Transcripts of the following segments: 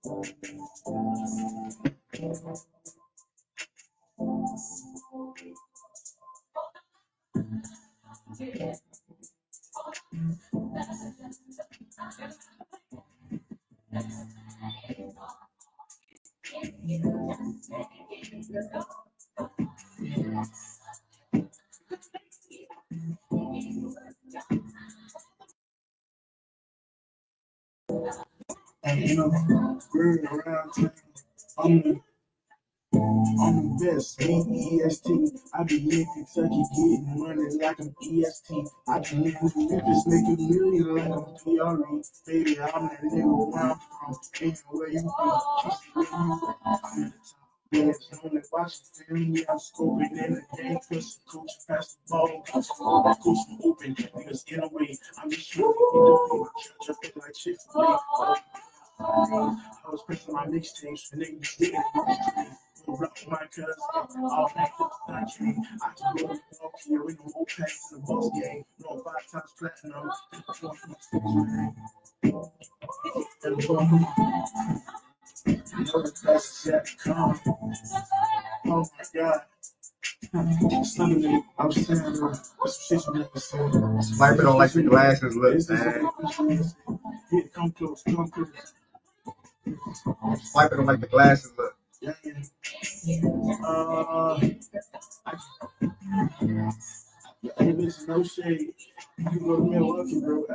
And we're around town. I'm the, I'm the best. EST. I be in Kentucky getting money like I'm EST. I be in Memphis making millions like I'm PRE. Baby, I'm that nigga where I'm from. Anywhere you be. I'm the top. Yes, only Washington, yeah, I'm scoping in the game, push coach past the ball, coach open, niggas get away. I'm just trying to get the way. My church up like Chick-fil-A. I was pressing my mixtapes, and niggas digging it. Rock my cousin, all back to the country. I can go to Milwaukee, we don't go past the boss game. No 5 times platinum, and the ball, you know the best yet to come. Oh my God. Suddenly, I was saying, Swiper don't like the glasses look, man. Come close, come close. Swiper don't like the glasses look. Hey, listen, no shade. You go to Milwaukee, bro.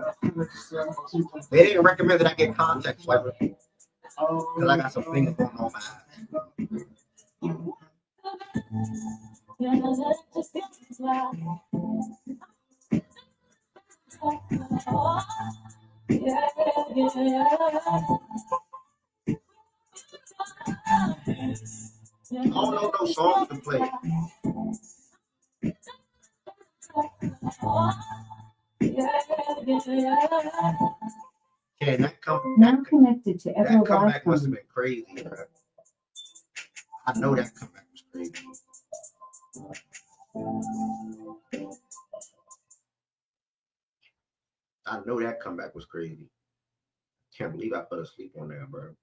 They didn't recommend that I get contact Swiper because I got some things going on my eyes. I don't know those songs to play. Yeah, Now connected to that comeback must have been crazy, bro. I know that comeback was crazy. I know that comeback was crazy. Can't believe I fell asleep on that, bro.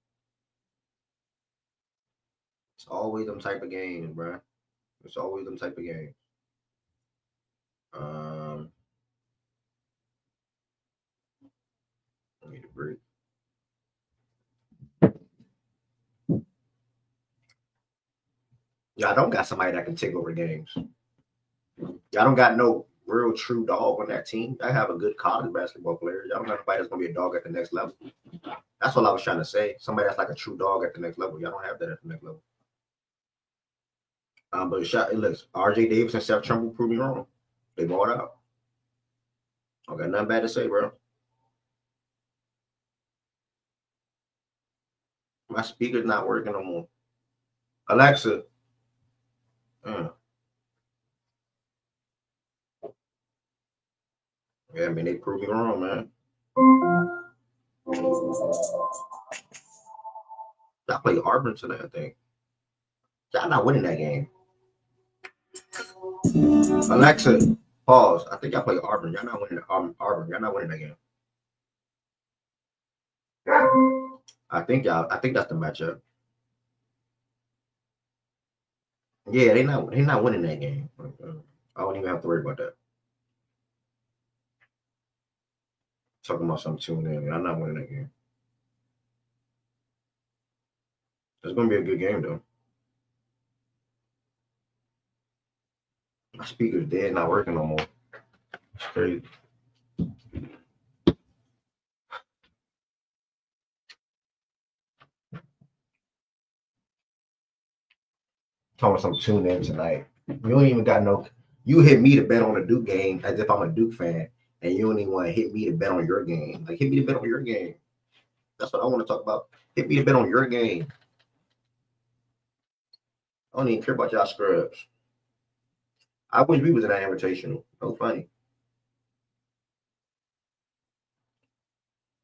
It's always them type of games, bro. It's always them type of games. I need a break. Y'all don't got somebody that can take over games. Y'all don't got no real true dog on that team. I have a good college basketball player. Y'all don't got nobody that's gonna be a dog at the next level. That's what I was trying to say. Somebody that's like a true dog at the next level. Y'all don't have that at the next level. But it looks RJ Davis and Seth Trimble proved me wrong. They bought out. I got nothing bad to say, bro. My speaker's not working no more. Alexa. Yeah, I mean, they proved me wrong, man. Y'all play Auburn tonight, I think. Y'all not winning that game. Alexa, pause. I think y'all play Auburn. Y'all not winning Auburn. Y'all not winning that game. I think that's the matchup. Yeah, they not winning that game. I don't even have to worry about that. Talking about some tune in. I'm not winning that game. It's gonna be a good game though. My speaker's dead, not working no more. It's crazy. Talking about some tune in tonight. You ain't even got no. You hit me to bet on a Duke game as if I'm a Duke fan, and you don't even want to hit me to bet on your game. Like hit me to bet on your game. That's what I want to talk about. Hit me to bet on your game. I don't even care about y'all scrubs. I wish we was in that invitational. No funny.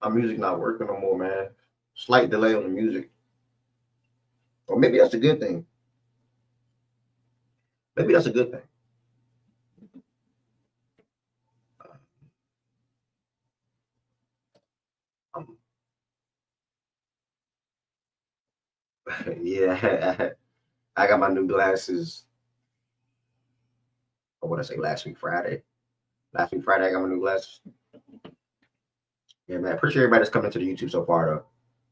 My music not working no more, man. Slight delay on the music. Or maybe that's a good thing. Maybe that's a good thing. Yeah, I got my new glasses. Or what I say last week Friday. Last week Friday, I got my new glasses. Yeah, man. Appreciate everybody that's coming to the YouTube so far, though.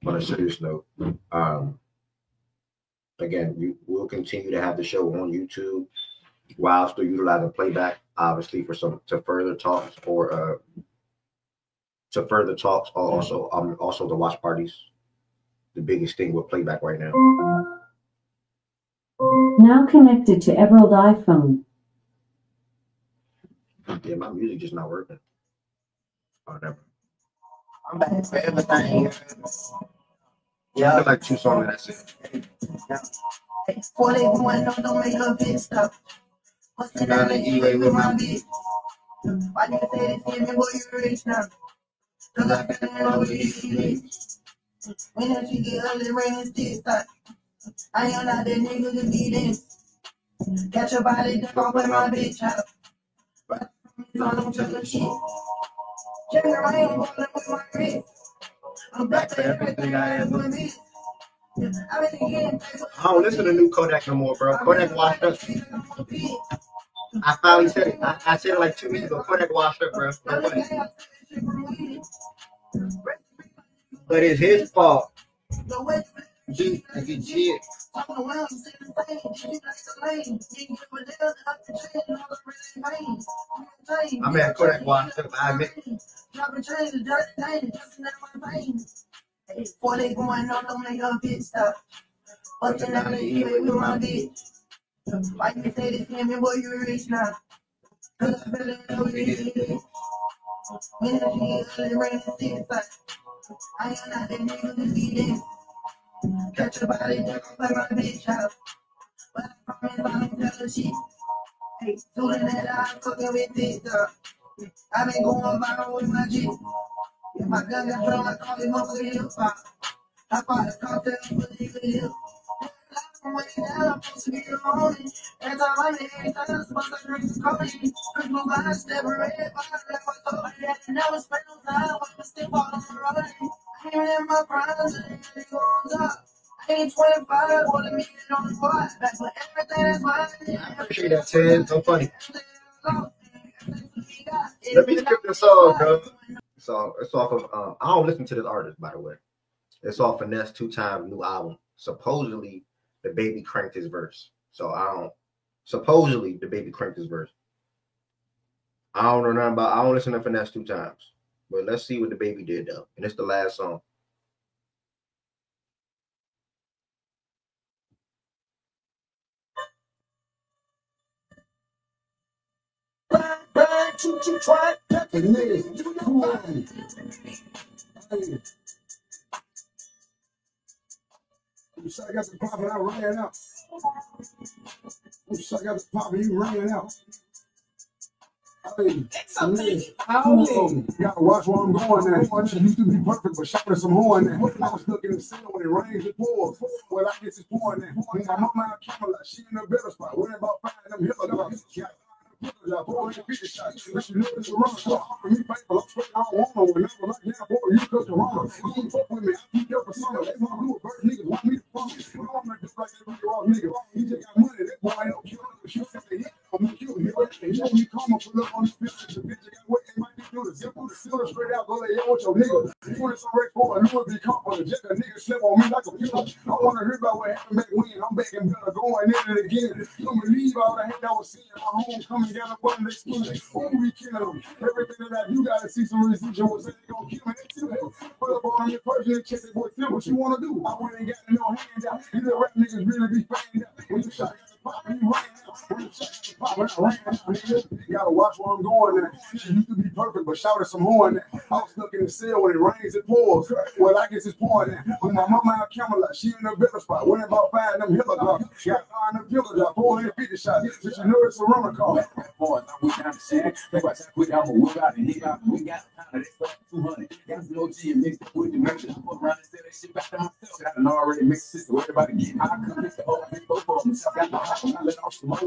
On a serious note, again, we will continue to have the show on YouTube while still utilizing playback, obviously, for some to further talks or also the watch parties. The biggest thing with playback right now. Now connected to Emerald iPhone. Yeah, my music just not working. Oh, never. I'm back for everything. Yeah, I feel like 2 songs. That's it. 41, no, don't make her bitch stop. What's the name of the with my bitch? Why you say this to me, boy, you rich now? Cause I feel know what you when she get ugly, rain and stick stop. I am not that nigga to be in. Catch your body, duck off with my bitch out. But I don't tell her shit. Junior, I ain't rolling with my wrist. I'm back for everything I ever did. I don't listen to new Kodak no more, bro. Kodak washed up. I finally said it. I said it like 2 weeks ago. Kodak washed up, bro. No way. But it's his fault. He shit. I'm at Kodak washed up. I admit. 40 going on, don't make her bitch stop. Fucking out of here with my bitch. Why you say this to me, boy, you rich now? Cause I feel like know what it is. When I see it, rain and stick stop. I am not that nigga to be there. Catch your body, duck off like my bitch out. But I promise I don't tell her shit. Hey, sooner that I'm fucking with TikTok. I been going viral with my G. If my gun got drawn, I call him up with hip hop. I fought a cocktail with the hip. I'm way down, I'm supposed to be alone. Every time I'm in, every time I'm supposed to drink some coffee. Quick move on, step red, but I thought I had never spent no time. I'm still out on the road. I ain't in my prime, I ain't going on top. I ain't 25, want to meet it on the spot. That's what everything that's mine. I appreciate that, Ted. So funny. Let me skip this song, bro. So it's off of I don't listen to this artist, by the way. It's off Finesse 2 Times new album. Supposedly the baby cranked his verse. So supposedly the baby cranked his verse. I don't know nothing about I don't listen to Finesse 2 Times. But let's see what the baby did though. And it's the last song. I got the pop and I ran out. I got the pop and you ran out. Hey, gotta watch where I'm going now. I used to be perfect, but shot with some horn now. I was looking to sell when it rains and pours. Well, I get this pouring now. When my mama out camera, like she in a better spot. Worry about finding them hip dogs. I boy, you beat the shot. But you know it's a wrong shot. For me, paper, I'm straight out on whenever like now, boy, you cut the wrong. You don't fuck with me, I keep your persona. They want to do it first, niggas want me to fuck. You know I'm not just like every raw nigga. He just got money, that boy ain't no killer. You got the hit, I'm gonna kill him. You know me come up, pull up on this bitch. The bitch got what they might be doing. Simple, straight out, go there, yo, with your nigga. You want some Red for a Louis V comfort. Just a nigga slip on me like a pillow. I want to hear about what happened back when. I'm back and better going in it again. You don't believe all the hate I was seeing. My homecoming down the bottom, they school. Oh, we killing them. Everything that I do, gotta see some residuals. They gonna kill me. They too. Put up on your person and check it, boy. Tell what you want to do. I went and got no hands out. These little rap niggas really be fanned out. When you shot the pop, you ran out. When you shot the pop, when I ran out. You gotta watch where I'm going now. She used to be perfect, but shouted some horn now. I was looking to sell when it rains, it pours. Well, I guess it's pouring now. When my mama out camera, like she in a better spot. Worrying about finding them hilla dogs. Got 5 them killer dogs. 450 shots. But you know it's a runner car. Boy, we down the city. That's why I quit out, we got it. We got kind of this 200. Got no G and mixed it with the merchant. I put around and said that shit back to myself. Got an already mixed system. Everybody getting high. I couldn't mix the whole thing. Both of them. I got the hot one. I let off some more.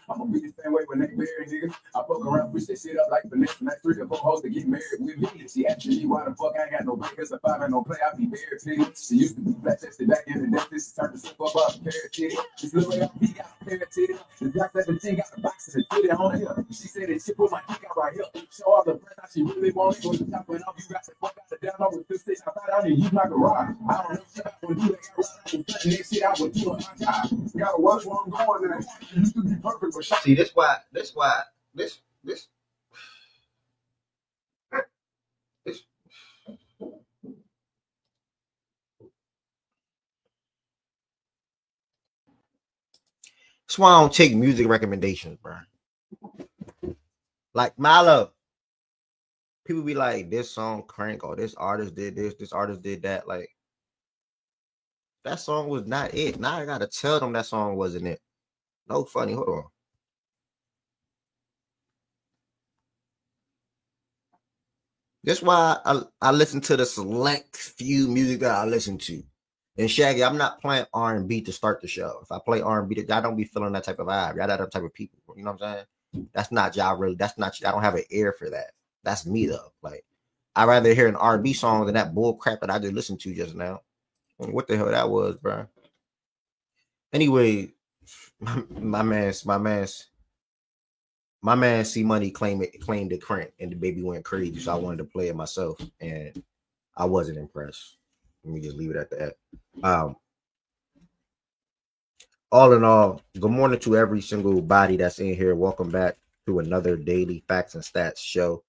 I'm gonna be the same way when they bury nigga. I fuck around, push that shit up like finesse. Night 3 or 4 hoes to get married with me. She asking me why the fuck I ain't got no bank. Cause if I ain't no play, I be married to it. She used to be flat chested back in the day. This is turned to slip up off the carrot titty. This little LP got a carrot titty. The black leather thing got the box and the titty on here. She said that she put my dick out right here. Show all the breath how she really wants it. Go to top and off, you got to fuck out the down over the station. I thought I didn't use my garage. I don't know shit I would do that. I would do that shit I would do on my job. Gotta watch where I'm going now. You used to be perfect, but See, this why this that's why I don't take music recommendations, bro. Like Milo, people be like, this song crank, or this artist did this artist did that. Like, that song was not it. Now I gotta tell them that song wasn't it. No funny. Hold on. That's why I listen to the select few music that I listen to. And Shaggy, I'm not playing R&B to start the show. If I play R&B, I don't be feeling that type of vibe. Y'all that type of people. You know what I'm saying? That's not y'all really. That's not. I don't have an ear for that. That's me though. Like, I'd rather hear an R&B song than that bull crap that I just listened to just now. What the hell that was, bro? Anyway, my man C Money claimed it crank, and the baby went crazy. So I wanted to play it myself, and I wasn't impressed. Let me just leave it at that. All in all, good morning to every single body that's in here. Welcome back to another daily facts and stats show,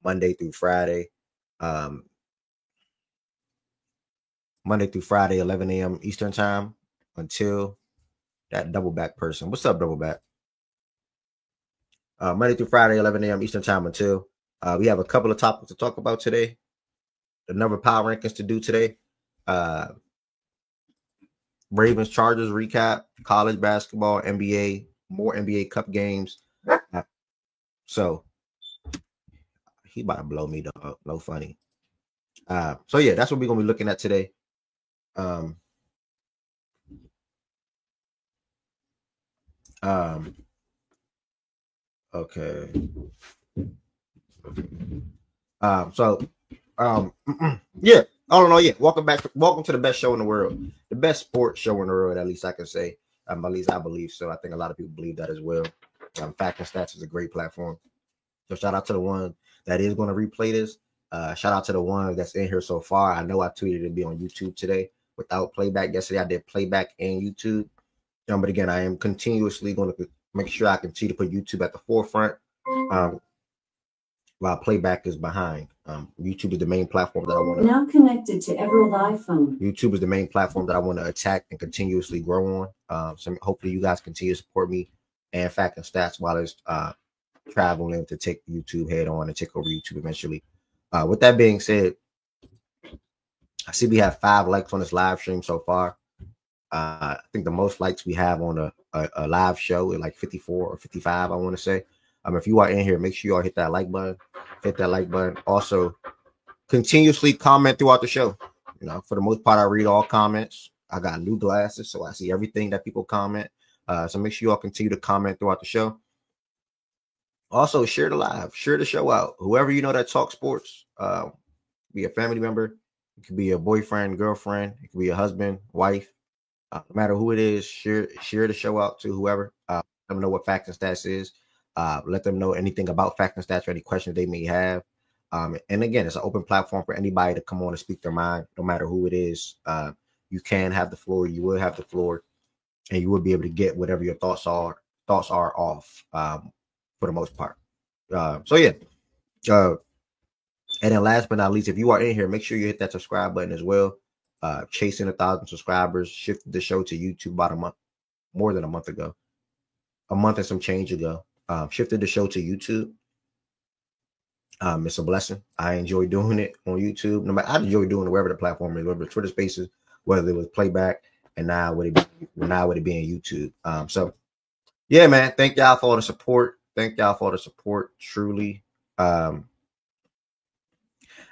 Monday through Friday. Monday through Friday, 11 a.m. Eastern time until that double back person. What's up, double back? Monday through Friday, 11 a.m. Eastern time until we have a couple of topics to talk about today. The number of power rankings to do today. Ravens Chargers recap, college basketball, NBA, more NBA Cup games. So he about to blow me up. No funny. So yeah, that's what we're gonna be looking at today. Okay. Yeah. Oh no, yeah. Welcome to the best show in the world, the best sports show in the world. At least I can say. At least I believe so. I think a lot of people believe that as well. Fact and Stats is a great platform. So shout out to the one that is going to replay this. Shout out to the one that's in here so far. I know I tweeted to be on YouTube today without playback. Yesterday I did playback and YouTube. But again, I am continuously going to make sure I continue to put YouTube at the forefront. While playback is behind. YouTube is the main platform that I want to. Now connected to Emerald iPhone. YouTube is the main platform that I want to attack and continuously grow on. So hopefully you guys continue to support me and Fact and Stats while it's traveling to take YouTube head on and take over YouTube eventually. With that being said, I see we have 5 likes on this live stream so far. I think the most likes we have on a live show is like 54 or 55, I want to say. If you are in here, make sure you all hit that like button. Hit that like button. Also, continuously comment throughout the show. You know, for the most part, I read all comments. I got new glasses, so I see everything that people comment. So make sure you all continue to comment throughout the show. Also, share the live. Share the show out. Whoever you know that talks sports, be a family member. It could be a boyfriend, girlfriend. It could be a husband, wife. No matter who it is, share the show out to whoever. Let them know what Facts and Stats is. Let them know anything about Facts and Stats or any questions they may have. And again, it's an open platform for anybody to come on and speak their mind, no matter who it is. You can have the floor. You will have the floor, and you will be able to get whatever your thoughts are off for the most part. So yeah. And then last but not least, if you are in here, make sure you hit that subscribe button as well. Chasing 1,000 subscribers, shifted the show to YouTube about more than a month ago. A month and some change ago. Shifted the show to YouTube. It's a blessing. I enjoy doing it on YouTube. No matter, I enjoy doing it wherever the platform is, whether it's Twitter Spaces, whether it was playback, and now would it be in YouTube. So yeah, man. Thank y'all for the support. Truly.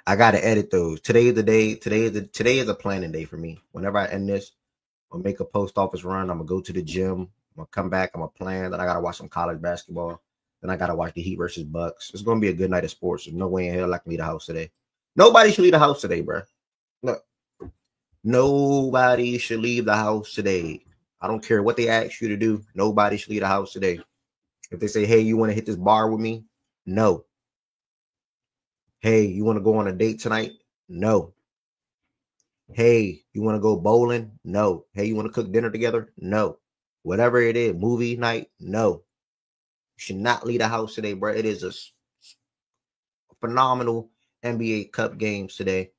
I gotta edit those. Today is the day. Today is a planning day for me. Whenever I end this, I'll make a post office run. I'm gonna go to the gym. I'm gonna come back. I'm gonna plan that I gotta watch some college basketball. Then I gotta watch the Heat versus Bucks. It's gonna be a good night of sports. There's no way in hell I can leave the house today. Nobody should leave the house today, bro. Look, nobody should leave the house today. I don't care what they ask you to do. Nobody should leave the house today. If they say, hey, you want to hit this bar with me? No. Hey, you want to go on a date tonight? No. Hey, you want to go bowling? No. Hey, you want to cook dinner together? No. Whatever it is, movie night? No. You should not leave the house today, bro. It is a phenomenal NBA Cup games today.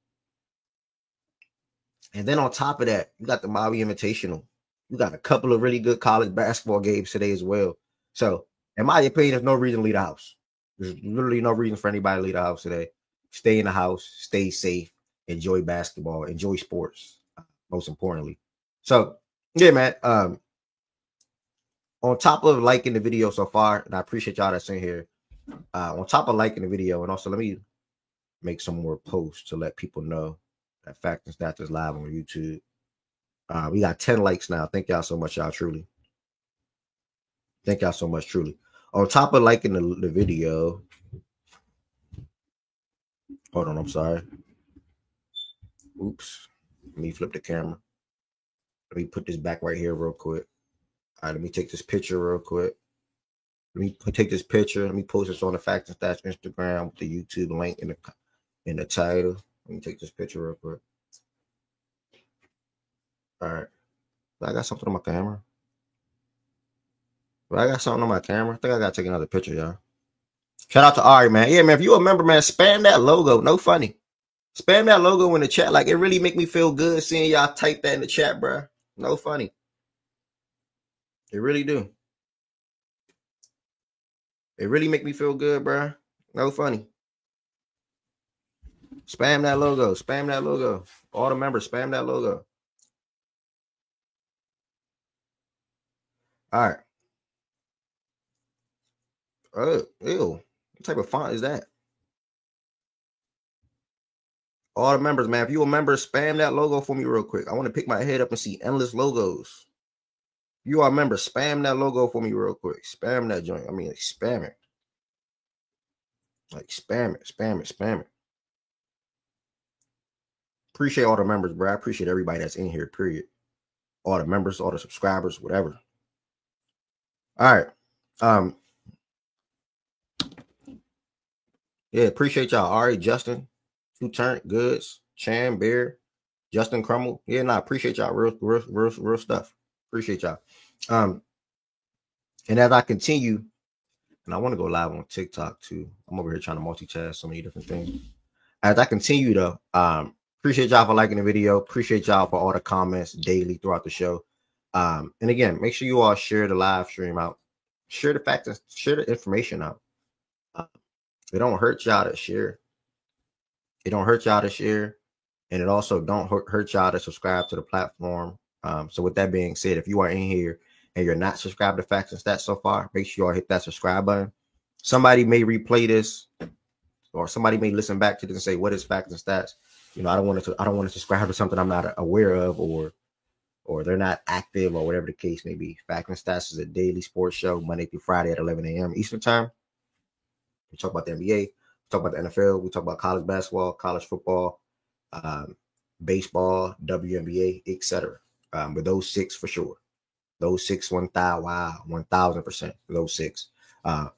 And then on top of that, you got the Maui Invitational. You got a couple of really good college basketball games today as well. So, in my opinion, there's no reason to leave the house. There's literally no reason for anybody to leave the house today. Stay in the house, stay safe, enjoy basketball, enjoy sports, most importantly. So, yeah, man. On top of liking the video so far, and I appreciate y'all that's in here. On top of liking the video, and also let me make some more posts to let people know that Facts and Stats is live on YouTube. We got 10 likes now. Thank y'all so much, y'all. Truly. Thank y'all so much, truly. On top of liking the video, hold on, I'm sorry. Oops. Let me flip the camera. Let me put this back right here real quick. All right, let me take this picture real quick. Let me take this picture. Let me post this on the Facts and Stats Instagram with the YouTube link in the title. Let me take this picture real quick. All right. I got something on my camera. I think I got to take another picture, y'all. Shout out to Ari, man. Yeah, man, if you a member, man, spam that logo. No funny. Spam that logo in the chat. Like, it really make me feel good seeing y'all type that in the chat, bro. No funny. It really do. It really make me feel good, bro. No funny. Spam that logo. Spam that logo. All the members, spam that logo. All right. Oh, ew. What type of font is that? All the members, man. If you a member, spam that logo for me real quick. I want to pick my head up and see endless logos. If you are a member, spam that logo for me real quick. Spam that joint. I mean, like, spam it. Like, spam it, spam it, spam it. Appreciate all the members, bro. I appreciate everybody that's in here, period. All the members, all the subscribers, whatever. All right. Yeah, appreciate y'all. Ari, Justin, Two Turn, Goods, Chan, Bear, Justin Crummel. Yeah, nah, appreciate y'all. Real stuff. Appreciate y'all. And as I continue, and I want to go live on TikTok too. I'm over here trying to multitask so many different things. As I continue though, appreciate y'all for liking the video. Appreciate y'all for all the comments daily throughout the show. And again, make sure you all share the live stream out. Share the facts, share the information out. It don't hurt y'all to share. It don't hurt y'all to share. And it also don't hurt y'all to subscribe to the platform. So with that being said, if you are in here and you're not subscribed to Facts and Stats so far, make sure you all hit that subscribe button. Somebody may replay this, or somebody may listen back to this and say, what is Facts and Stats? You know, I don't want to subscribe to something I'm not aware of, or they're not active, or whatever the case may be. Facts and Stats is a daily sports show, Monday through Friday at 11 a.m. Eastern time. We talk about the NBA, we talk about the NFL, we talk about college basketball, college football, baseball, WNBA, etc. But those six for sure. Those six, 1000%. Those six.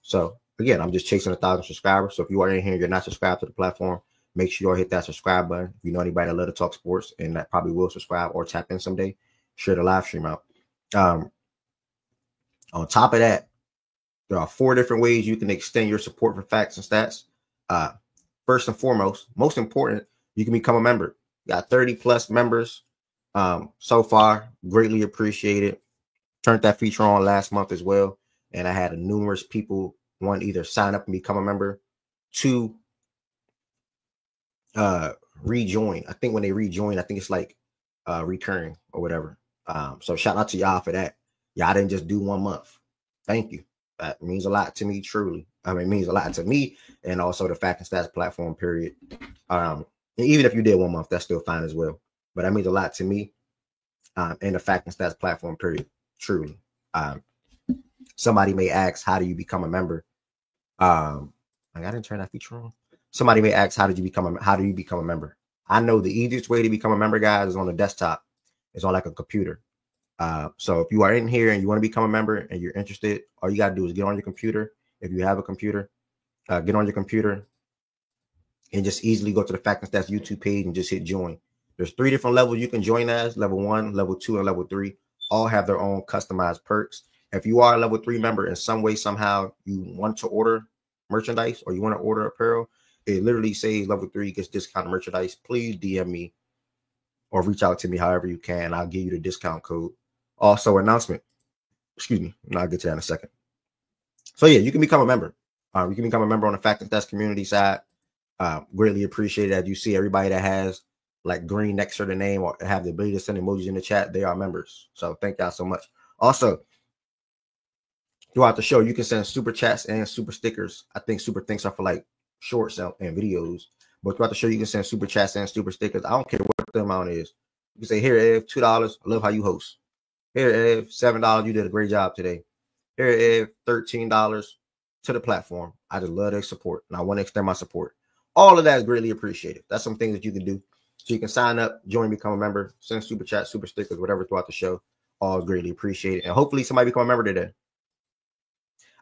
So again, I'm just chasing 1,000 subscribers. So if you are in here and you're not subscribed to the platform, make sure you all hit that subscribe button. If you know anybody that love to talk sports and that probably will subscribe or tap in someday, share the live stream out. On top of that, there are 4 different ways you can extend your support for Facts and Stats. First and foremost, most important, you can become a member. Got 30 plus members so far. Greatly appreciated. Turned that feature on last month as well. And I had numerous people, one, either sign up and become a member, 2, rejoin. I think when they rejoin, I think it's like recurring or whatever. So shout out to y'all for that. Y'all didn't just do 1 month. Thank you. That means a lot to me, truly. I mean, it means a lot to me and also the Facts and Stats platform, period. And even if you did 1 month, that's still fine as well. But that means a lot to me and the Facts and Stats platform, period. Truly. Somebody may ask, how do you become a member? I didn't turn that feature on. Somebody may ask, how do you become a member? I know the easiest way to become a member, guys, is on the desktop. It's on like a computer. So if you are in here and you want to become a member and you're interested, all you got to do is get on your computer. If you have a computer, get on your computer and just easily go to the Facts and Stats YouTube page and just hit join. There's 3 different levels you can join as: level 1, level 2, and level 3. All have their own customized perks. If you are a level 3 member in some way, somehow you want to order merchandise or you want to order apparel, it literally says level 3 gets discounted merchandise. Please DM me or reach out to me however you can. I'll give you the discount code. Also, announcement. Excuse me. I'll get to that in a second. So yeah, you can become a member. You can become a member on the Facts and Stats community side. Greatly appreciate it. As you see, everybody that has like green next to their name or have the ability to send emojis in the chat, they are members. So thank y'all so much. Also, throughout the show, you can send super chats and super stickers. I think super things are for like shorts and videos. But throughout the show, you can send super chats and super stickers. I don't care what the amount is. You can say, here, Ev, $2. I love how you host. Here, Ev, $7. You did a great job today. Here, Ev, $13 to the platform. I just love their support, and I want to extend my support. All of that is greatly appreciated. That's some things that you can do. So you can sign up, join, become a member, send super chats, super stickers, whatever throughout the show. All is greatly appreciated. And hopefully somebody become a member today.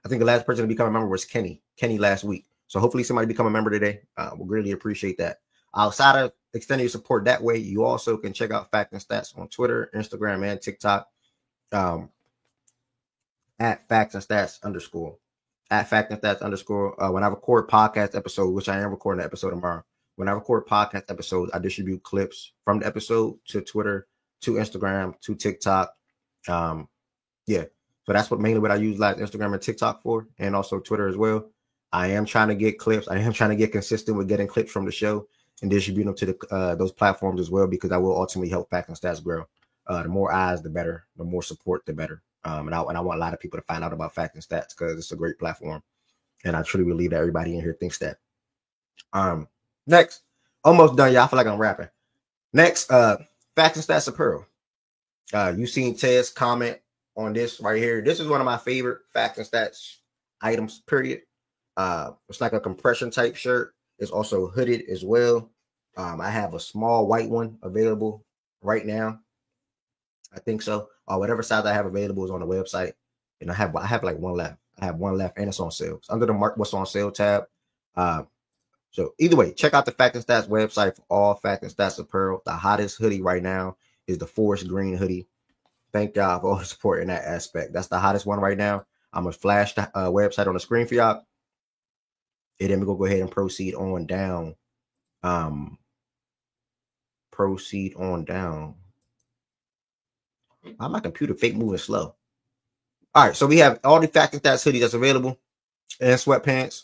I think the last person to become a member was Kenny last week. So hopefully somebody become a member today. We'll greatly appreciate that. Outside of extending your support that way, you also can check out Facts and Stats on Twitter, Instagram, and TikTok at Facts and Stats _ at Facts and Stats _ when I record podcast episodes, which I am recording the episode tomorrow. When I record podcast episodes, I distribute clips from the episode to Twitter, to Instagram, to TikTok. Yeah. So that's what I use like Instagram and TikTok for, and also Twitter as well. I am trying to get clips. I am trying to get consistent with getting clips from the show and distribute them to those platforms as well, because I will ultimately help Facts and Stats grow. The more eyes, the better. The more support, the better. And I want a lot of people to find out about Facts and Stats because it's a great platform. And I truly believe that everybody in here thinks that. Next, almost done, y'all. I feel like I'm rapping. Next, Facts and Stats apparel. You seen Ted's comment on this right here. This is one of my favorite Facts and Stats items, period. It's like a compression type shirt. It's also hooded as well. I have a small white one available right now. I think so. Whatever size I have available is on the website. And I have like one left. I have one left and it's on sale. It's under the Mark What's on Sale tab. So either way, check out the Facts and Stats website for all Facts and Stats apparel. The hottest hoodie right now is the forest green hoodie. Thank y'all for all the support in that aspect. That's the hottest one right now. I'm going to flash the website on the screen for y'all. And then we're going to go ahead and proceed on down. Proceed on down. Why my computer fake moving slow? All right, so we have all the Facts and Stats hoodies that's available and sweatpants.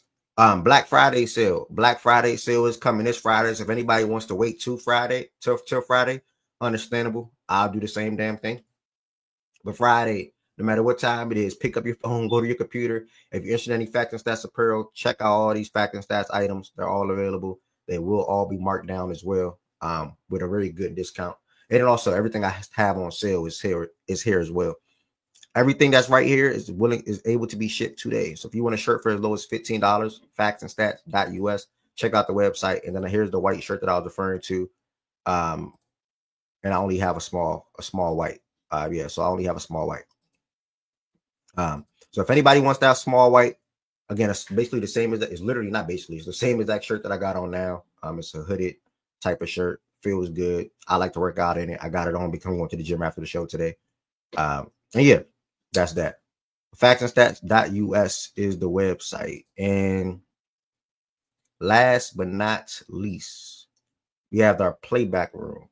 Black Friday sale. Black Friday sale is coming this Friday. So if anybody wants to wait till Friday, understandable. I'll do the same damn thing. But Friday, no matter what time it is, pick up your phone, go to your computer. If you're interested in any Facts and Stats apparel, check out all these Facts and Stats items. They're all available. They will all be marked down as well, with a very good discount. And then also everything I have on sale is here as well. Everything that's right here is able to be shipped today. So if you want a shirt for as low as $15, factsandstats.us, check out the website. And then here's the white shirt that I was referring to. And I only have a small white. So I only have a small white. So if anybody wants that small white, again, it's basically the same as that. It's literally not basically. It's the same as that shirt that I got on now. It's a hooded type of shirt. Feels good. I like to work out in it. I got it on because I'm going to the gym after the show today. And yeah, that's that. Factsandstats.us is the website. And last but not least, we have our playback room.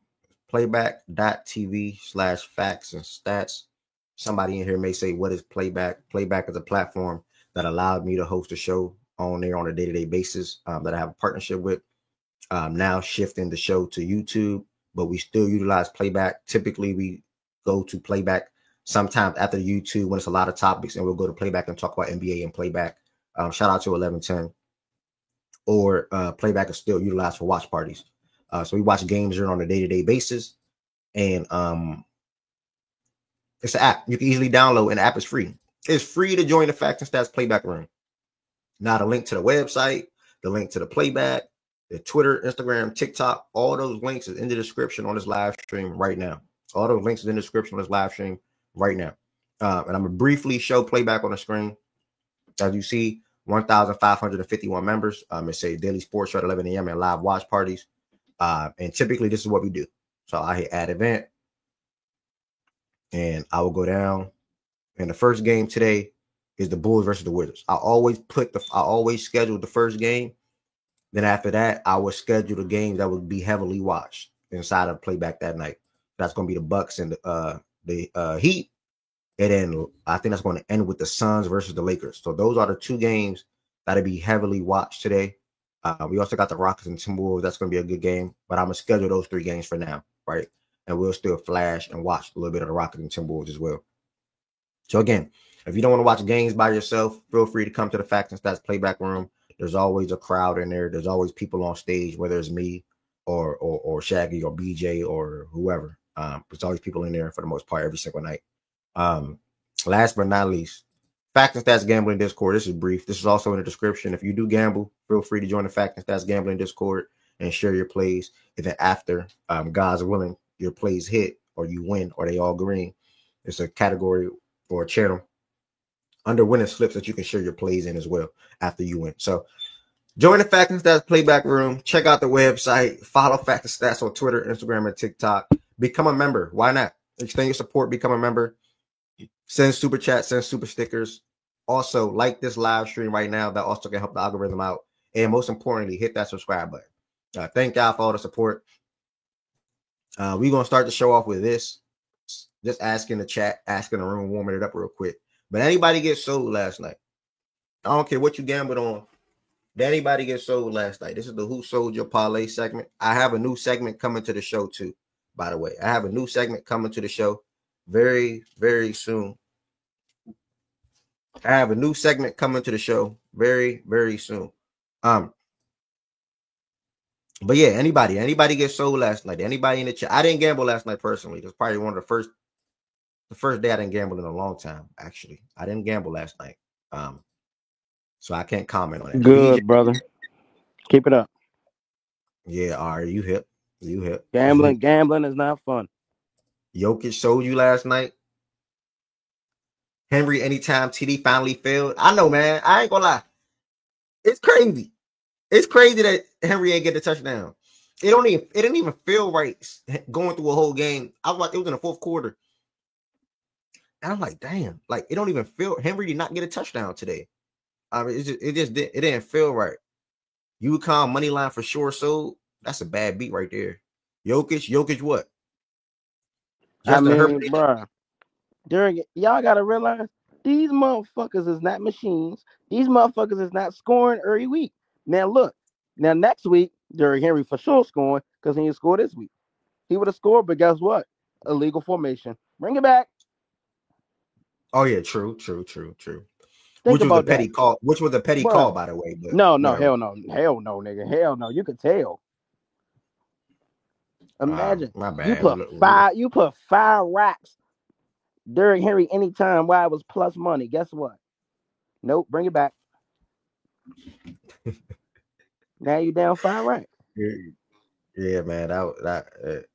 Playback.tv/factsandstats. Somebody in here may say, what is Playback? Playback is a platform that allowed me to host a show on there on a day-to-day basis that I have a partnership with. Now shifting the show to YouTube, but we still utilize Playback. Typically, we go to Playback sometimes after YouTube when it's a lot of topics, and we'll go to Playback and talk about NBA and Playback. Shout out to 1110. Or Playback is still utilized for watch parties. So we watch games here on a day-to-day basis, and it's an app you can easily download, and the app is free. It's free to join the Facts and Stats Playback room. Now the link to the website, the link to the playback, the Twitter, Instagram, TikTok, all those links is in the description on this live stream right now. All those links is in the description on this live stream right now. And I'm going to briefly show playback on the screen. As you see, 1,551 members. It says daily sports show at 11 a.m. and live watch parties. And typically this is what we do. So I hit add event. And I will go down. And the first game today is the Bulls versus the Wizards. I always schedule the first game. Then after that, I will schedule the games that would be heavily watched inside of playback that night. That's going to be the Bucks and the Heat. And then I think that's going to end with the Suns versus the Lakers. So those are the two games that'll be heavily watched today. We also got the Rockets and Timberwolves. That's going to be a good game. But I'm going to schedule those three games for now, right? And we'll still flash and watch a little bit of the Rockets and Timberwolves as well. So again, if you don't want to watch games by yourself, feel free to come to the Facts and Stats playback room. There's always a crowd in there. There's always people on stage, whether it's me or Shaggy or BJ or whoever. There's always people in there for the most part every single night. Last but not least, Facts and Stats Gambling Discord. This is brief. This is also in the description. If you do gamble, feel free to join the Facts and Stats Gambling Discord and share your plays. And then after, God's willing, your plays hit or you win or they all green. It's a category or a channel under winning slips that you can share your plays in as well after you win. So join the Facts and Stats playback room. Check out the website. Follow Facts and Stats on Twitter, Instagram, and TikTok. Become a member. Why not? Extend your support. Become a member. Send super chats. Send super stickers. Also, like this live stream right now. That also can help the algorithm out. And most importantly, hit that subscribe button. Thank y'all for all the support. We're going to start the show off with this. Just asking the chat, asking the room, warming it up real quick. But anybody get sold last night? I don't care what you gambled on. Did anybody get sold last night? This is the Who Sold Your Parlay segment. I have a new segment coming to the show too, by the way. I have a new segment coming to the show very, very soon. I have a new segment coming to the show very, very soon. But yeah, anybody get sold last night? Anybody in the chat? I didn't gamble last night personally. That's probably one of the first day I didn't gamble in a long time. Actually, I didn't gamble last night. So I can't comment on it. Good, BJ, brother. Keep it up. Yeah, all right, you hip. Gambling is not fun. Jokic showed you last night. Henry anytime TD finally failed. I know, man. I ain't gonna lie. It's crazy. It's crazy that Henry ain't get the touchdown. It didn't even feel right going through a whole game. It was in the fourth quarter. And I'm like, damn, like it don't even feel. Henry did not get a touchdown today. I mean, it didn't feel right. UConn money line for sure. So that's a bad beat right there. Jokic, what? Bro, y'all gotta realize these motherfuckers is not machines. These motherfuckers is not scoring every week. Now look, next week Derrick Henry for sure scoring because he didn't score this week. He would have scored, but guess what? Illegal formation. Bring it back. Oh yeah, true. Which was a petty call. Which was a petty call, by the way. But no, hell no, nigga, hell no. You could tell. Imagine my bad. You put five racks. Derrick Henry anytime why it was plus money. Guess what? Nope, bring it back. Now you down 5 racks. Yeah, man. That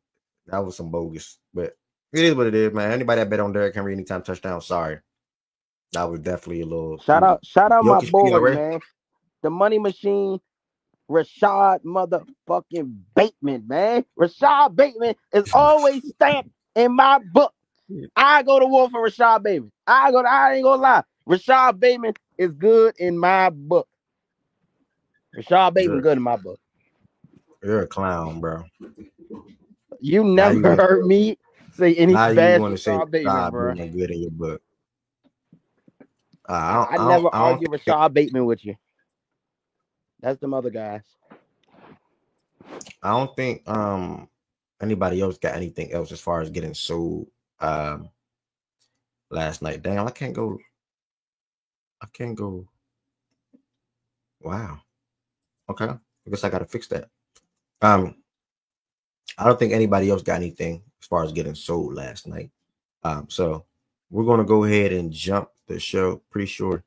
was some bogus, but it is what it is, man. Anybody that bet on Derrick Henry anytime touchdown, sorry. That was definitely a little. Shout out my boy, man. The money machine, Rashad motherfucking Bateman, man. Rashad Bateman is always stamped in my book. I go to war for Rashad Bateman. I ain't gonna lie. Rashad Bateman is good in my book. Rashad Bateman good in my book. You're a clown, bro. You never heard me say any bad Rashad Bateman, bro. Good in your book. I never argue Rashad Bateman with you. That's them other guys. I don't think anybody else got anything else as far as getting sold last night. Damn, I can't go. Wow. Okay. I guess I gotta fix that. I don't think anybody else got anything as far as getting sold last night. So we're gonna go ahead and jump the show. Pretty sure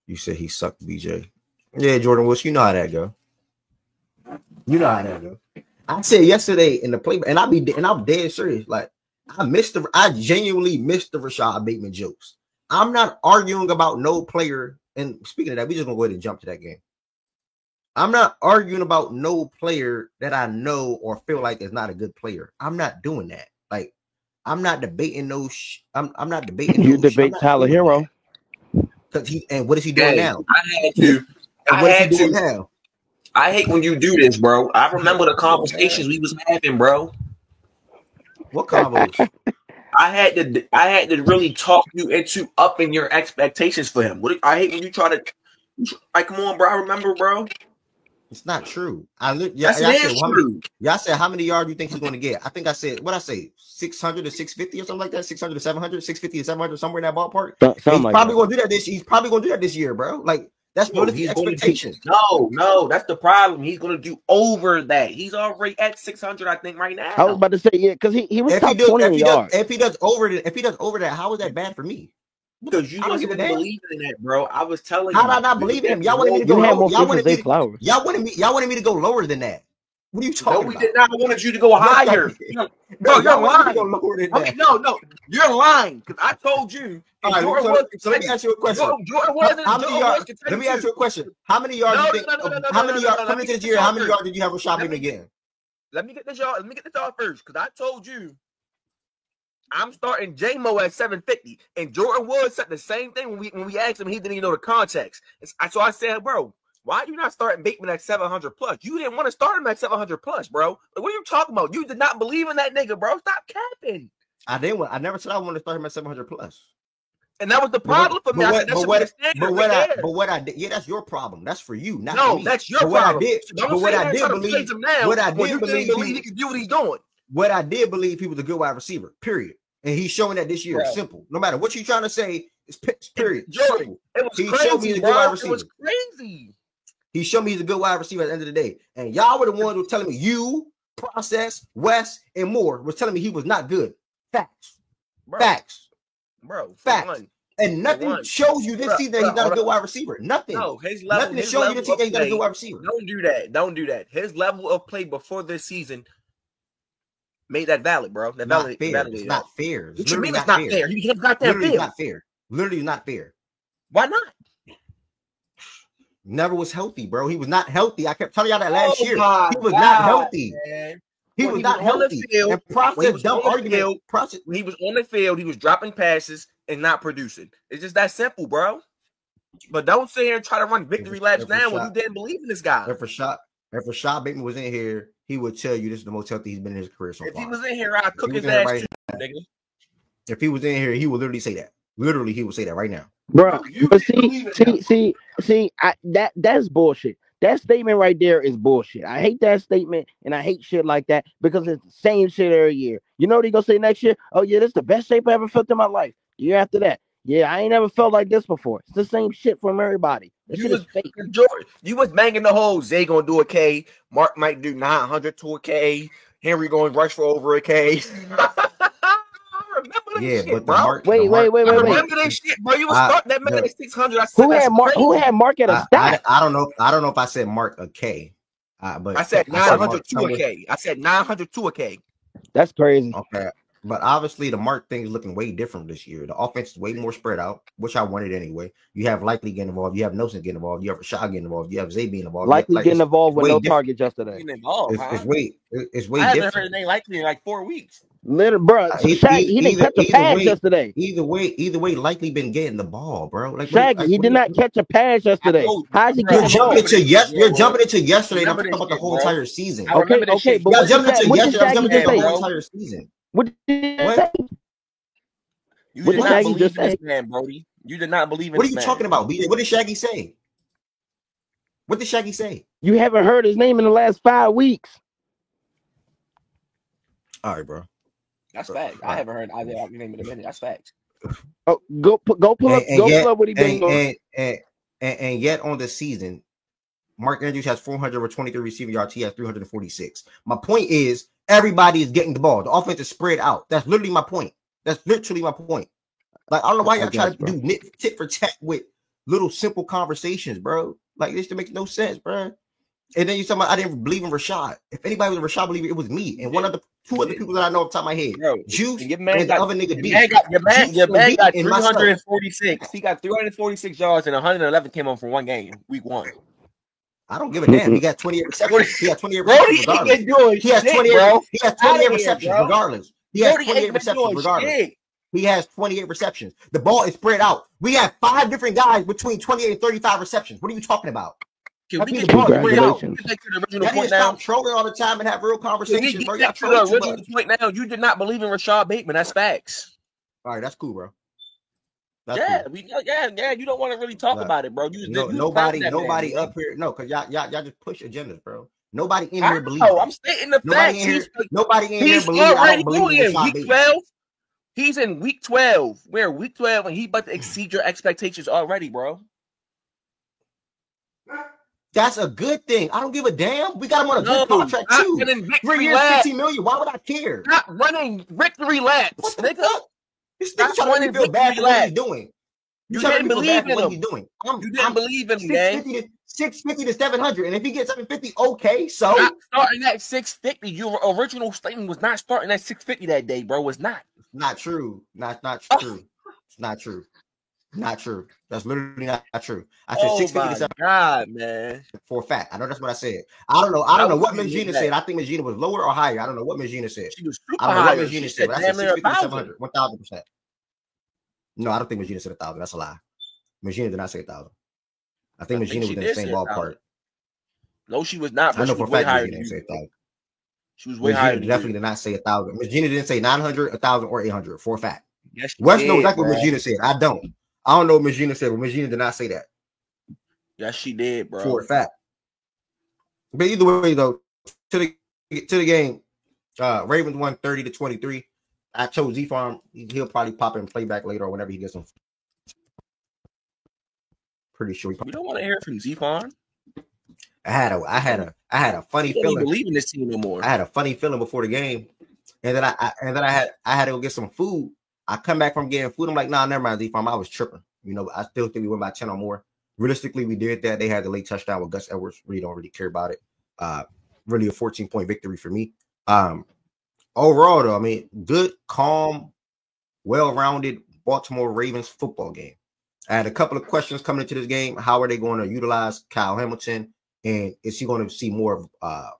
you said he sucked, BJ. Yeah, Jordan Woods, you know how that go. You know how that go. I said yesterday in the play, and I'm dead serious. Like I genuinely missed the Rashad Bateman jokes. I'm not arguing about no player. And speaking of that, we just gonna go ahead and jump to that game. I'm not arguing about no player that I know or feel like is not a good player. I'm not doing that. Like I'm not debating no. I'm not debating. You debate Tyler Hero. And what is he doing now? I had to. What is he doing now? I hate when you do this, bro. I remember the conversations we was having, bro. What combos? I had to really talk you into upping your expectations for him. I hate when you try to, like, come on, bro. I remember, bro. It's not true. Y'all said how many yards do you think he's going to get? I think I said, what I say, 600 to 650 or something like that, 600 to 700, 650 to 700, somewhere in that ballpark. He's probably going to do that this. He's probably going to do that this year, bro. Like that's one of the expectations. No, that's the problem. He's going to do over that. He's already at 600, I think, right now. I was about to say because he was top 20 yards. If he does over that, how is that bad for me? Because you wasn't believing in that, bro. I was telling you. How did I not believe in him? Y'all wanted me to go lower. Y'all wanted me to go lower than that. What are you talking about? No, we did not. I wanted you to go higher. Bro, you're lying. No, you're lying. Because I told you. All right, so let me ask you a question. Let me ask you a question. How many yards do you think? How many yards coming into this year? How many yards did you have Rashad Bateman again? Let me get this y'all first. Because I told you. I'm starting J-Mo at 750, and Jordan Woods said the same thing when we asked him. He didn't even know the context. So I said, bro, why are you not starting Bateman at 700 plus? You didn't want to start him at 700 plus, bro. Like, what are you talking about? You did not believe in that nigga, bro. Stop capping. I didn't. I never said I wanted to start him at 700 plus. And that was the problem for me. But what I did, yeah, that's your problem. That's for you, not no, me. that's your problem. What I did believe he can do what he's doing. What I did believe he was a good wide receiver, period. And he's showing that this year. Right. Simple. No matter what you're trying to say, it's period. Jordan, it was showed me he's a good wide receiver. It was crazy. He showed me he's a good wide receiver at the end of the day. And y'all were the ones who were telling me, you, Process, Wes, and more was telling me he was not good. Facts. Bro. Facts. Bro. Facts. And nothing shows you this season that he's not a good wide receiver. Nothing. No, his level. Nothing shows you this season he's not a good wide receiver. Don't do that. Don't do that. His level of play before this season made that valid, bro. That valid. It's not fair. What you mean it's not fair? He got that fair. Not fair. Literally not fair. Why not? Never was healthy, bro. He was not healthy. I kept telling y'all that last year. He was not healthy. Man. He was not healthy. And Process dumb argument. When he was on the field, he was dropping passes and not producing. It's just that simple, bro. But don't sit here and try to run victory laps now when you didn't believe in this guy. If Rashad Bateman was in here, he would tell you this is the most healthy he's been in his career so far. If he was in here, I'd cook his ass too, nigga. If he was in here, he would literally say that. Literally, he would say that right now. Bro, but see, that's bullshit. That statement right there is bullshit. I hate that statement, and I hate shit like that because it's the same shit every year. You know what they gonna say next year? Oh yeah, this is the best shape I ever felt in my life. The year after that, yeah, I ain't never felt like this before. It's the same shit from everybody. You was banging the whole Zay gonna do a K. Mark might do 900 to a K. Henry going to rush for over a K. Remember that shit, bro. Wait. Remember that shit, bro. You was starting that man at 600. Who had Mark at a stat? I don't know if I said Mark a K. But I said 900 to a K. I said 900 to a K. That's crazy. Okay. But obviously, the Mark thing is looking way different this year. The offense is way more spread out, which I wanted anyway. You have Likely getting involved. You have Nelson getting involved. You have Rashad getting involved. You have Zay being involved. Likely getting involved with no targets yesterday. It's way different. I haven't heard his name Likely in like 4 weeks. Little bro, he didn't catch a pass yesterday. Either way, Likely been getting the ball, bro. Like Shaggy, he did not catch a pass yesterday. How's he getting You're jumping into yesterday. And I'm talking about the whole entire season. Okay, but you're jumping into yesterday. I'm jumping into the whole entire season. What did you say? You did not believe in this man, Brody. You did not believe in What are you talking about, BJ? What did Shaggy say? What did Shaggy say? You haven't heard his name in the last 5 weeks. All right, bro. That's facts. I haven't heard either name in a minute. That's facts. Oh, go pull up what he been doing. And yet on the season, Mark Andrews has 423 receiving yards. He has 346. My point is, everybody is getting the ball. The offense is spread out. That's literally my point. Like, I don't know why y'all try to do tit for tat with little simple conversations, bro. Like this to make no sense, bro. And then you talking about I didn't believe in Rashad. If anybody was a Rashad believer, it was me and two other people that I know off the top of my head. Bro, Juice and the other nigga B. Your man got 346. He got 346 yards and 111 came on from one game, week 1. I don't give a damn. He got 28 receptions. He got 28 receptions regardless. He has 28 receptions regardless. He has 28 receptions regardless. He has 28 receptions. The ball is spread out. We have 5 different guys between 28 and 35 receptions. What are you talking about? Can we get congratulations? Y'all need to stop trolling all the time and have real conversations, bro. Y'all to the original point now. You did not believe in Rashad Bateman. That's facts. All right, that's cool, bro. That's cool. You don't want to really talk about it, bro. Nobody up here. No, because y'all just push agendas, bro. Nobody in here believes. Oh, I'm stating the facts. Nobody in here believes. I don't believe in week 12. He's in week 12. We're week 12, and he's about to exceed your expectations already, bro. That's a good thing. I don't give a damn. We got him on a good contract too. 3 years, $15 million. Why would I care? Not running victory laps. What the fuck? This nigga trying to make me feel bad for what he's doing. You didn't believe in him. You didn't believe in him, gang. 650 to 700, and if he gets 750, okay. So not starting at 650. Your original statement was not starting at 650 that day, bro. It's not. Not true. Not true. It's not true. Not true. That's literally not true. I said 650 to 700. God, man. For a fact. I know that's what I said. I don't know what Ms. Gina said. I think Ms. Gina was lower or higher. I don't know what Ms. Gina said. She was super I don't know higher. what Ms. Gina said, but I said 650 to 700. 1,000%. No, I don't think Ms. Gina said 1,000. That's a lie. Ms. Gina did not say 1,000. I think Ms. Gina was in the same ballpark. No, she was not. I know for a fact Ms. Gina didn't say 1,000. She was way higher. Ms. Gina definitely did not say 1,000. Ms. Gina didn't say 900, 1,000, or 800 for a fact. Yes, Wes knows exactly what Ms. Gina said. I don't know what Ms. Gina said, but Ms. Gina did not say that. Yes, she did, bro. For a fact. But either way, though, to the game, Ravens won 30-23. I chose Z-Farm. He'll probably pop in and play back later or whenever he gets him. Pretty sure. You don't want to hear from Z-Farm. I had a funny feeling. Don't believe in this team no more. I had a funny feeling before the game, and then I had to go get some food. I come back from getting food. I'm like, nah, never mind, Z-Farm. I was tripping. You know, I still think we went by 10 or more. Realistically, we did that. They had the late touchdown with Gus Edwards. Really don't really care about it. Really a 14-point victory for me. Overall, though, I mean, good, calm, well-rounded Baltimore Ravens football game. I had a couple of questions coming into this game. How are they going to utilize Kyle Hamilton? And is he going to see more of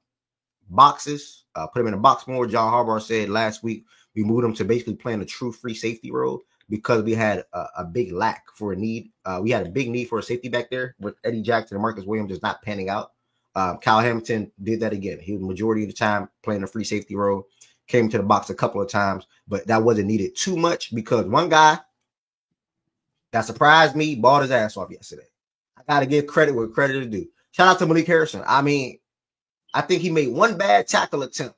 boxes? Put him in a box more. John Harbaugh said last week we moved him to basically playing a true free safety role because we had a big lack for a need. We had a big need for a safety back there with Eddie Jackson and Marcus Williams just not panning out. Kyle Hamilton did that again. He was the majority of the time playing a free safety role. Came to the box a couple of times, but that wasn't needed too much because one guy that surprised me balled his ass off yesterday. I got to give credit where credit is due. Shout out to Malik Harrison. I mean, I think he made one bad tackle attempt,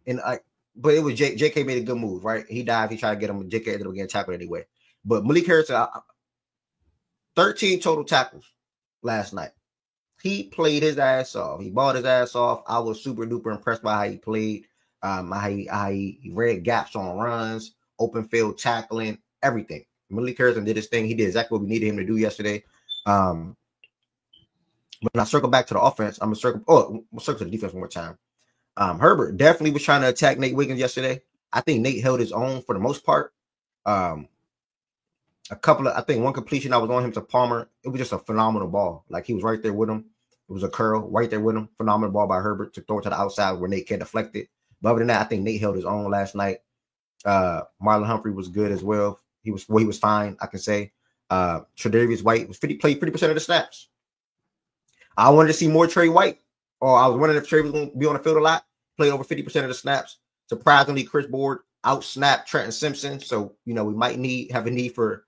but it was JK made a good move, right? He dived. He tried to get him. JK ended up getting tackled anyway. But Malik Harrison, 13 total tackles last night. He played his ass off. He balled his ass off. I was super duper impressed by how he played. How he read gaps on runs, open field tackling, everything. Malik Harrison did his thing. He did exactly what we needed him to do yesterday. When I circle back to the offense, I'm gonna circle to the defense one more time. Herbert definitely was trying to attack Nate Wiggins yesterday. I think Nate held his own for the most part. I think one completion I was on him to Palmer. It was just a phenomenal ball. Like he was right there with him. It was a curl right there with him. Phenomenal ball by Herbert to throw it to the outside where Nate can't deflect it. But other than that, I think Nate held his own last night. Marlon Humphrey was good as well. He was fine, I can say. Tre'Davious White played 50% of the snaps. I wanted to see more Trey White, or I was wondering if Trey was going to be on the field a lot. Played over 50% of the snaps. Surprisingly, Chris Board out-snapped Trenton Simpson. So, you know, we might have a need for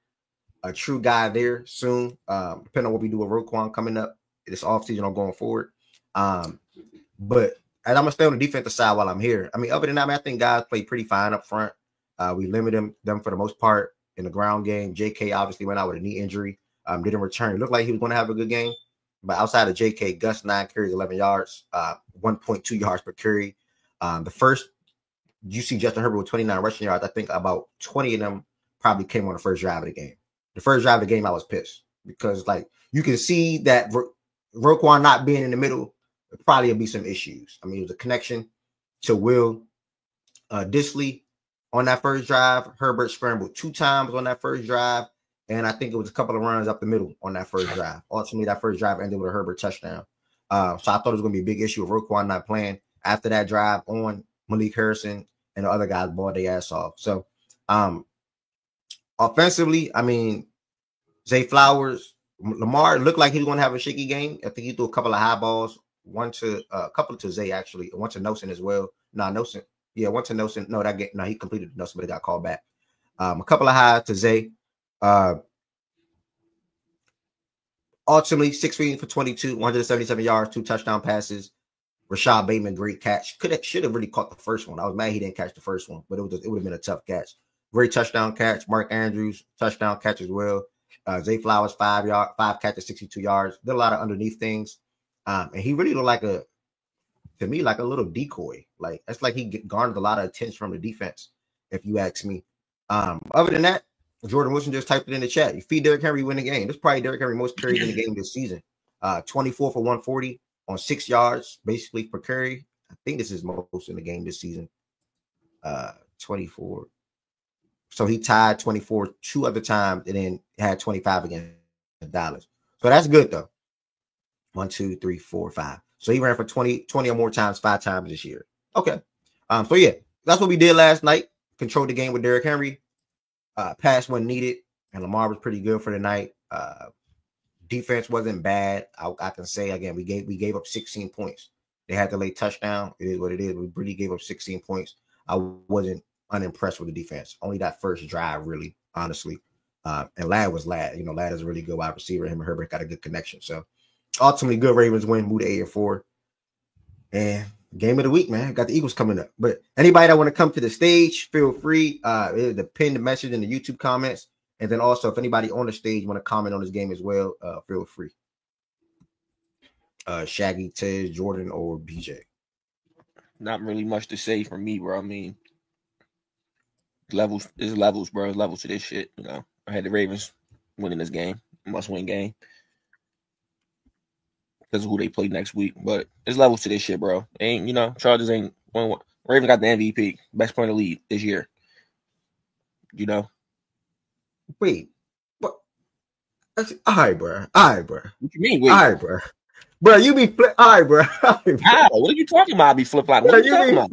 a true guy there soon, depending on what we do with Roquan coming up this offseason or going forward. But and I'm going to stay on the defensive side while I'm here. I mean, other than that, I think guys played pretty fine up front. We limited them for the most part in the ground game. JK obviously went out with a knee injury. Didn't return. It looked like he was going to have a good game. But outside of JK, Gus 9 carries, 11 yards, 1.2 yards per carry. The first, you see Justin Herbert with 29 rushing yards. I think about 20 of them probably came on the first drive of the game. The first drive of the game, I was pissed. because like you can see that Roquan not being in the middle probably will be some issues. I mean, it was a connection to Will Dissly on that first drive. Herbert scrambled 2 times on that first drive, and I think it was a couple of runs up the middle on that first drive. Ultimately, that first drive ended with a Herbert touchdown. So I thought it was going to be a big issue with Roquan not playing after that drive on Malik Harrison and the other guys balled their ass off. So offensively, I mean, Zay Flowers, Lamar looked like he was going to have a shaky game. I think he threw a couple of high balls, a couple to Zay actually, one to Nosen as well. Nosen. Yeah, one to Nosen. He completed the Nosen, but it got called back. A couple of high to Zay. Ultimately, 6 for 22, 177 yards, 2 touchdown passes. Rashad Bateman, great catch. Should have really caught the first one. I was mad he didn't catch the first one, but it would have been a tough catch. Great touchdown catch. Mark Andrews, touchdown catch as well. Zay Flowers, 5 catches, 62 yards. Did a lot of underneath things. And he really looked like a little decoy. Like, that's like he garnered a lot of attention from the defense, if you ask me. Other than that, Jordan Wilson just typed it in the chat. You feed Derrick Henry, win the game. This is probably Derrick Henry most carries in the game this season. 24 for 140 on 6 yards, basically per carry. I think this is most in the game this season. 24. So he tied 24 2 other times and then had 25 against Dallas. So that's good though. 1, 2, 3, 4, 5. So he ran for 20 or more times, 5 times this year. Okay. So yeah, that's what we did last night. Controlled the game with Derrick Henry. Pass when needed, and Lamar was pretty good for the night. Defense wasn't bad. I can say again, we gave up 16 points. They had to lay touchdown. It is what it is. We really gave up 16 points. I wasn't unimpressed with the defense. Only that first drive, really, honestly. And Ladd was Ladd. You know, Ladd is a really good wide receiver. Him and Herbert got a good connection. So ultimately, good Ravens win, move to 8-4. And game of the week, man. Got the Eagles coming up. But anybody that want to come to the stage, feel free. To pin the message in the YouTube comments. And then also, if anybody on the stage want to comment on this game as well, feel free. Shaggy, Tez, Jordan, or BJ. Not really much to say from me, bro. I mean, levels, bro. Levels to this shit. You know, I had the Ravens winning this game, must-win game. Because of who they play next week, but it's levels to this shit, bro. Chargers ain't one. Ravens got the MVP, best point of lead this year. You know. Wait, what? All right, bro. What you mean? Wait. All right, bro. Bro, you be flip. All right, bro. How? What are you talking about? I be flip flop. What are you talking about?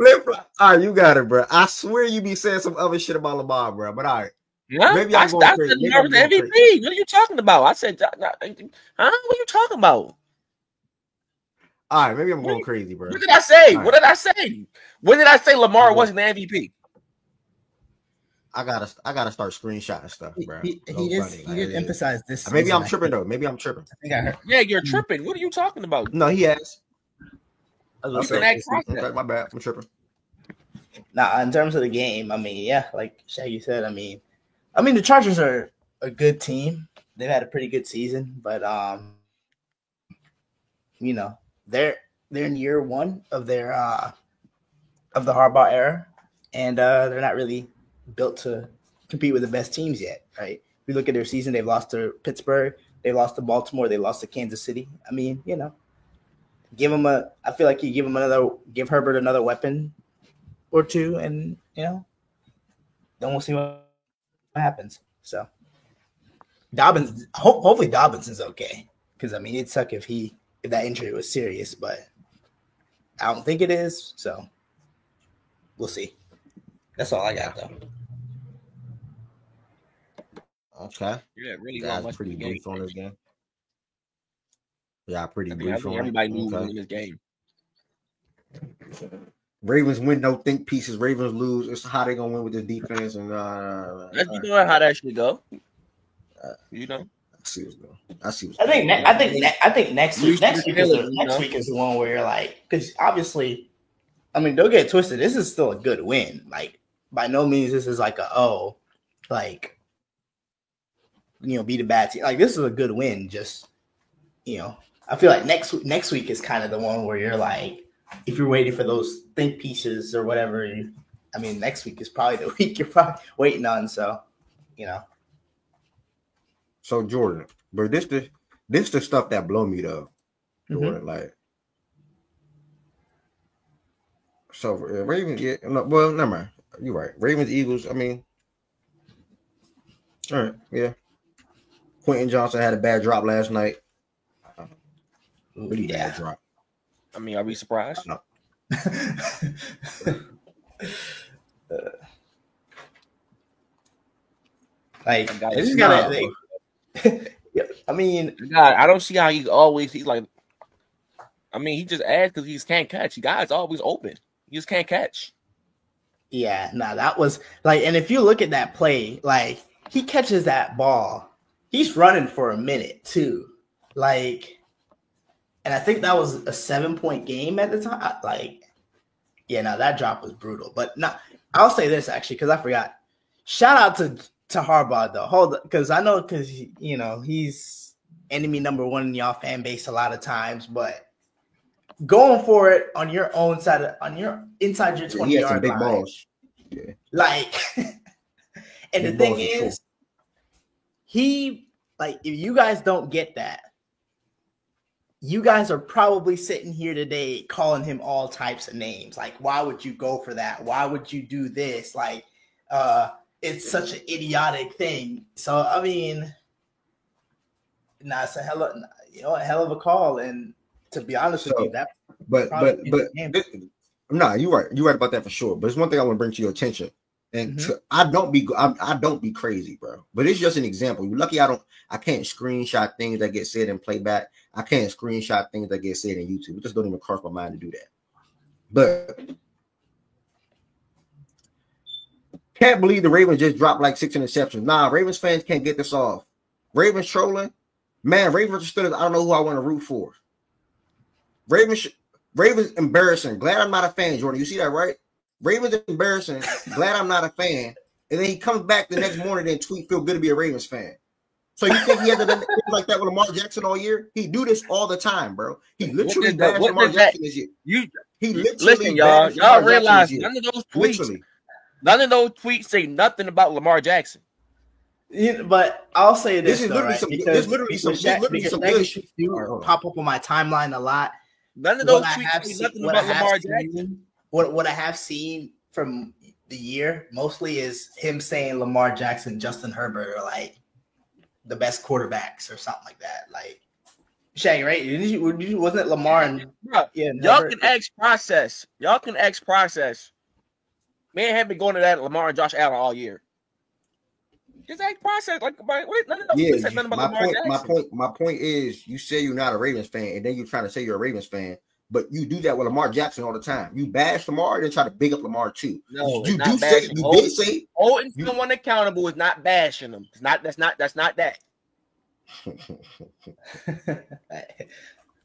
All right, you got it, bro. I swear you be saying some other shit about Lamar, bro. But all right. Yeah, maybe I'm going crazy. Lamar was the MVP. Crazy. What are you talking about? I said, What are you talking about? All right, maybe I'm going crazy, bro. What did I say? Right. What did I say? When did I say Lamar wasn't the MVP? I gotta start screenshotting stuff, bro. He did emphasize this. Maybe I'm tripping though. Maybe I'm tripping. I think I heard. Yeah, you're tripping. What are you talking about? No, he has. Okay, my bad. I'm tripping. Nah, in terms of the game, I mean, yeah, like Shaggy said, I mean, the Chargers are a good team. They've had a pretty good season, but they're in year 1 of their of the Harbaugh era, and they're not really built to compete with the best teams yet, right? If you look at their season, they've lost to Pittsburgh, they lost to Baltimore, they lost to Kansas City. I mean, give him I feel like you give Herbert another weapon or two, and then we'll see what happens. So Dobbins, hopefully Dobbins okay, because it'd suck if that injury was serious, but I don't think it is. So we'll see. That's all I got though. Okay. Yeah, really. That's pretty brief on this game. Yeah, pretty brief on everybody knew in this game. Ravens win, no think pieces. Ravens lose. It's how they gonna win with the defense and let's how that should go. I see what's going. I think next week is the one where you're like, because obviously, don't get it twisted. This is still a good win. Like, by no means this is like beat a bad team. Like, this is a good win. Just I feel like next week is kind of the one where you're like, if you're waiting for those think pieces or whatever. Next week is probably the week you're probably waiting on. So, So Jordan, But this the stuff that blow me though, Jordan. Like, so Ravens, yeah. No, well, never mind. You're right. Ravens, Eagles. I mean, all right, yeah. Quentin Johnson had a bad drop last night. Really bad drop. I mean, are we surprised? Like, I just gotta. I mean, God, I don't see how he's like. I mean, he just adds because he just can't catch. The guy's always open. He just can't catch. Yeah, that was like, and if you look at that play, like he catches that ball, he's running for a minute too. Like, and I think that was a 7-point game at the time. Like, yeah, no, that drop was brutal. But no, I'll say this actually, because I forgot. Shout out to Harbaugh though. Because I know he's enemy number one in y'all fan base a lot of times, but going for it on your own side, inside your 20-yard line. Balls. Yeah. Like, and the thing is, if you guys don't get that, you guys are probably sitting here today calling him all types of names. Like, why would you go for that? Why would you do this? Like, it's such an idiotic thing. So, I mean, it's a hell of a call. And to be honest with you, that. But you're right. You're right about that for sure. But it's one thing I want to bring to your attention. And I don't be crazy, bro. But it's just an example. You're lucky I can't screenshot things that get said in playback. I can't screenshot things that get said in YouTube. It just don't even cross my mind to do that. But can't believe the Ravens just dropped like 6 interceptions. Nah, Ravens fans can't get this off. Ravens trolling. Man, Ravens still, I don't know who I want to root for. Ravens embarrassing. Glad I'm not a fan, Jordan. You see that, right? Ravens embarrassing. Glad I'm not a fan. And then he comes back the next morning and tweet, feel good to be a Ravens fan. So you think he had to do like that with Lamar Jackson all year? He do this all the all bro. He literally bashed Lamar Jackson this year. He literally listen, y'all realize none of those tweets say nothing about Lamar Jackson. Yeah, but I'll say this, is literally some good shit pop up on my timeline a lot. None of those tweets say nothing about Lamar Jackson. What I have seen from the year mostly is him saying Lamar Jackson, Justin Herbert are like the best quarterbacks or something like that. Like, Shaggy, right? Wasn't it Lamar and y'all can ask process. Man, have been going to that Lamar and Josh Allen all year. Just ask process. Like, none of those said nothing about Lamar Jackson. My point is, you say you're not a Ravens fan, and then you're trying to say you're a Ravens fan. But you do that with Lamar Jackson all the time. You bash Lamar and then try to big up Lamar too. No, you did say holding someone accountable is not bashing them. It's not. That's not that.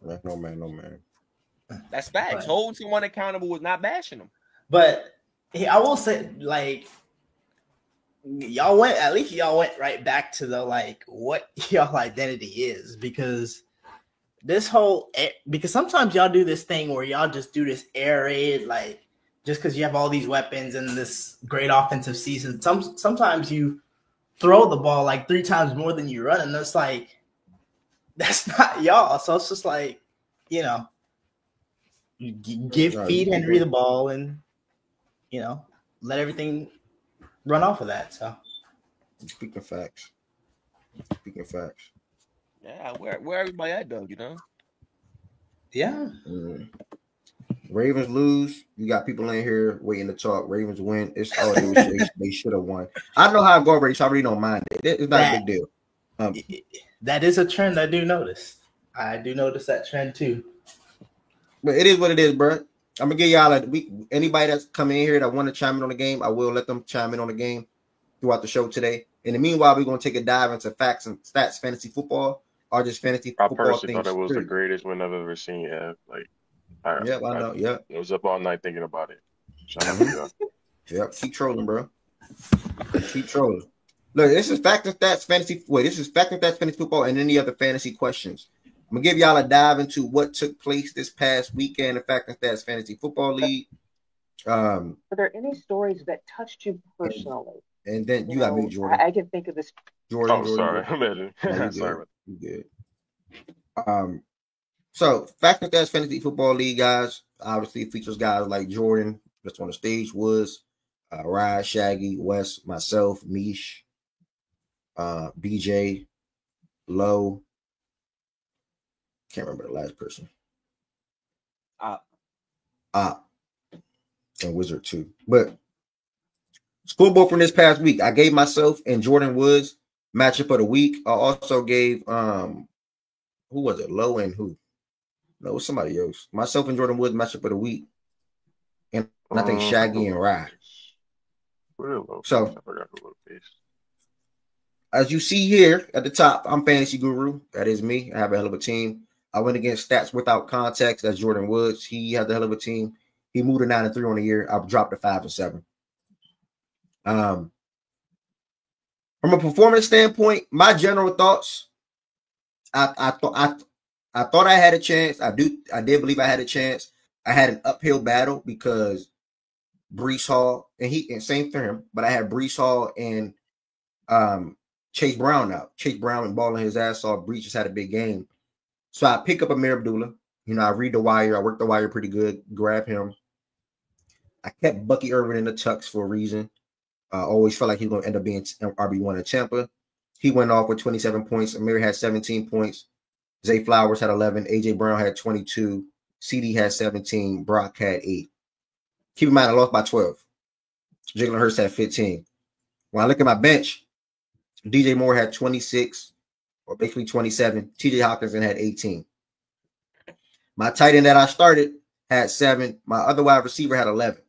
No man. That's facts. Holding someone accountable is not bashing them. But I will say, like, y'all went right back to the what y'all identity is, because sometimes y'all do this thing where y'all just do this air raid, like, just because you have all these weapons and this great offensive season. Sometimes you throw the ball like 3 times more than you run, and that's like, that's not y'all. So it's just like, feed Henry the ball and let everything run off of that. So speaking facts. Yeah, where everybody at though, Yeah. Ravens lose. You got people in here waiting to talk. Ravens win. They should have won. I know how I go already, so I really don't mind it. It's not a big deal. That is a trend I do notice. I do notice that trend too. But it is what it is, bro. I'm gonna give y'all anybody that's coming in here that want to chime in on the game, I will let them chime in on the game throughout the show today. In the meanwhile, we're gonna take a dive into facts and stats, fantasy football, or just fantasy football. I personally thought it was the greatest win I've ever seen. Yeah, I know. Yeah, I was up all night thinking about it. Yep, keep trolling, bro. Keep trolling. Look, this is fact and stats fantasy. This is fact and stats fantasy football and any other fantasy questions. I'm gonna give y'all a dive into what took place this past weekend in Fact and Stats Fantasy Football League. Are there any stories that touched you personally? And then you got me, Jordan. I can think of this. Jordan. Sorry. Sorry. You good. So Fact or Stats Fantasy Football League, guys, obviously features guys like Jordan, just on the stage, Woods, Ryan, Shaggy, Wes, myself, Mish, BJ, Low. Can't remember the last person. And Wizard too. But scoreboard from this past week, I gave myself and Jordan Woods matchup of the week. I also gave who was it? Low and who? No, it was somebody else. Myself and Jordan Woods matchup of the week. And I think Shaggy and Rye. So as you see here at the top, I'm Fantasy Guru. That is me. I have a hell of a team. I went against Stats Without Context. That's Jordan Woods. He had the hell of a team. He moved to 9-3 on the year. I've dropped to 5-7. From a performance standpoint, my general thoughts, I thought I had a chance. I did believe I had a chance. I had an uphill battle because Breece Hall and same for him, but I had Breece Hall and Chase Brown out. Chase Brown and balling his ass off. Breece just had a big game. So I pick up Amir Abdullah. I read the wire. I work the wire pretty good. Grab him. I kept Bucky Irvin in the tucks for a reason. I always felt like he was going to end up being RB1 in Tampa. He went off with 27 points. Amir had 17 points. Zay Flowers had 11. AJ Brown had 22. CD had 17. Brock had 8. Keep in mind, I lost by 12. Jalen Hurts had 15. When I look at my bench, DJ Moore had 26, or basically 27. TJ Hawkinson had 18. My tight end that I started had 7. My other wide receiver had 11.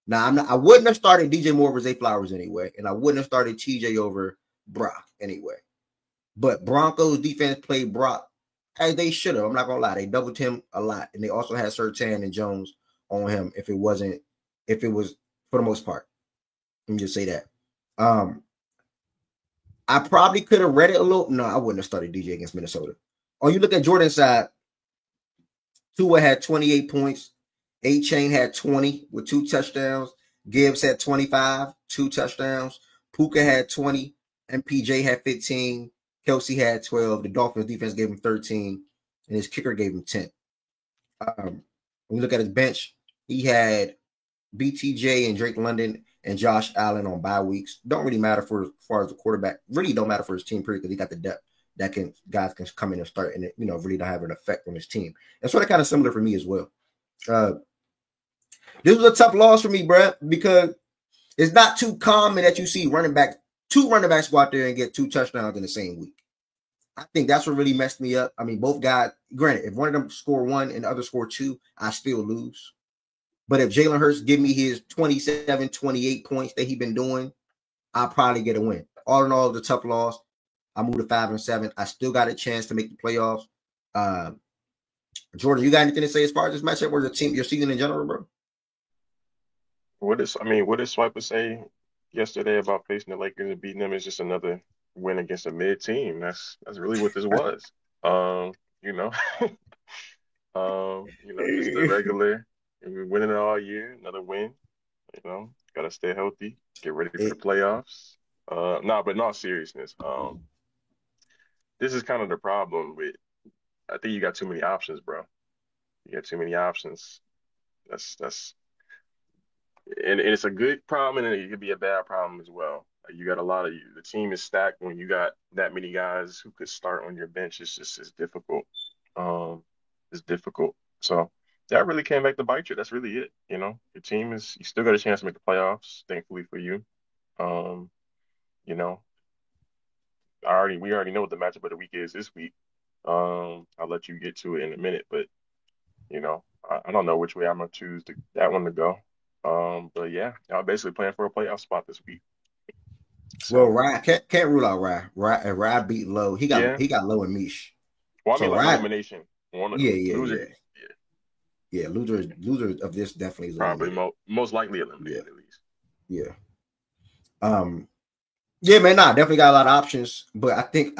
Now, I wouldn't have started DJ Moore over Zay Flowers anyway, and I wouldn't have started TJ over Brock anyway. But Broncos defense played Brock as they should have. I'm not going to lie. They doubled him a lot, and they also had Surtain and Jones on him if it was for the most part. Let me just say that. I probably could have read it a little. No, I wouldn't have started DJ against Minnesota. Oh, you look at Jordan's side, Tua had 28 points. A-Chain had 20 with 2 touchdowns. Gibbs had 25, 2 touchdowns. Puka had 20. MPJ had 15. Kelsey had 12. The Dolphins defense gave him 13. And his kicker gave him 10. When you look at his bench, he had BTJ and Drake London and Josh Allen on bye weeks. Don't really matter as far as the quarterback. Really don't matter for his team, period, because he got the depth that guys can come in and start and really don't have an effect on his team. And sort of kind of similar for me as well. This was a tough loss for me, bro, because it's not too common that you see two running backs go out there and get 2 touchdowns in the same week. I think that's what really messed me up. I mean, both guys, granted, if one of them score 1 and the other score 2, I still lose. But if Jalen Hurts give me his 27, 28 points that he's been doing, I'll probably get a win. All in all, the tough loss. I moved to 5-7. I still got a chance to make the playoffs. Jordan, you got anything to say as far as this matchup or your season in general, bro? What did Swiper say yesterday about facing the Lakers and beating them? Is just another win against a mid team. That's really what this was. Just the regular. We're winning it all year. Another win. Got to stay healthy. Get ready for the playoffs. But in all seriousness, this is kind of the problem with. I think you got too many options, bro. You got too many options. That's. And it's a good problem, and it could be a bad problem as well. You got the team is stacked when you got that many guys who could start on your bench. It's difficult. It's difficult. So that really came back to bite you. That's really it. Your team you still got a chance to make the playoffs, thankfully for you. We already know what the matchup of the week is this week. I'll let you get to it in a minute, but I don't know which way I'm gonna choose that one to go. But yeah, y'all basically playing for a playoff spot this week. So, well, Rye can't rule out Rye. Rye beat Low. He got Low and Mish. Well, I mean, like elimination. Yeah, loser of this definitely is probably most likely eliminated at least. Yeah. Yeah, man. Definitely got a lot of options, but I think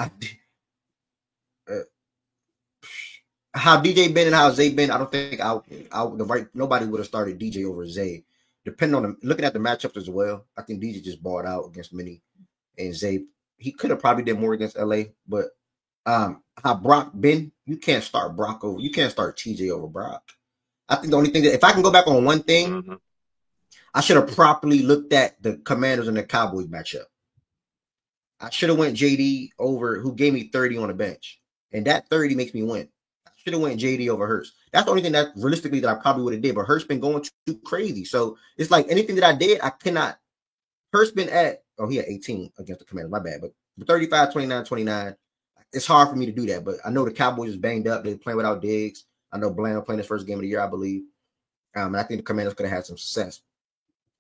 how DJ been and how Zay been, I don't think nobody would have started DJ over Zay. Depending on looking at the matchups as well, I think DJ just balled out against Minnie and Zay. He could have probably did more against LA, but how Brock been, you can't start Brock over. You can't start TJ over Brock. I think the only thing that if I can go back on one thing, I should have properly looked at the Commanders and the Cowboys matchup. I should have went JD over who gave me 30 on the bench. And that 30 makes me win. I should have went JD over Hurst. That's the only thing that realistically that I probably would have did. But Hurst been going too crazy. So it's like anything that I did, I cannot. Hurst been at, he had 18 against the Commanders. My bad. But 35, 29, 29. It's hard for me to do that. But I know the Cowboys is banged up. They're playing without Diggs. I know Bland playing his first game of the year, I believe. And I think the Commanders could have had some success.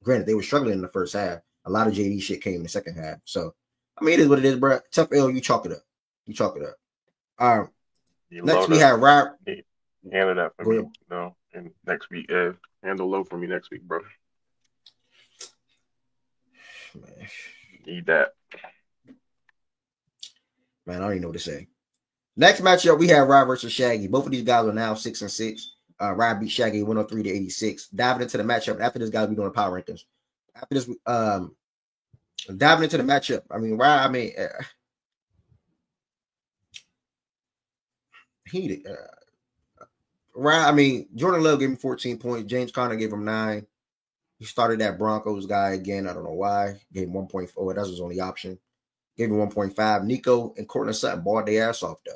Granted, they were struggling in the first half. A lot of JD shit came in the second half. So, I mean, it is what it is, bro. Tough L, you chalk it up. You chalk it up. Next we have Rob. Handle that for me, and next week, handle low for me next week, bro. Man. Need that. Man, I don't even know what to say. Next matchup, we have Rob versus Shaggy. Both of these guys are now 6-6. Rob beat Shaggy 103-86. Diving into the matchup. After this, guys, we're doing power rankings. After this, diving into the matchup. I mean, Rob, Jordan Love gave him 14 points. James Conner gave him 9. He started that Broncos guy again. I don't know why. Gave him 1.4. That's his only option. Gave him 1.5. Nico and Cortland Sutton balled their ass off, though.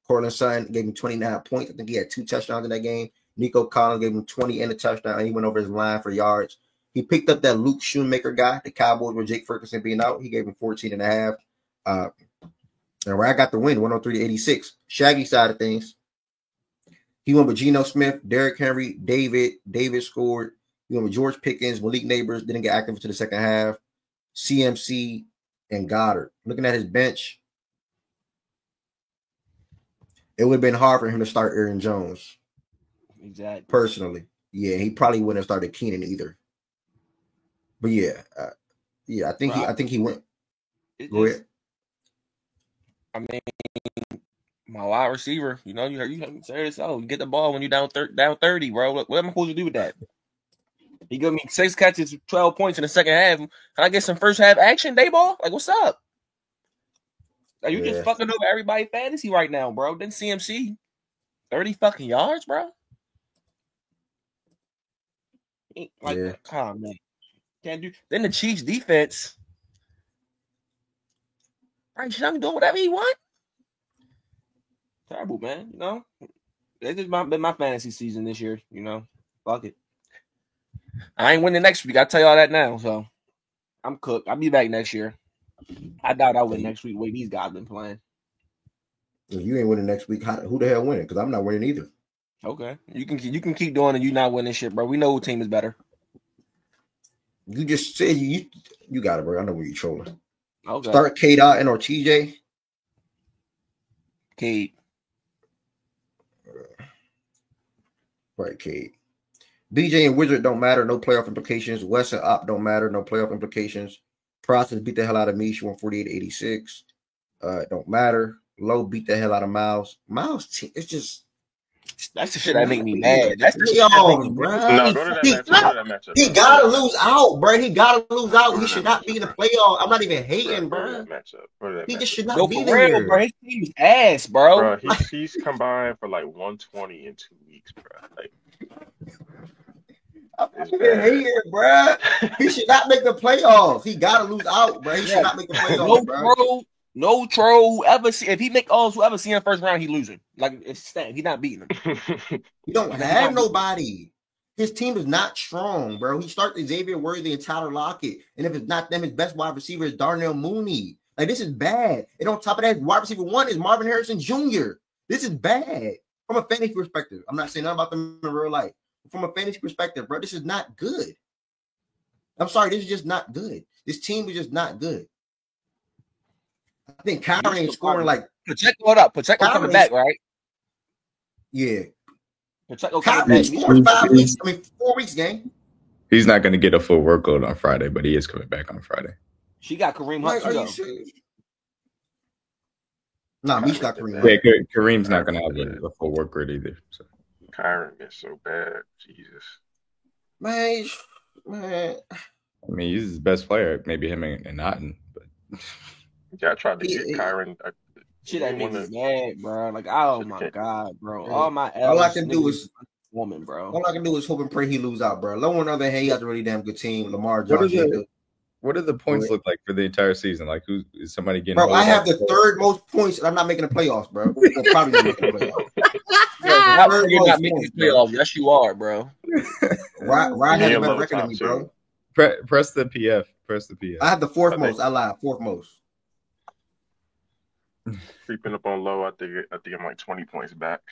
Cortland Sutton gave him 29 points. I think he had 2 touchdowns in that game. Nico Collins gave him 20 and a touchdown, and he went over his line for yards. He picked up that Luke Shoemaker guy, the Cowboys with Jake Ferguson being out. He gave him 14.5. And where I got the win, 103-86. Shaggy side of things. He went with Geno Smith, Derrick Henry, David scored. He went with George Pickens, Malik Neighbors, didn't get active until the second half. CMC and Goddard. Looking at his bench, it would have been hard for him to start Aaron Jones. Exactly. Personally. Yeah, he probably wouldn't have started Keenan either. But I think he went. Go ahead. I mean, my wide receiver, you say this out. You get the ball when you're down 30, bro. What am I supposed to do with that? He gave me 6 catches, 12 points in the second half. Can I get some first half action, Dayball? Like, what's up? Like, you just fucking over everybody fantasy right now, bro. Then CMC, 30 fucking yards, bro. Like, come on, man. Can't do. Then the Chiefs defense. Bryce Young doing whatever he want. Terrible, man. It's just been my fantasy season this year. Fuck it. I ain't winning next week. I tell y'all that now. So I'm cooked. I'll be back next year. I doubt I'll win next week. The way these guys been playing. If you ain't winning next week, who the hell winning? Because I'm not winning either. Okay, you can keep doing it. You not winning shit, bro. We know who team is better. You just said you got it, bro. I know where you're trolling. Okay. Start K-Dot and or TJ. Cade. Right, Cade. BJ and Wizard don't matter. No playoff implications. West and Op don't matter. No playoff implications. Process beat the hell out of me. She won 48-86. It don't matter. Low beat the hell out of Miles. Miles, it's just. That's the shit that make me mad. That's the shit that make me mad. Go to that matchup. He gotta lose out, bro. He gotta lose out. He should not be in the playoff. I'm not even hating, bro. He just should not be there. Bro. His team's ass, bro. He's combined for like 120 in 2 weeks, bro. Like, I'm not even hating, bro. He should not make the playoffs. He gotta lose out, bro. He should not make the playoffs, bro. No troll whoever see if he make all whoever see him first round, he losing. Like it's Stan, he not beating him. He don't have nobody. His team is not strong, bro. He starts Xavier Worthy and Tyler Lockett, and if it's not them, his best wide receiver is Darnell Mooney. Like this is bad. And on top of that, wide receiver 1 is Marvin Harrison Jr. This is bad from a fantasy perspective. I'm not saying nothing about them in real life. From a fantasy perspective, bro, this is not good. I'm sorry, this is just not good. This team is just not good. I think Kyrie ain't scoring like Pacheco. Pacheco coming back, right? Yeah. Pacheco coming back. 5 weeks. 4 weeks game. He's not going to get a full workload on Friday, but he is coming back on Friday. She got Kareem Hunt too, though. Nah, Mish got Kareem. Yeah, Kareem's not going to have a full work rate either. So. Kyron is so bad. Jesus. Man. I mean, he's his best player. Maybe him and Otten, but. Yeah, I tried to get Kyron Shit that makes me mad, bro. Like, oh my god, bro. All my all I can do is woman, bro. All I can do is hope and pray he lose out, bro. Low on the other hand, he got a really damn good team. Lamar Johnson. What do the points look like for the entire season? Like, who is somebody getting? Bro, I have the third most points, and I'm not making the playoffs, bro. We're probably not making the playoffs. You're not making the playoffs. Yes, you are, bro. Ryan has a better record than me, bro. Press the PF. Press the PF. I have the fourth most. I lied. Fourth most. Creeping up on low. I think I'm like 20 points back.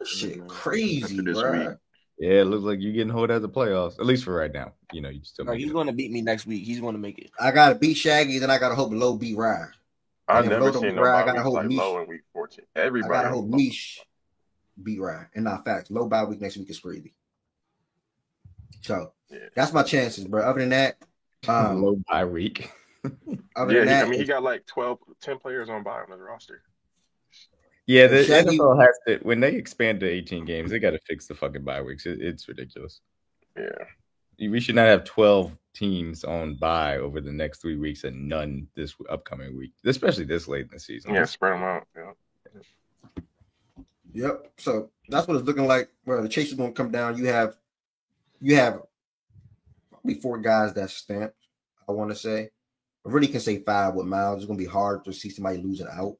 Shit, crazy, bro. Yeah, it looks like you're getting hold of the playoffs, at least for right now. You know, you still. He's going to beat me next week. He's going to make it. I got to beat Shaggy, then I got to hope Low beat Ryan. I've never seen nobody like Low in week 14. Everybody. I got to hope Mish beat Ryan. And not facts. Low bye week next week is crazy. So that's my chances, bro. Other than that, low bye week. He got like 10 players on bye on his roster. Yeah, the NFL has to, when they expand to 18 games, they got to fix the fucking bye weeks. It's ridiculous. Yeah. We should not have 12 teams on bye over the next 3 weeks and none this upcoming week, especially this late in the season. Yeah, spread them out. Yeah. Yep. So that's what it's looking like. Well, the chase is going to come down. You have probably 4 guys that's stamped, I want to say. I really can say 5 with Miles. It's going to be hard to see somebody losing out.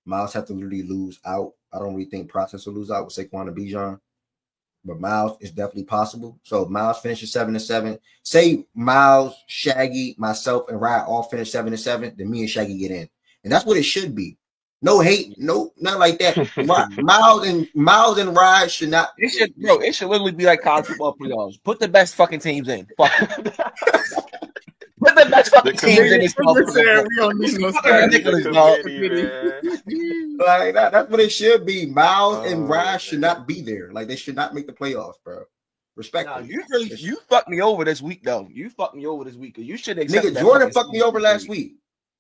Miles have to literally lose out. I don't really think Process will lose out with Saquon and Bijan. But Miles is definitely possible. So if Miles finishes 7-7, say Miles, Shaggy, myself, and Ryan all finish 7-7, then me and Shaggy get in. And that's what it should be. No hate, no, not like that. Miles and Ryan should not. It should literally be like college football playoffs. Put the best fucking teams in. Fuck. Put the best fucking teams in this motherfucker. We don't need no like that's what it should be. Miles and Ryan should not be there. Like they should not make the playoffs, bro. Respectfully. You fucked me over this week, though. You fucked me over this week. You should accept Nigga, Jordan fucked me over last week.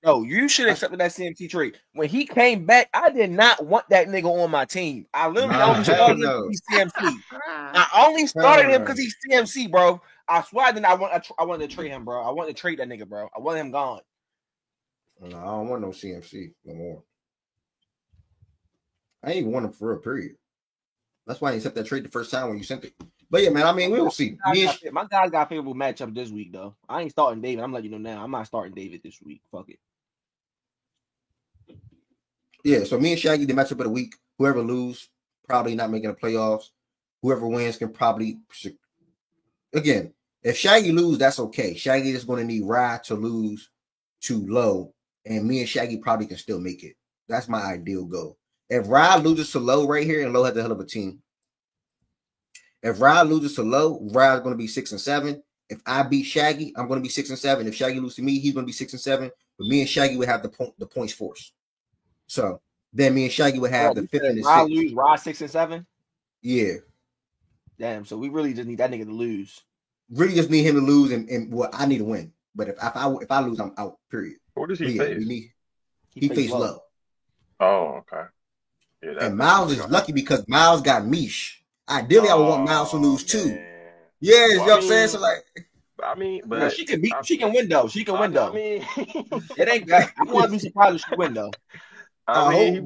No, you should have accepted that CMC trade. When he came back, I did not want that nigga on my team. I literally only started him because he's CMC. I only started him because he's CMC, bro. I swear I wanted to trade him, bro. I wanted to trade that nigga, bro. I want him gone. No, I don't want no CMC no more. I ain't even want him for a period. That's why I accepted that trade the first time when you sent it. But yeah, man, I mean, we will see. My guys got a favorable matchup this week, though. I ain't starting David. I'm letting you know now. I'm not starting David this week. Fuck it. Yeah, so me and Shaggy, the matchup of the week. Whoever lose, probably not making the playoffs. Whoever wins can probably. Again, if Shaggy lose, that's okay. Shaggy is going to need Rye to lose to Low, and me and Shaggy probably can still make it. That's my ideal goal. If Rye loses to Low right here, and Low has a hell of a team. If Rye loses to Low, Rye is going to be 6-7. If I beat Shaggy, I'm going to be 6-7. If Shaggy loses to me, he's going to be 6-7. But me and Shaggy would have the points force. So then me and Shaggy would have the 5th and the 6th. Lose, Rye 6-7. Yeah. Damn. So we really just need that nigga to lose. Really just need him to lose, and well, I need to win. But if I lose, I'm out. Period. What does he face? He faced Low. Oh, okay. Yeah, and Miles is lucky because Miles got Mish. Ideally, I would want Miles to lose too. Yeah, you know what I'm saying? So like, I mean, but she can win though. She can win though. I mean, it ain't. I wouldn't be surprised if she win though. I mean,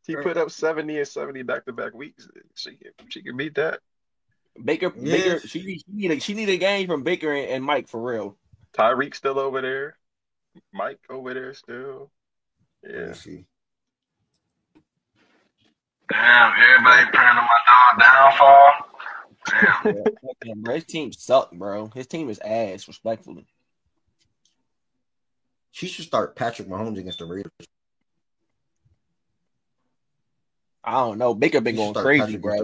he put up 70 and 70 back-to-back weeks. She can beat that. Baker, she need a game from Baker and Mike for real. Tyreek still over there. Mike over there still. Yeah. Damn, everybody praying on my dog downfall. Damn, bro, his team suck, bro. His team is ass, respectfully. She should start Patrick Mahomes against the Raiders. I don't know. Baker been going crazy, bro.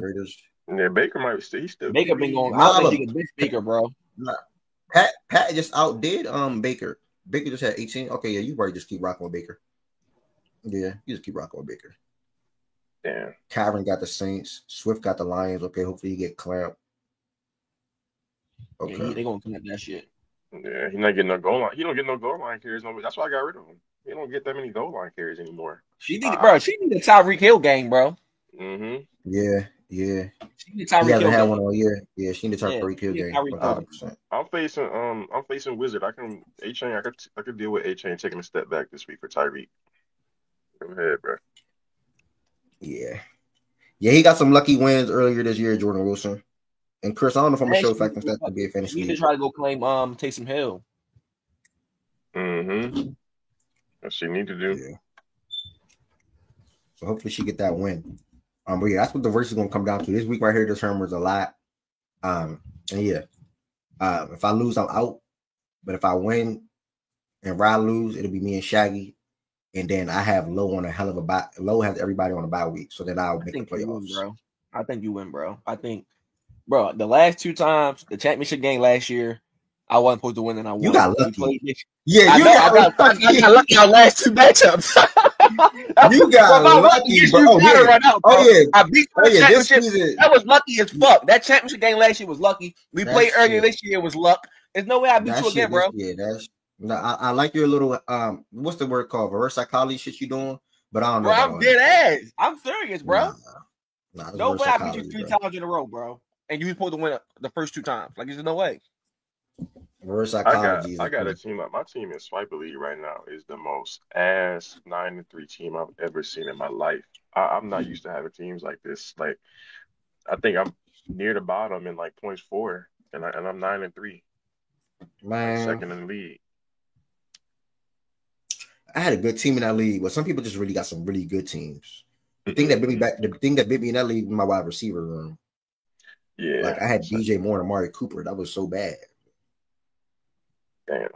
Yeah, Baker might still. Baker been going. I don't think he can beat Baker, bro. Nah. Pat just outdid Baker. Baker just had 18. Okay, yeah, you probably just keep rocking with Baker. Yeah, you just keep rocking with Baker. Yeah. Kyron got the Saints. Swift got the Lions. Okay, hopefully he get clamped. Okay, yeah, they gonna clamp that shit. Yeah, he's not getting no goal line. He don't get no goal line carries. No, that's why I got rid of him. He don't get that many goal line carries anymore. She need a Tyreek Hill game, bro. Mm-hmm. Yeah. She need Tyreek Hill. He hasn't had one all year. Yeah, she need a Tyreek Hill game. 100%. I'm facing Wizard. I could deal with A-Chain taking a step back this week for Tyreek. Go ahead, bro. Yeah. Yeah, he got some lucky wins earlier this year, Jordan Wilson. And Chris, I don't know if I'm gonna show facts and stats to be a fantasy. You need to try to go claim Taysom Hill. Mm-hmm. What she need to do. Yeah. So hopefully she get that win. But yeah, that's what the verse is gonna come down to. This week right here determines a lot. And yeah. If I lose, I'm out. But if I win and Rod lose, it'll be me and Shaggy. And then I have Low on a hell of a bye. Low has everybody on a bye week. So then I'll make the playoffs. Bro. I think you win, bro. I think, bro, the last 2 times, the championship game last year, I wasn't supposed to win and I won. You got lucky. Yeah, I got lucky our last 2 matchups. You got lucky, bro. I beat the championship. That was lucky as fuck. That championship game last year was lucky. We played earlier this year was luck. There's no way I beat you again, bro. I like your little what's the word called? Reverse psychology shit you doing, but I don't know. Bro, I'm dead ass. I'm serious, bro. No way I beat you 3 times in a row, bro. And you supposed to win the first 2 times. Like, there's no way. Reverse psychology. I got a team. My team in Swiper League right now is the most ass 9-3 team I've ever seen in my life. I'm not used to having teams like this. Like, I think I'm near the bottom in like points for, and I'm 9-3. Man, second in the league. I had a good team in that league, but some people just really got some really good teams. The thing that bit me in that league was my wide receiver room. Yeah, like I had DJ Moore and Amari Cooper. That was so bad. Damn.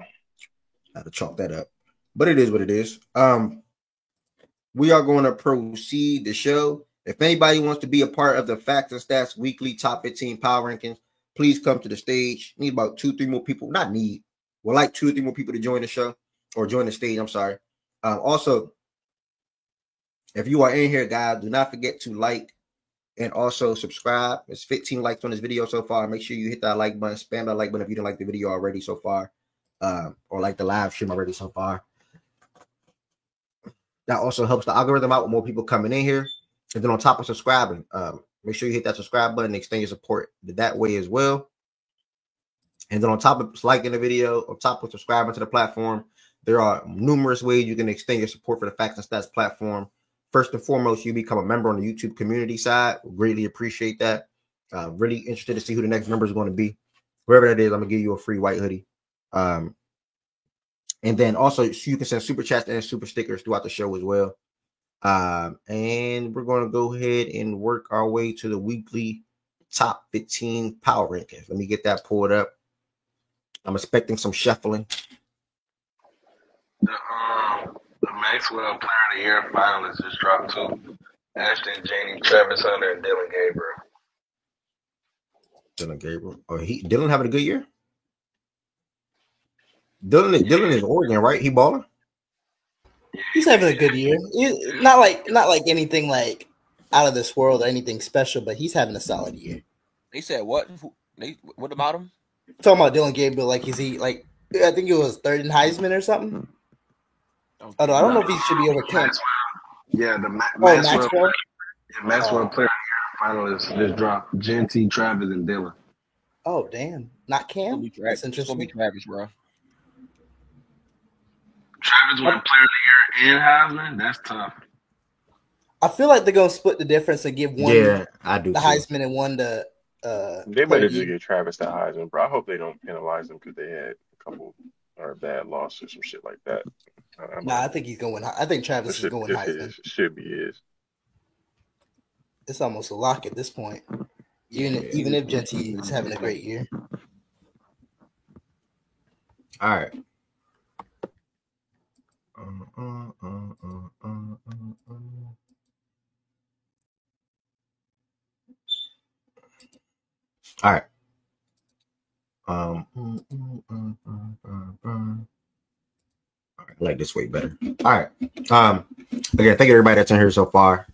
I had to chalk that up. But it is what it is. We are going to proceed the show. If anybody wants to be a part of the Facts and Stats Weekly Top 15 Power Rankings, please come to the stage. Need about 2-3 more people. Not need. We'd like 2-3 more people to join the show or join the stage. I'm sorry. Also, if you are in here, guys, do not forget to like and also subscribe. There's 15 likes on this video so far. Make sure you hit that like button. Spam that like button if you didn't like the video already so far. Or like the live stream already so far. That also helps the algorithm out with more people coming in here. And then on top of subscribing, make sure you hit that subscribe button and extend your support that way as well. And then on top of liking the video, on top of subscribing to the platform, there are numerous ways you can extend your support for the Facts and Stats platform. First and foremost, you become a member on the YouTube community side. We greatly appreciate that. Really interested to see who the next member is going to be. Whoever that is, I'm going to give you a free white hoodie. And then also you can send super chats and super stickers throughout the show as well. And we're going to go ahead and work our way to the weekly top 15 power rankings. Let me get that pulled up. I'm expecting some shuffling. The Maxwell Player of the Year finalists just dropped too. Ashton Janney, Travis Hunter, and Dylan Gabriel. Oh, Dylan having a good year? Dylan is Oregon, right? He balling? He's having a good year. Not like anything like out of this world or anything special, but he's having a solid year. They said what? What about him? Talking about Dylan Gabriel, I think it was third in Heisman or something. I don't know if he should be over Cam. Yeah, Maxwell. Maxwell Player of the Year finalists just dropped. Genty, Travis, and Dylan. Oh damn, not Cam. That's interesting. It's gonna be Travis, bro. Travis won Player of the Year and Heisman. That's tough. I feel like they're gonna split the difference and give one the Heisman and one the. They better just give Travis the Heisman, bro. I hope they don't penalize him because they had a couple or bad loss or some shit like that. I think he's going. I think Travis is going Heisman. Should be his. It's almost a lock at this point. Even if Genty is having a great year. All right. All right. I like this way better. All right. Again, thank you everybody that's in here so far.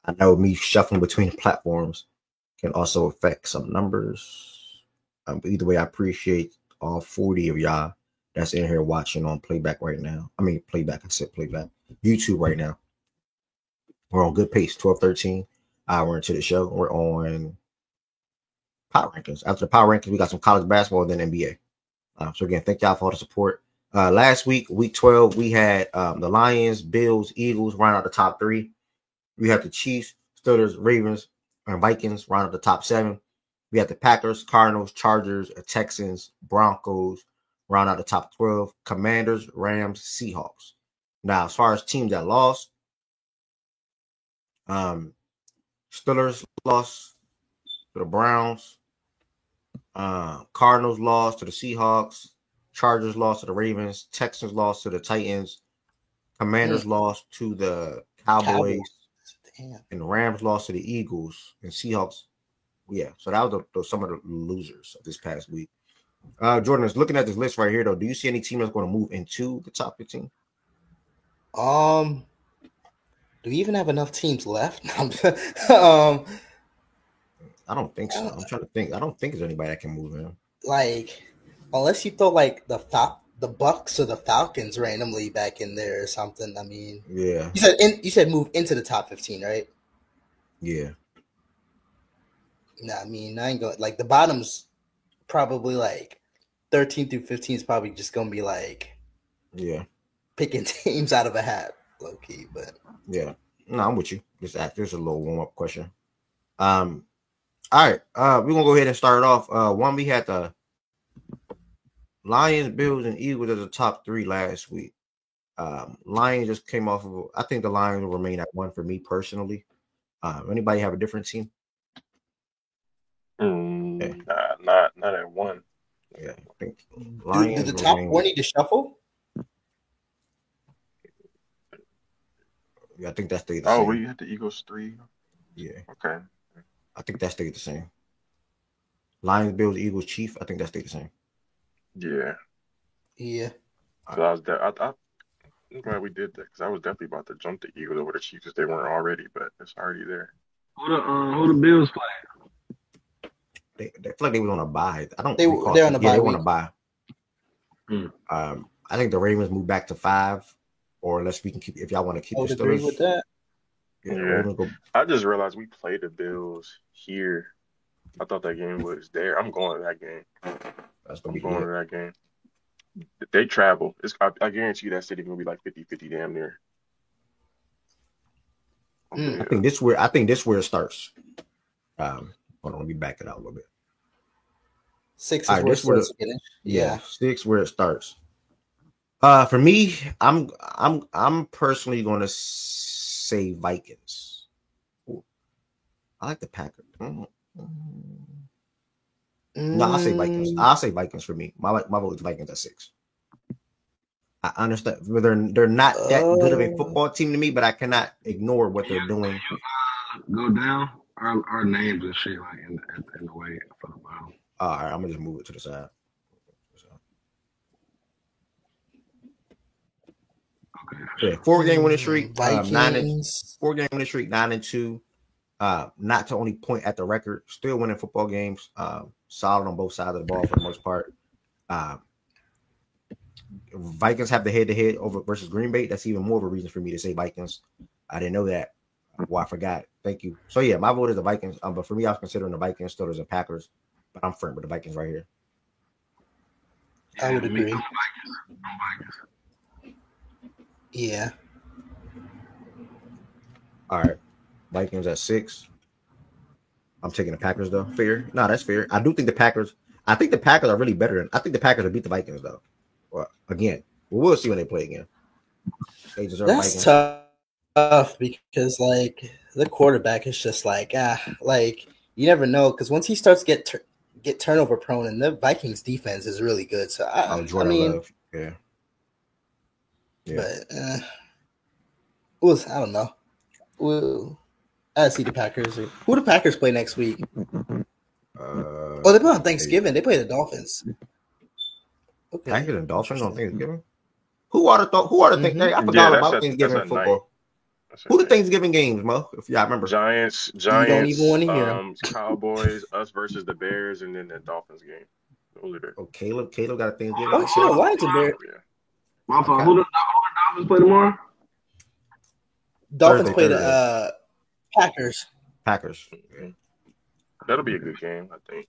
I know me shuffling between platforms can also affect some numbers. But either way, I appreciate all 40 of y'all that's in here watching on playback right now. I mean, playback. I said playback. YouTube right now. We're on good pace. 12-13. We're into the show. We're on power rankings. After the power rankings, we got some college basketball and then NBA. So again, thank y'all for all the support. Last week, week 12, we had the Lions, Bills, Eagles round out the top 3. We have the Chiefs, Steelers, Ravens, and Vikings round up the top 7. We have the Packers, Cardinals, Chargers, Texans, Broncos round out the top 12. Commanders, Rams, Seahawks. Now, as far as teams that lost, Steelers lost to the Browns. Cardinals lost to the Seahawks. Chargers lost to the Ravens. Texans lost to the Titans. Commanders lost to the Cowboys. Damn. And the Rams lost to the Eagles. And Seahawks. Yeah, so that was some of the losers of this past week. Jordan, is looking at this list right here, though. Do you see any team that's going to move into the top 15? Do we even have enough teams left? I don't think so. I'm trying to think. I don't think there's anybody that can move in. Like, unless you throw like the Bucks or the Falcons randomly back in there or something. I mean, yeah. You said move into the top 15, right? Yeah. Nah, I mean, I ain't going like the bottom's probably like 13 through 15 is probably just gonna be like, yeah, picking teams out of a hat, low key. But yeah, no, I'm with you. Just a little warm up question. All right, we're gonna go ahead and start it off. One, we had the Lions, Bills, and Eagles as the top 3 last week. Lions just came off of. I think the Lions will remain at 1 for me personally. Anybody have a different team? Not at 1. Yeah, I think Lions. Do the top 4 need to shuffle? Yeah, I think that stayed the same. Oh, we had the Eagles 3. Yeah. Okay. I think that stayed the same. Lions, Bills, Eagles, Chiefs. I think that stayed the same. Yeah. Yeah. So I'm glad we did that because I was definitely about to jump the Eagles over the Chiefs if they weren't already, but it's already there. Who the Bills play? They feel like they was on a bye. I don't. They're on a bye. They want to buy. Hmm. I think the Ravens move back to 5, or unless we can keep. If y'all want to keep I the would agree Steelers, with that. Yeah. I just realized we played the Bills here. I thought that game was there. I'm going to that game. I'm going to that game. They travel. I guarantee you that city gonna be like 50-50 damn near. I think this where where it starts. Hold on, let me back it out a little bit. 6 is where it starts. Yeah, 6 where it starts. For me, I'm personally gonna say Vikings. Ooh, I like the Packers. No, I'll say Vikings. I'll say Vikings for me. My vote is Vikings at 6. I understand they're not that good of a football team to me, but I cannot ignore what they're doing. Go down our names and shit like in the way for the bottom. All right, I'm gonna just move it to the side. Okay. Yeah, 4-game winning streak. 4-game winning streak, 9-2. Not to only point at the record, still winning football games. Solid on both sides of the ball for the most part. Vikings have the head-to-head over versus Green Bay. That's even more of a reason for me to say Vikings. I didn't know that. Well, I forgot. Thank you. So yeah, my vote is the Vikings. But for me, I was considering the Vikings, Steelers, and Packers. But I'm firm with the Vikings right here. I would agree. I'm Vikings. Yeah. All right. Vikings at 6. I'm taking the Packers though. Fair? No, that's fair. I think the Packers are really better than. I think the Packers will beat the Vikings though. Well, again, we'll see when they play again. They deserve That's Vikings. tough because like the quarterback is just like you never know because once he starts to get turnover prone and the Vikings defense is really good. So I mean, Love. Yeah. But I don't know. I see the Packers. Who do the Packers play next week? They play on Thanksgiving. They play the Dolphins. Okay. Packers and Dolphins on Thanksgiving. Who are the Thanksgiving? I forgot about Thanksgiving football. Who the Thanksgiving games, Mo? If y'all remember, Giants. You don't even want to hear them. Cowboys, us versus the Bears, and then the Dolphins game. Those are there. Oh, Caleb got a Thanksgiving. Oh shit, Lions are there. Yeah. My fault. Who the Dolphins play tomorrow? Dolphins play the Packers. Yeah. That'll be a good game, I think.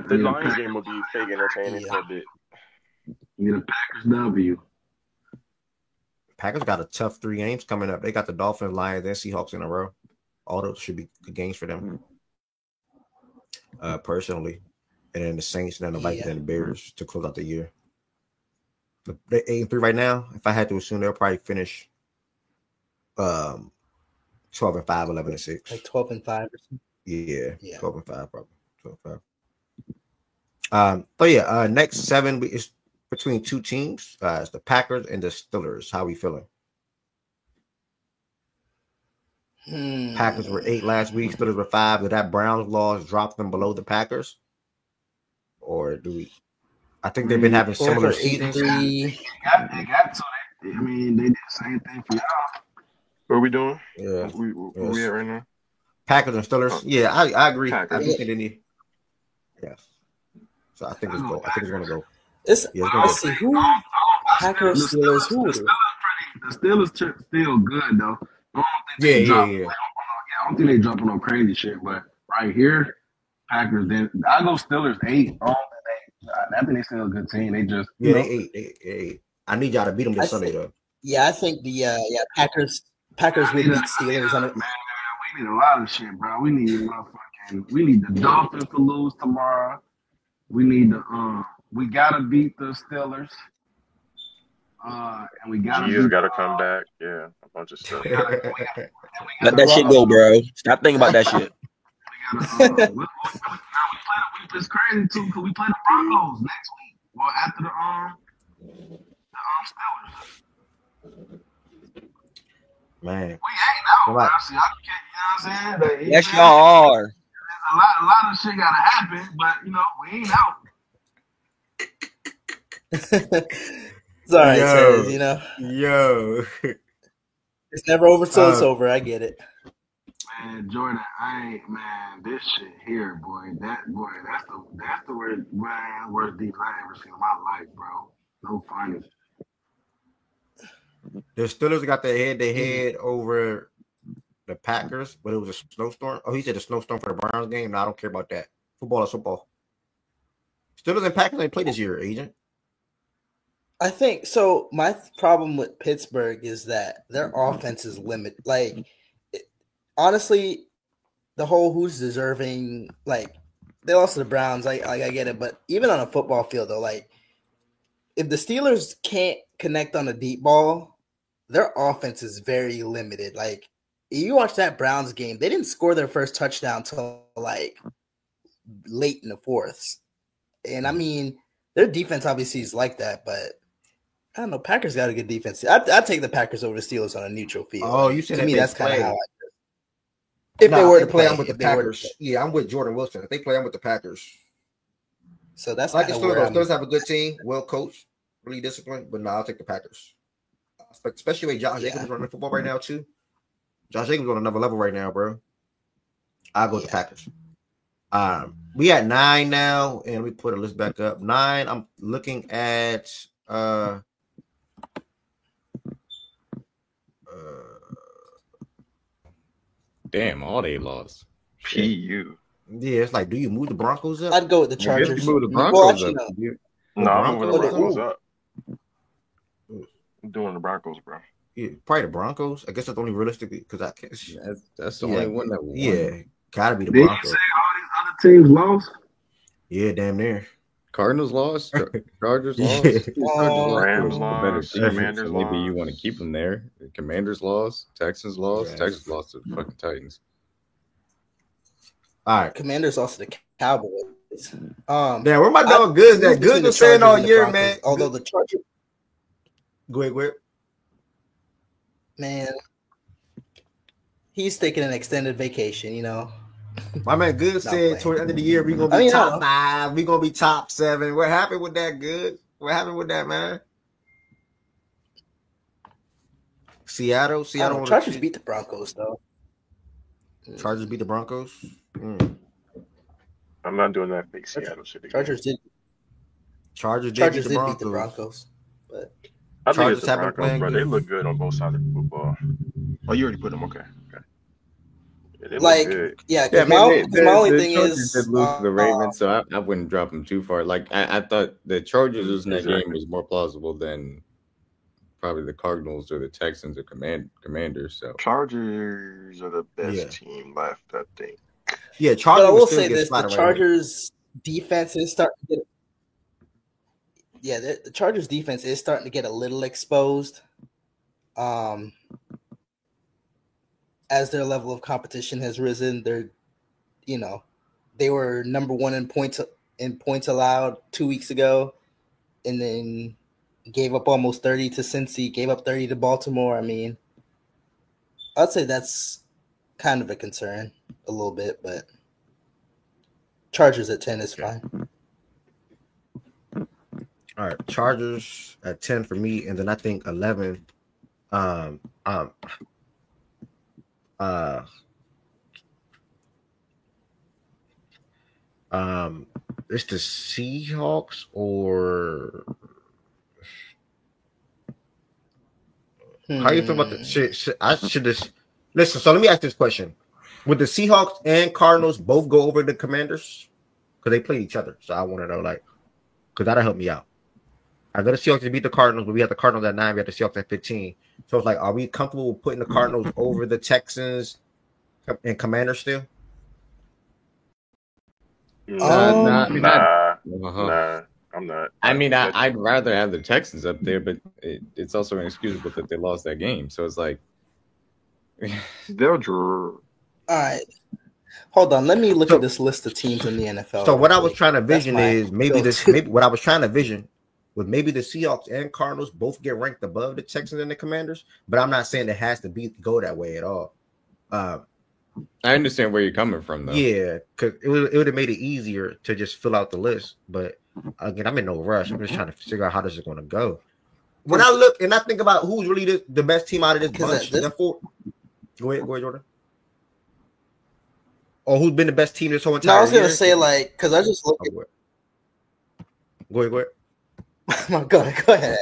The Lions game will be fake entertaining for a bit. Get a Packers W. Packers got a tough 3 games coming up. They got the Dolphins, Lions, and Seahawks in a row. All those should be good games for them. Personally, and then the Saints, and then the Vikings and the Bears to close out the year. They're 8-3 right now. If I had to assume, they'll probably finish 12-5, 11-6. Like 12-5 or something. Yeah. 12-5 probably. 12-5. Next 7 is between 2 teams. It's the Packers and the Steelers. How we feeling? Packers were 8 last week. Steelers were 5. Did that Browns loss drop them below the Packers? Or do we? I think they've been having similar seasons. They got to. I mean, they did the same thing for y'all. What are we doing? Yeah. Where we at right now? Packers and Steelers. Yeah, I agree. Packers. I think they need. Yes. So I think it's going to go. Let's see who Packers, Steelers, who the Steelers still good though. I don't think they dropping no crazy shit, but right here, Packers. Then I go Steelers 8. I think they still a good team. They just they 8. I need y'all to beat them this Sunday though. Yeah, I think the Packers will beat Steelers on it. Man, we need a lot of shit, bro. We need the Dolphins to lose tomorrow. We need we gotta beat the Steelers. And we gotta come back. Yeah, a bunch of stuff. Let that shit go, bro. Stop thinking about that shit. It's crazy too because we play the Broncos next week. Well, after the Steelers. Man, we ain't out. Bro. See, you know what I'm saying? Yes, y'all are. A lot of shit gotta happen, but we ain't out. Sorry, Yo. It's never over till it's over. I get it. Man, Jordan, this shit here, that's the worst defense I ever seen in my life, bro. No funny. The Steelers got their head-to-head over the Packers, but it was a snowstorm. Oh, he said a snowstorm for the Browns game. No, I don't care about that. Football is football. Steelers and Packers ain't played this year, Agent. I think so. My problem with Pittsburgh is that their offense is limited. Like, honestly, the whole who's deserving, like, they lost to the Browns. I get it, but even on a football field, though, like, if the Steelers can't connect on a deep ball, their offense is very limited. Like, you watch that Browns game, they didn't score their first touchdown till like late in the fourths. And I mean, their defense obviously is like that, but I don't know. Packers got a good defense. I'd take the Packers over the Steelers on a neutral field. Oh, you said to me, that's kind of how I do. If they were to play, I'm with the Packers. Yeah, I'm with Jordan Wilson. If they play, I'm with the Packers. So that's like the Steelers have a good team, well coached, really disciplined, but no, I'll take the Packers. Especially with Josh Jacobs running football right now too. Josh Jacobs on another level right now, bro. I'll go with the Packers. We at 9 now, and we put a list back up. 9. I'm looking at damn, all they lost. PU. Yeah, it's like, do you move the Broncos up? I'd go with the Chargers. Move the Broncos up. No, I'm moving the Broncos up. I'm doing the Broncos, bro. Yeah, probably the Broncos. I guess that's only realistically because I can't. That's the only one that won. Yeah, gotta be the Did Broncos. you say all these other teams lost? Yeah, damn near. Cardinals lost. Chargers lost. Rams lost. Commanders lost. Maybe you want to keep them there. The Commanders lost. Texans lost. Yes. Texans lost to the fucking Titans. All right. Commanders lost to the Cowboys. Yeah, where my dog Goods at? Goods was saying all year, man. Although the Chargers. Go ahead. Man, he's taking an extended vacation, My man Good said toward the end of the year we're gonna be top 5, we're gonna be top 7. What happened with that, Good? What happened with that, man? Seattle. Chargers beat the Broncos though. Chargers beat the Broncos. I'm not doing that fake Seattle shit again. Chargers did beat the Broncos, but I think it's the Broncos, bro. They look good on both sides of the football. Oh, you already put them. Okay. Yeah, like, my only thing is did lose to the Ravens, so I wouldn't drop them too far. Like, I thought the Chargers losing that game was more plausible than probably the Cardinals or the Texans or Commanders. So Chargers are the best Yeah. team left, I think. Yeah, But Chargers I will will still say get this: the spotted right Chargers defense is starting to get. Yeah, the Chargers defense is starting to get a little exposed. As their level of competition has risen, they were number one in points allowed 2 weeks ago, and then gave up almost 30 to Cincy, gave up 30 to Baltimore. I mean, I'd say that's kind of a concern a little bit, but Chargers at 10 is fine. All right, Chargers at 10 for me, and then I think 11. It's the Seahawks or how you feel about the shit? I should just listen. So let me ask this question: would the Seahawks and Cardinals both go over the Commanders? Because they play each other. So I want to know, like, because that'll help me out. I got the Seahawks to beat the Cardinals, but we have the Cardinals at 9. We have the Seahawks at 15. So it's like, are we comfortable with putting the Cardinals over the Texans and Commanders still? Nah, I'm not. I mean, I'd rather have the Texans up there, but it's also inexcusable that they lost that game. So it's like they'll draw. All right. Hold on. Let me look at this list of teams in the NFL. So what I was trying to vision is maybe what I was trying to vision was maybe the Seahawks and Cardinals both get ranked above the Texans and the Commanders, but I'm not saying it has to go that way at all. I understand where you're coming from, though. Yeah, because it would have made it easier to just fill out the list. But again, I'm in no rush. I'm just trying to figure out how this is going to go. When I look and I think about who's really the best team out of this bunch, go ahead, Jordan. Or who's been the best team this whole entire year? No, I was going to say, like, because I just look at. Go ahead. Go ahead.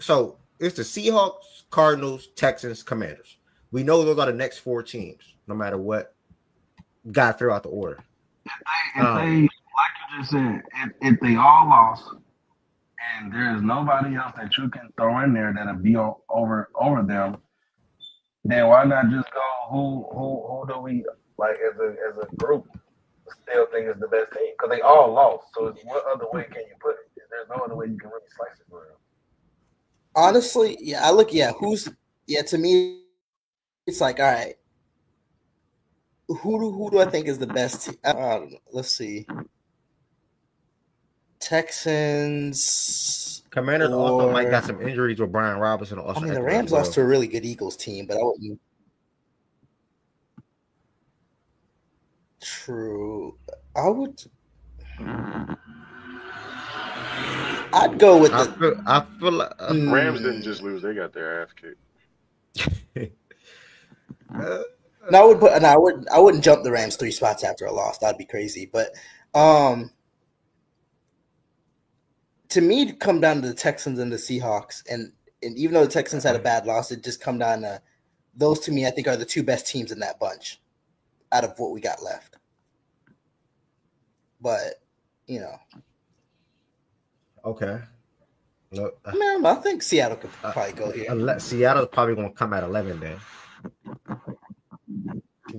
So it's the Seahawks, Cardinals, Texans, Commanders. We know those are the next 4 teams, no matter what. Got to throw out the order. If they, like you just said, if they all lost, and there's nobody else that you can throw in there that'll be over them, then why not just go who do we like as a group still think is the best team? Because they all lost. So what other way can you put it? There's no other way you can really slice it for real. Honestly, to me, it's like, all right, who do I think is the best team? Let's see. Texans. Commanders also might got some injuries with Brian Robinson. Also, I mean, the Rams lost to a really good Eagles team, but I wouldn't. True. I'd go with I feel like Rams didn't just lose; they got their ass kicked. No, I wouldn't jump the Rams 3 spots after a loss. That'd be crazy. But to me, it come down to the Texans and the Seahawks, and even though the Texans had a bad loss, it just come down to those. To me, I think are the 2 best teams in that bunch out of what we got left. But okay. Look, I think Seattle could probably go here. Seattle's probably going to come at 11 then.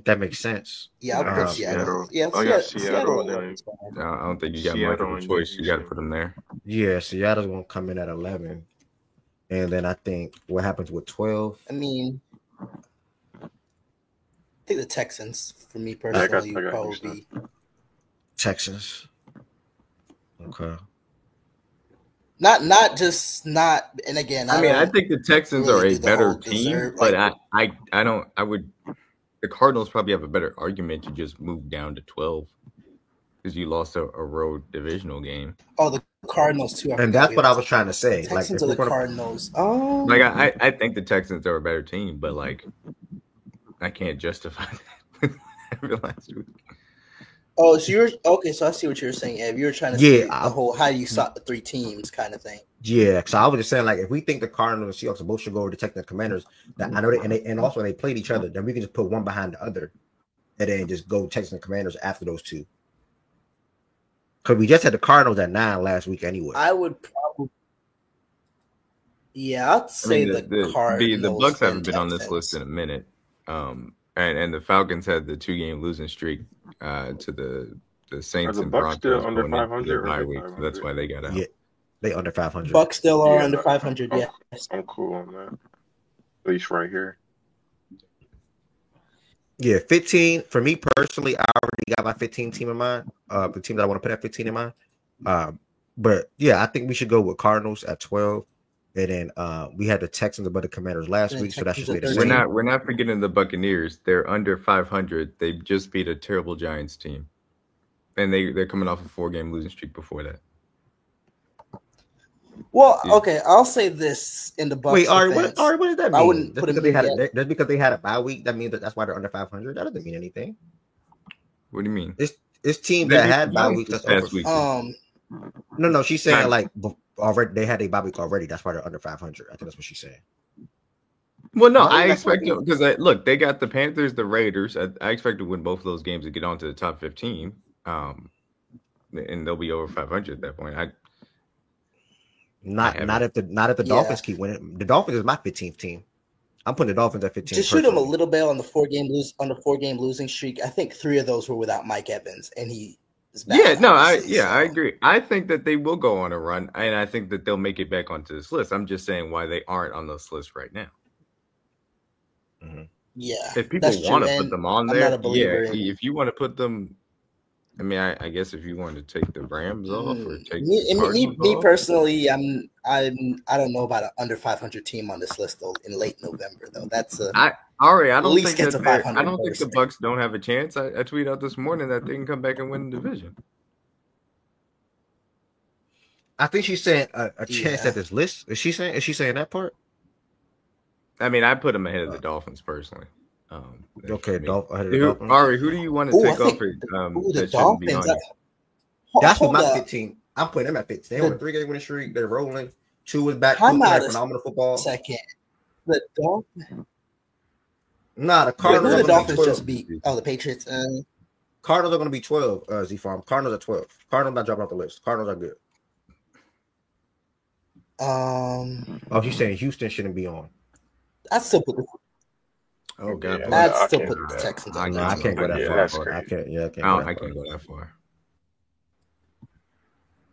That makes sense. Yeah, I'll put Seattle. Yeah, Seattle. I don't think you got much of a choice. You got to put them there. Yeah, Seattle's going to come in at 11. And then I think what happens with 12? I mean, I think the Texans, for me personally, would probably be Texans. Okay. Not just, and again, I think the Texans are a better team, but the Cardinals probably have a better argument to just move down to 12 because you lost a road divisional game. Oh, the Cardinals too. And that's what I was trying to say. The Texans or the Cardinals. I think the Texans are a better team, but I can't justify that every last week. Oh, so you're okay. So I see what you're saying, Ev. You're trying to say the whole how you saw the 3 teams kind of thing. Yeah, so I was just saying, if we think the Cardinals and Seahawks both should go over the Texans and Commanders, that I know and also they played each other, then we can just put one behind the other, and then just go Texans and Commanders after those 2. Because we just had the Cardinals at 9 last week anyway. I would Yeah, I'd say the Cardinals. Bucks then haven't been on this list in a minute. And the Falcons had the 2-game losing streak to the Saints the and Bucks Broncos still under going into 500 their or bye they week. So 500? that's why they got out. Yeah, they under 500. Bucks still are under 500. I'm, Yes. I'm cool on that. At least right here. Yeah, 15 for me personally. I already got my 15 team in mind. The team that I want to put at 15 in mind. But yeah, I think we should go with Cardinals at 12, and then we had the Texans above the Commanders last week, so that should stay the same. We're not forgetting the Buccaneers. They're under 500. They just beat a terrible Giants team, and they're coming off a 4-game losing streak before that. Well, okay, I'll say this in the Bucks. Wait, Ari, what does that mean? I wouldn't put them just because they had a bye week, that means that's why they're under 500. That doesn't mean anything. What do you mean? It's team that had bye weeks. That's past week. No, she's saying like already they had a bye week already. That's why they're under 500. I think that's what she's saying. Well, no, I expect them because look, they got the Panthers, the Raiders. I expect to win both of those games to get onto the top 15, and they'll be over 500 at that point. Not if the Dolphins keep winning. The Dolphins is my 15th team. I'm putting the Dolphins at 15. Just shoot them a little bit on the 4-game losing streak. I think 3 of those were without Mike Evans, and he is back. I agree. I think that they will go on a run, and I think that they'll make it back onto this list. I'm just saying why they aren't on this list right now. Mm-hmm. Yeah, if people want to put them on there, if you want to put them. I mean, I guess if you wanted to take the Rams off or take me personally, I don't know about an under 500 team on this list though in late November though. That's I don't think the Bucks don't have a chance. I tweeted out this morning that they can come back and win the division. I think she's saying a chance at this list. Is she saying that part? I mean, I put them ahead of the Dolphins personally. Okay, Dolphins. Ari, who do you want to take off? The Dolphins. That's what my 15. I'm putting them at 15. They on a 3-game winning streak. They're rolling. 2 is back. Phenomenal football. Second, the Dolphins. Nah, the Cardinals. Who the Dolphins just beat? Oh, the Patriots. Cardinals are going to be 12. Z-Farm. Cardinals are 12. Cardinals not dropping off the list. Cardinals are good. Oh, she's saying Houston shouldn't be on. I still put the. Oh God! I'd still put the Texans. I can't go that far. I can't go that far.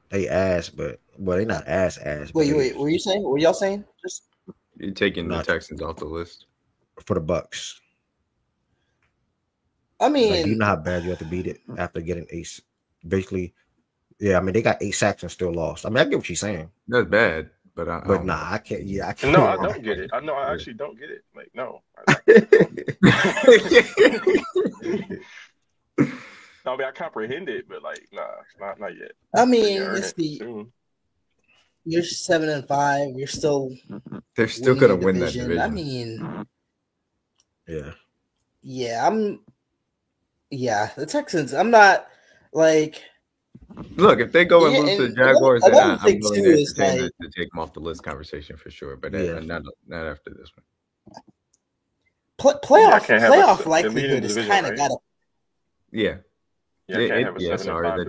They ass, but they not ass. Wait. What were you saying? What were y'all saying? Just you're taking the Texans off the list for the Bucks. I mean, like, you know how bad you have to beat it after getting ace. Basically, yeah. I mean, they got 8 sacks and still lost. I mean, I get what she's saying. That's bad. But I can't. Yeah, I can't. No, I don't get it. I actually don't get it. Like, no. I mean, I comprehend it, but like, nah, not yet. I mean, you're 7-5. You're still. They're still gonna win that division. I mean, yeah. The Texans. I'm not like. Look, if they go and lose to the Jaguars, then I'm willing to take them off the list conversation for sure. But not after this one. Playoff likelihood is kind of got to. Yeah. Sorry.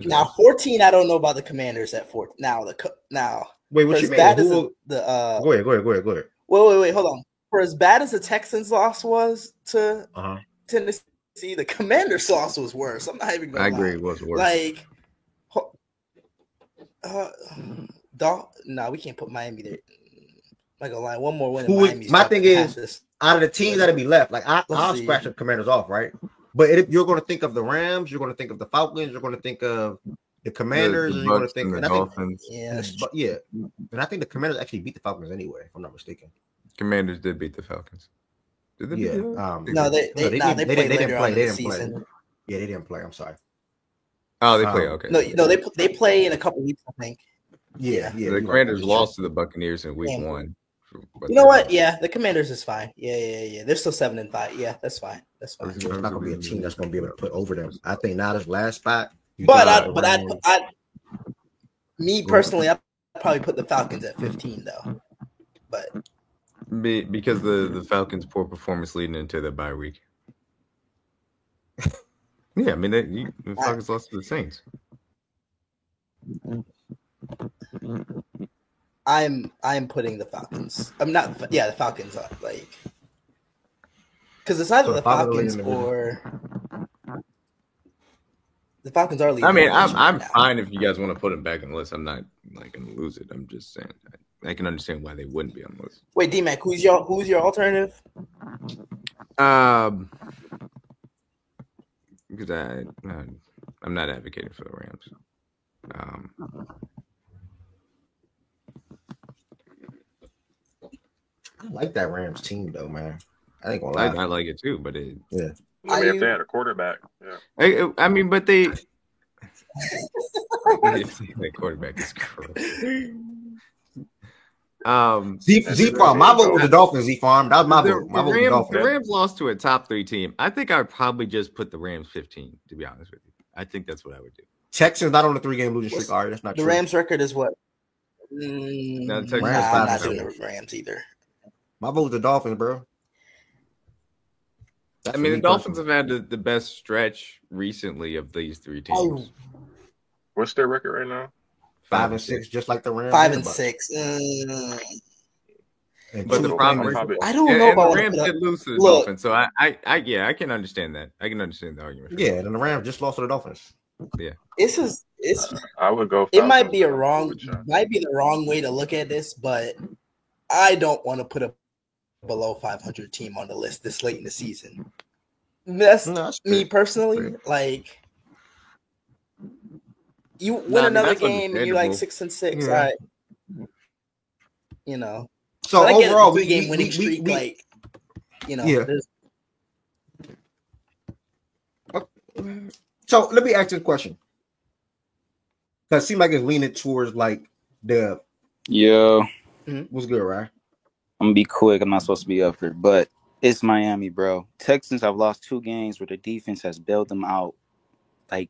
Now 14, I don't know about the Commanders at 14. Now. Wait, what you mean? Go ahead. Wait. Hold on. For as bad as the Texans' loss was to Tennessee. See, the Commanders' loss was worse. I'm not even going to lie. I agree, it was worse. Like, we can't put Miami there. I'm not going to lie. One more win. My thing is, out of the teams that'll be left, like I'll scratch the Commanders off, right? But if you're going to think of the Rams, you're going to think of the Falcons, you're going to think of the Commanders, and you're going to think of the Dolphins. And I think the Commanders actually beat the Falcons anyway, if I'm not mistaken. Commanders did beat the Falcons. Did they? They didn't play. Yeah, they didn't play. I'm sorry. Oh, they play. Okay. No, they play in a couple weeks, I think. Yeah. The Commanders lost to the Buccaneers in week 1. You know what? Yeah, the Commanders is fine. Yeah. They're still 7-5. Yeah, that's fine. It's not gonna be a team that's gonna be able to put over them. I think now this last spot. Me personally, I'd probably put the Falcons at 15 though. But. Because the Falcons' poor performance leading into the bye week. Yeah, I mean, the Falcons lost to the Saints. I'm putting the Falcons. I'm not. Yeah, the Falcons are like because it's either So the the Falcons are Falcons leading the division. or the Falcons are leading. I mean, the division I'm right now. fine if you guys want to put them back on the list. I'm not like going to lose it. I'm just saying I can understand why they wouldn't be on the list. Wait, D-Mac, who's your alternative? Because I'm not advocating for the Rams. I like that Rams team though, man. I ain't gonna lie. I like it too, but yeah. I mean, if they had a quarterback, yeah. I mean, but they. That quarterback is gross. Z-Farm. My vote was the Dolphins, Z-Farm. That was my vote. My vote was the Dolphins. The Rams lost to a top 3 team. I think I would probably just put the Rams 15, to be honest with you. I think that's what I would do. Texans not on the 3-game losing streak. All right, that's not the true. Rams record is what? No, I'm not doing the Rams either. My vote was the Dolphins, bro. I mean, the Dolphins have had the best stretch recently of these 3 teams. What's their record right now? 5-6, just like the Rams. 5-6. But the problem is, I don't know about the Rams did lose to the Dolphins, so I can understand that. I can understand the argument. Yeah, and the Rams just lost to the Dolphins. Yeah, it's. I would go. It might be the wrong way to look at this, but I don't want to put a below 500 team on the list this late in the season. That's me personally. Like, you win another game and you're like 6-6. Yeah. All right. You know. So overall, we game winning streak, like, you know. Yeah. So let me ask you a question, because it seems like it's leaning towards like the. Yo, what's good, right? I'm gonna be quick. I'm not supposed to be up here, but it's Miami, bro. Texans have lost 2 games where the defense has bailed them out. Like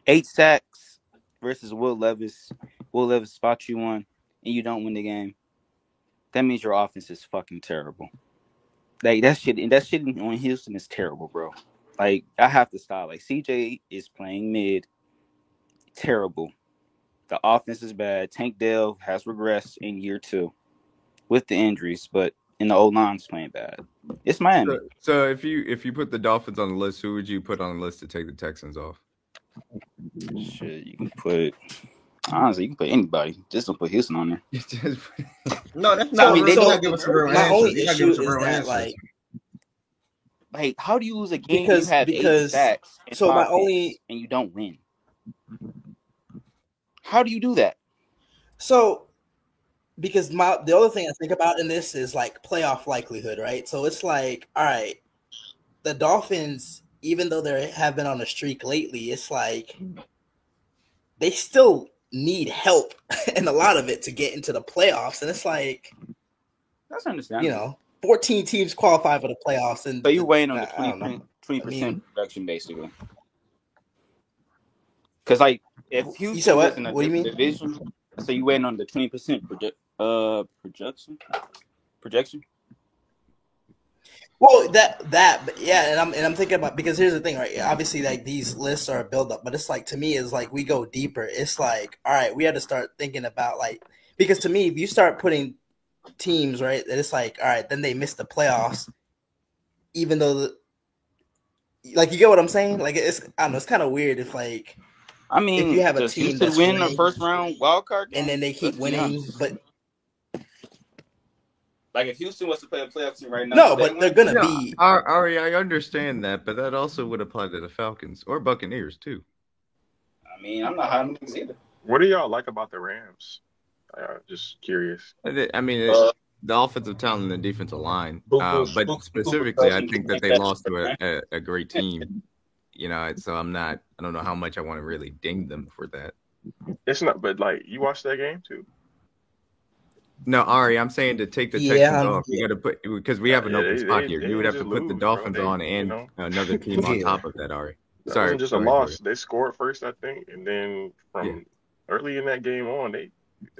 8 sacks versus Will Levis. Will Levis spot you one, and you don't win the game. That means your offense is fucking terrible. Like that shit on Houston is terrible, bro. Like, I have to stop. Like, CJ is playing mid. Terrible. The offense is bad. Tank Dell has regressed in year 2 with the injuries, but in the O-line is playing bad. It's Miami. So if you put the Dolphins on the list, who would you put on the list to take the Texans off? Shit, you can put... Honestly, you can put anybody. Just don't put Houston on there. No, that's not. They gotta give us a real answer. Only They gotta issue give us a is real that, answer. Like, how do you lose a game you have 8 sacks and so my 5 only picks and you don't win? How do you do that? So, because the other thing I think about in this is like playoff likelihood, right? So it's like, all right, the Dolphins, even though they have been on a streak lately, it's like they still need help and a lot of it to get into the playoffs. And it's like, that's understandable. 14 teams qualify for the playoffs, and so you weighing on the 20% production basically. Because like if Houston was in a division, so you waiting on the 20% projection. Well, but yeah, and I'm thinking about, because here's the thing, right? Obviously, like, these lists are a build up, but it's like, to me, it's like we go deeper. It's like, all right, we had to start thinking about, like, because to me, if you start putting teams, right, that it's like, all right, then they miss the playoffs, even though, like, you get what I'm saying? Like, I don't know, it's kind of weird if, like, I mean, if you have a does team Houston that's win winning, a first round wild card game, and then they keep winning, but. Like, if Houston was to play a playoff team right now, no, but they're gonna be. Ari, I understand that, but that also would apply to the Falcons or Buccaneers too. I mean, I'm not high on these either. What do y'all like about the Rams? Just curious. I mean, the offensive talent and the defensive line, but specifically, I think that they lost to a great team. So I don't know how much I want to really ding them for that. It's not, but like, you watched that game too. No, Ari, I'm saying to take the Texans off. You got to put, because we have an open spot here. You would have to put the Dolphins on and another team on top of that, Ari. Sorry, wasn't just a loss. They scored first, I think, and then from early in that game on, they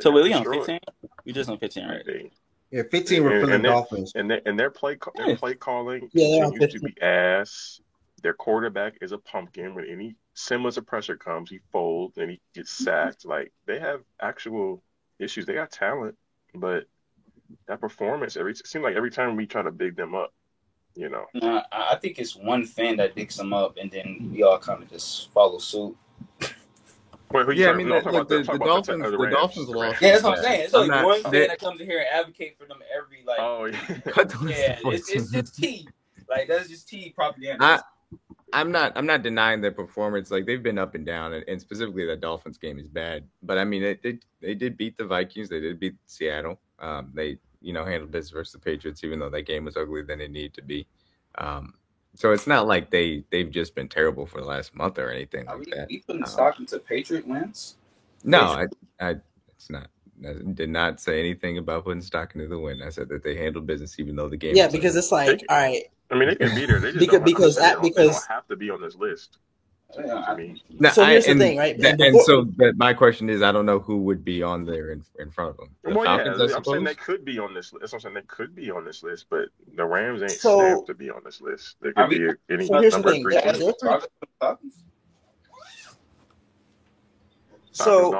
so we're on 15. We just on 15, right? Yeah, 15 were for the Dolphins, and their play calling continues to be ass. Their quarterback is a pumpkin. When any semblance of pressure comes, he folds and he gets sacked. Like, they have actual issues. They got talent, but that performance it seems like every time we try to big them up, you know. I think it's one fan that picks them up, and then we all kind of just follow suit. Wait, who you Yeah, I talking? mean, No, I'm talking the about Dolphins, the the Rams. Dolphins The lost. Rams. Yeah, that's what I'm saying. It's like I'm one not- fan that comes in here and advocate for them every like. Oh yeah. Yeah, it's just tea. Like that's just tea propaganda. I'm not denying their performance. Like they've been up and down, and specifically that Dolphins game is bad. But I mean, they did beat the Vikings. They did beat Seattle. They handled business versus the Patriots, even though that game was uglier than it needed to be. So it's not like they've just been terrible for the last month or anything like that. We putting stock into Patriot wins? No, it's not. I did not say anything about putting stock into the win. I said that they handled business, even though the game. Yeah, because it's like, all right. I mean, they can be there. They just because they don't have to be on this list. I mean, so here's the thing, right? My question is, I don't know who would be on there in front of them. The Falcons, I'm saying they could be on this list. That's what I'm saying. They could be on this list, but the Rams ain't stamped to be on this list. They could be any number 3 team. So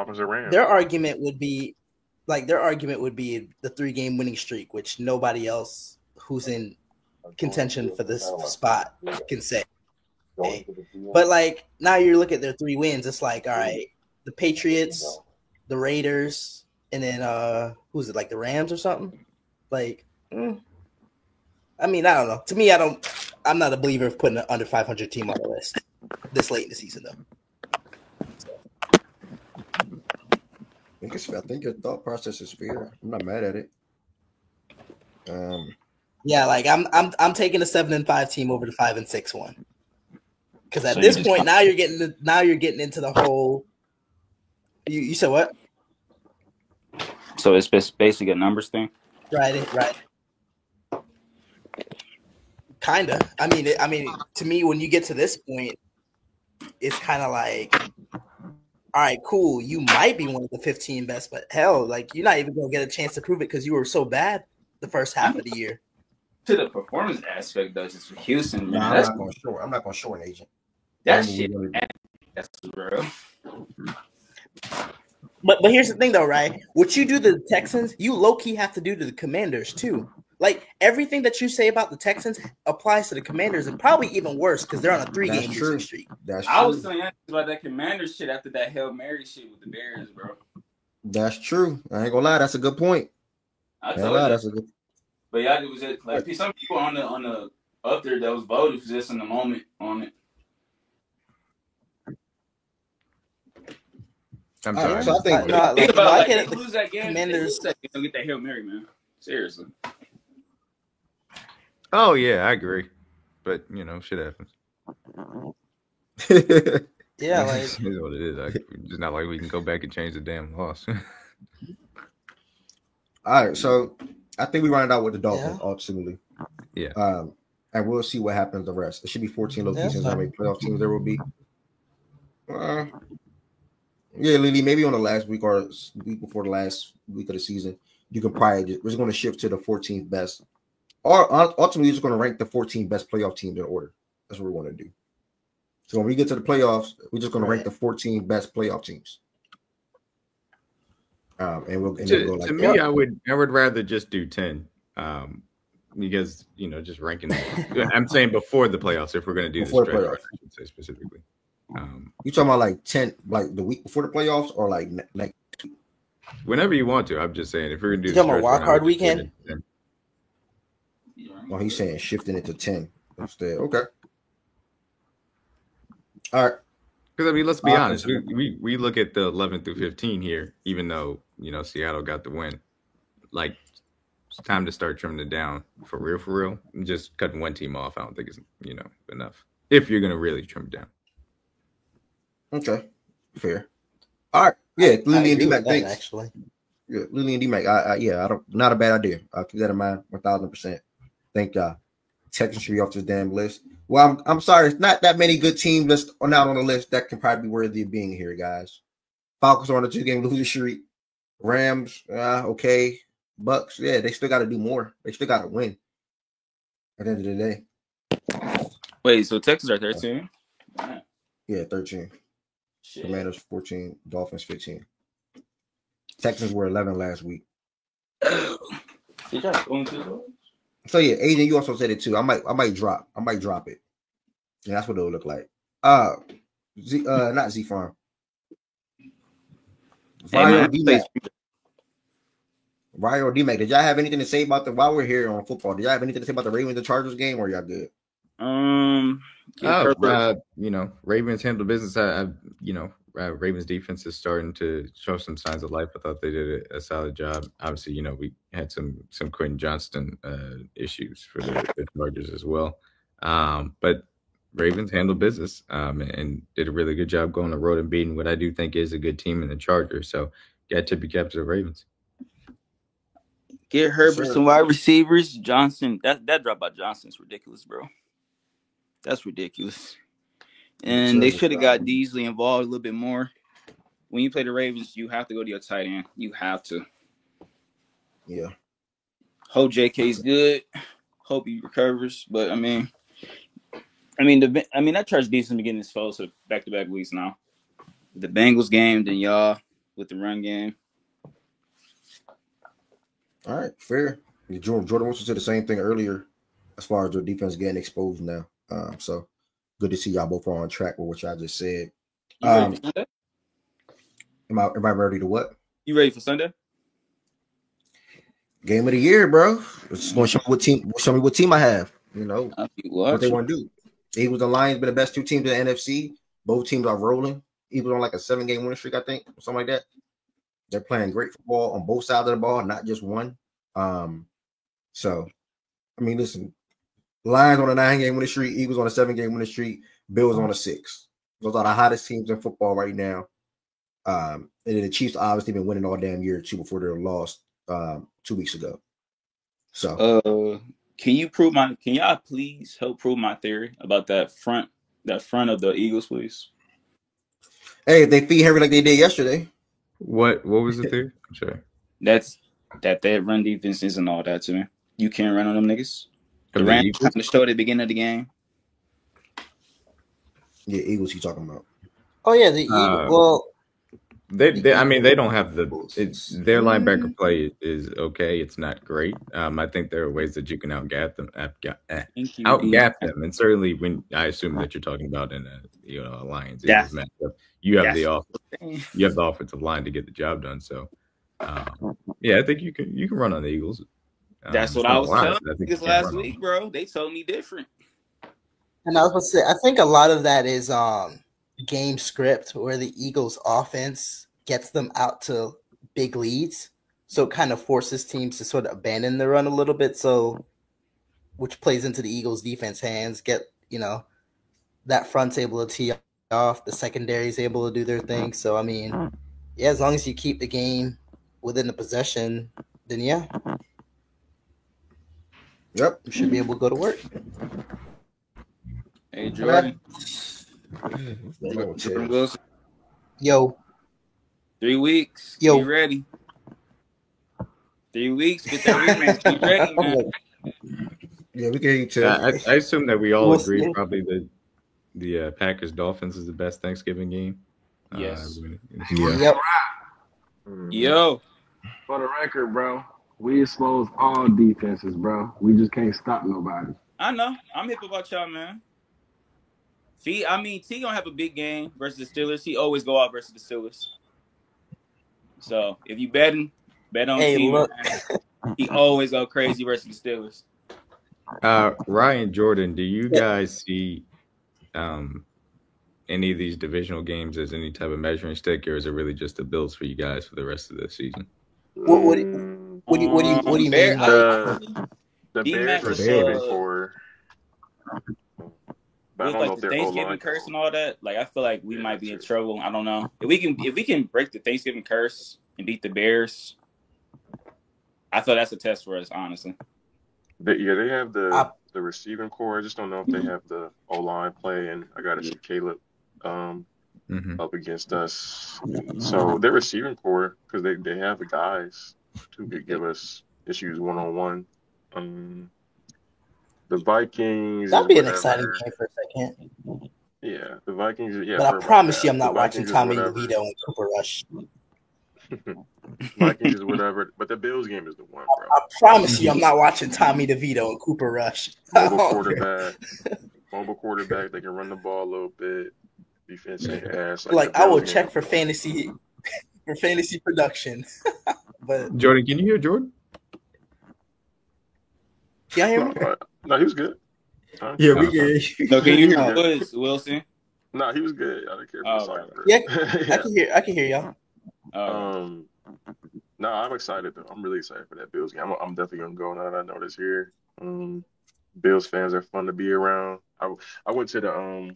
their argument would be the 3-game winning streak, which nobody else who's in contention for this spot can say. Okay. But like now you look at their 3 wins, it's like, all right, the Patriots, the Raiders, and then who's it, like the Rams or something? Like, I mean, I don't know. To me, I'm not a believer of putting an under 500 team on the list this late in the season, though. I think your thought process is fair. I'm not mad at it. Yeah, like I'm taking the 7-5 team over the 5-6 one. Because at this point, now you're getting into the whole. You said what? So it's basically a numbers thing. Right. Kinda. I mean, to me, when you get to this point, it's kind of like, all right, cool. You might be one of the 15 best, but hell, like you're not even gonna get a chance to prove it because you were so bad the first half of the year. To the performance aspect, though, just for Houston, man. I'm not going to short an agent. That shit, that's bro. But here's the thing, though, right? What you do to the Texans, you low key have to do to the Commanders too. Like everything that you say about the Texans applies to the Commanders, and probably even worse because they're on a 3-game losing streak. I was telling you about that Commanders shit after that Hail Mary shit with the Bears, bro. That's true. I ain't gonna lie. That's a good point. That's a good. But yeah, it was just like some people on the up there that was voted for just in the moment on it. I'm sorry. So I think they lose that game. Commanders don't get that Hail Mary, man. Seriously. Oh yeah, I agree. But shit happens. Yeah, like it is what it is. It's not like we can go back and change the damn loss. All right, so I think we rounded out with the Dolphins ultimately. Yeah. And we'll see what happens the rest. It should be 14 locations. How many playoff teams there will be? Yeah, Lily, maybe on the last week or week before the last week of the season, you can probably we're just going to shift to the 14th best. Or ultimately, you're just going to rank the 14 best playoff teams in order. That's what we want to do. So when we get to the playoffs, we're just going to rank the 14 best playoff teams. And we'll go like to me, I would rather just do 10. Because just ranking. I'm saying before the playoffs, if we're going to do before the playoffs, I should say specifically. You talking about like 10, like the week before the playoffs, or like whenever you want to? I'm just saying if we're going to do. You talking about wild card weekend? Oh, he's saying shifting it to 10 instead. Okay. All right. Because I mean, let's be honest. We look at the 11 through 15 here, even though Seattle got the win. Like, it's time to start trimming it down for real. Just cutting one team off, I don't think is enough. If you're gonna really trim it down. Okay, fair. All right, yeah, Lily and D-Mac, thanks. Actually, yeah, Lily and D-Mac, not a bad idea. I'll keep that in mind 1,000%. Thank y'all. Texans should be off this damn list. Well, I'm sorry, it's not that many good teams are not on the list that can probably be worthy of being here, guys. Falcons are on a 2-game losing streak. Rams, okay. Bucks, yeah, they still got to do more. They still got to win. At the end of the day. Wait, so Texans are 13? Yeah, 13. Shit. Commanders 14. Dolphins 15. Texans were 11 last week. Did y'all go into those? So yeah, Agent, you also said it too. I might drop it. Yeah, that's what it'll look like. Not Z Farm. Ryo D-Mac. Did y'all have anything to say about while we're here on football? Did y'all have anything to say about the Ravens and Chargers game, or y'all good? Ravens handle business. Ravens defense is starting to show some signs of life. I thought they did a solid job. Obviously, we had some Quentin Johnston issues for the Chargers as well. But Ravens handled business and did a really good job going on the road and beating what I do think is a good team in the Chargers. So got to be kept to the Ravens. Get Herbert some wide receivers. Johnson, that drop by Johnson's ridiculous, bro. That's ridiculous. And they should have got Beasley involved a little bit more. When you play the Ravens, you have to go to your tight end. You have to. Yeah. Hope JK's good. Hope he recovers. But I mean, that Chargers defense been getting exposed to back-to-back weeks now. The Bengals game, then y'all with the run game. All right, fair. Jordan Wilson said the same thing earlier as far as the defense getting exposed now. So good to see y'all both are on track with what y'all just said. You ready for Sunday? Am I ready to what? You ready for Sunday? Game of the year, bro. It's going to show me what team I have. What they want to do. Eagles and Lions been the best two teams in the NFC. Both teams are rolling. Eagles on like a 7-game winning streak, I think, something like that. They're playing great football on both sides of the ball, not just one. Listen, Lions on a 9-game winning streak, Eagles on a 7-game winning streak, Bills on a 6. Those are the hottest teams in football right now. And then the Chiefs obviously been winning all damn year too before they were lost 2 weeks ago. So can y'all please help prove my theory about that front of the Eagles, please? Hey, if they feed Henry like they did yesterday. What was the theory? I'm sorry. That's that run defense isn't all that to me. You can't run on them niggas. The Rams kind of showed at the beginning of the game. Yeah, Eagles you talking about. Oh yeah, the Eagles. They don't have their linebacker play is okay. It's not great. I think there are ways that you can outgap them, and certainly when I assume that you're talking about in a Lions Eagles matchup, you have the offensive line to get the job done. So I think you can run on the Eagles. That's what I was telling you this last week, bro. They told me different. And I was going to say, I think a lot of that is game script where the Eagles offense gets them out to big leads. So it kind of forces teams to sort of abandon the run a little bit. So, which plays into the Eagles defense hands, that front's able to tee off, the secondary is able to do their thing. So, as long as you keep the game within the possession, then Yep. You should be able to go to work. Hey, Jordan. Jordan Wilson. Yo. 3 weeks. Yo. Be ready. 3 weeks. Get that rematch. Be ready, man. Yeah, we can hear you too. I assume that we all agree probably that the Packers Dolphins is the best Thanksgiving game. Yes. Yep. Yo. For the record, bro, we expose all defenses, bro. We just can't stop nobody. I know. I'm hip about y'all, man. T gonna have a big game versus the Steelers. He always go out versus the Steelers. So if you bet on T. Look. He always go crazy versus the Steelers. Ryan, Jordan, do you guys see any of these divisional games as any type of measuring stick, or is it really just the Bills for you guys for the rest of the season? What do you mean? The Bears receiving core. With like the Thanksgiving curse and all that, like I feel like we might be in trouble. I don't know if we can break the Thanksgiving curse and beat the Bears. I thought that's a test for us, honestly. They have the receiving core. I just don't know if they have the O-line play, and I got to see Caleb up against us. So their receiving core, because they have the guys who could give us issues one-on-one. The Vikings. That'd be an exciting game for a second. Yeah, the Vikings. Yeah, but I promise you, I'm not watching Tommy DeVito and Cooper Rush. Vikings is whatever, but the Bills game is the one, bro. I promise you, I'm not watching Tommy DeVito and Cooper Rush. Mobile quarterback. They can run the ball a little bit. Defense ain't ass. Like I will check for fantasy production. But Jordan, can you hear Jordan? Can you hear me? No, he was good. Yeah, we can. No, can you hear Woods, Wilson? No, he was good. I don't care. Yeah, I can hear y'all. No, I'm excited though. I'm really excited for that Bills game. I'm definitely gonna go now that I know this here. Bills fans are fun to be around. I went to the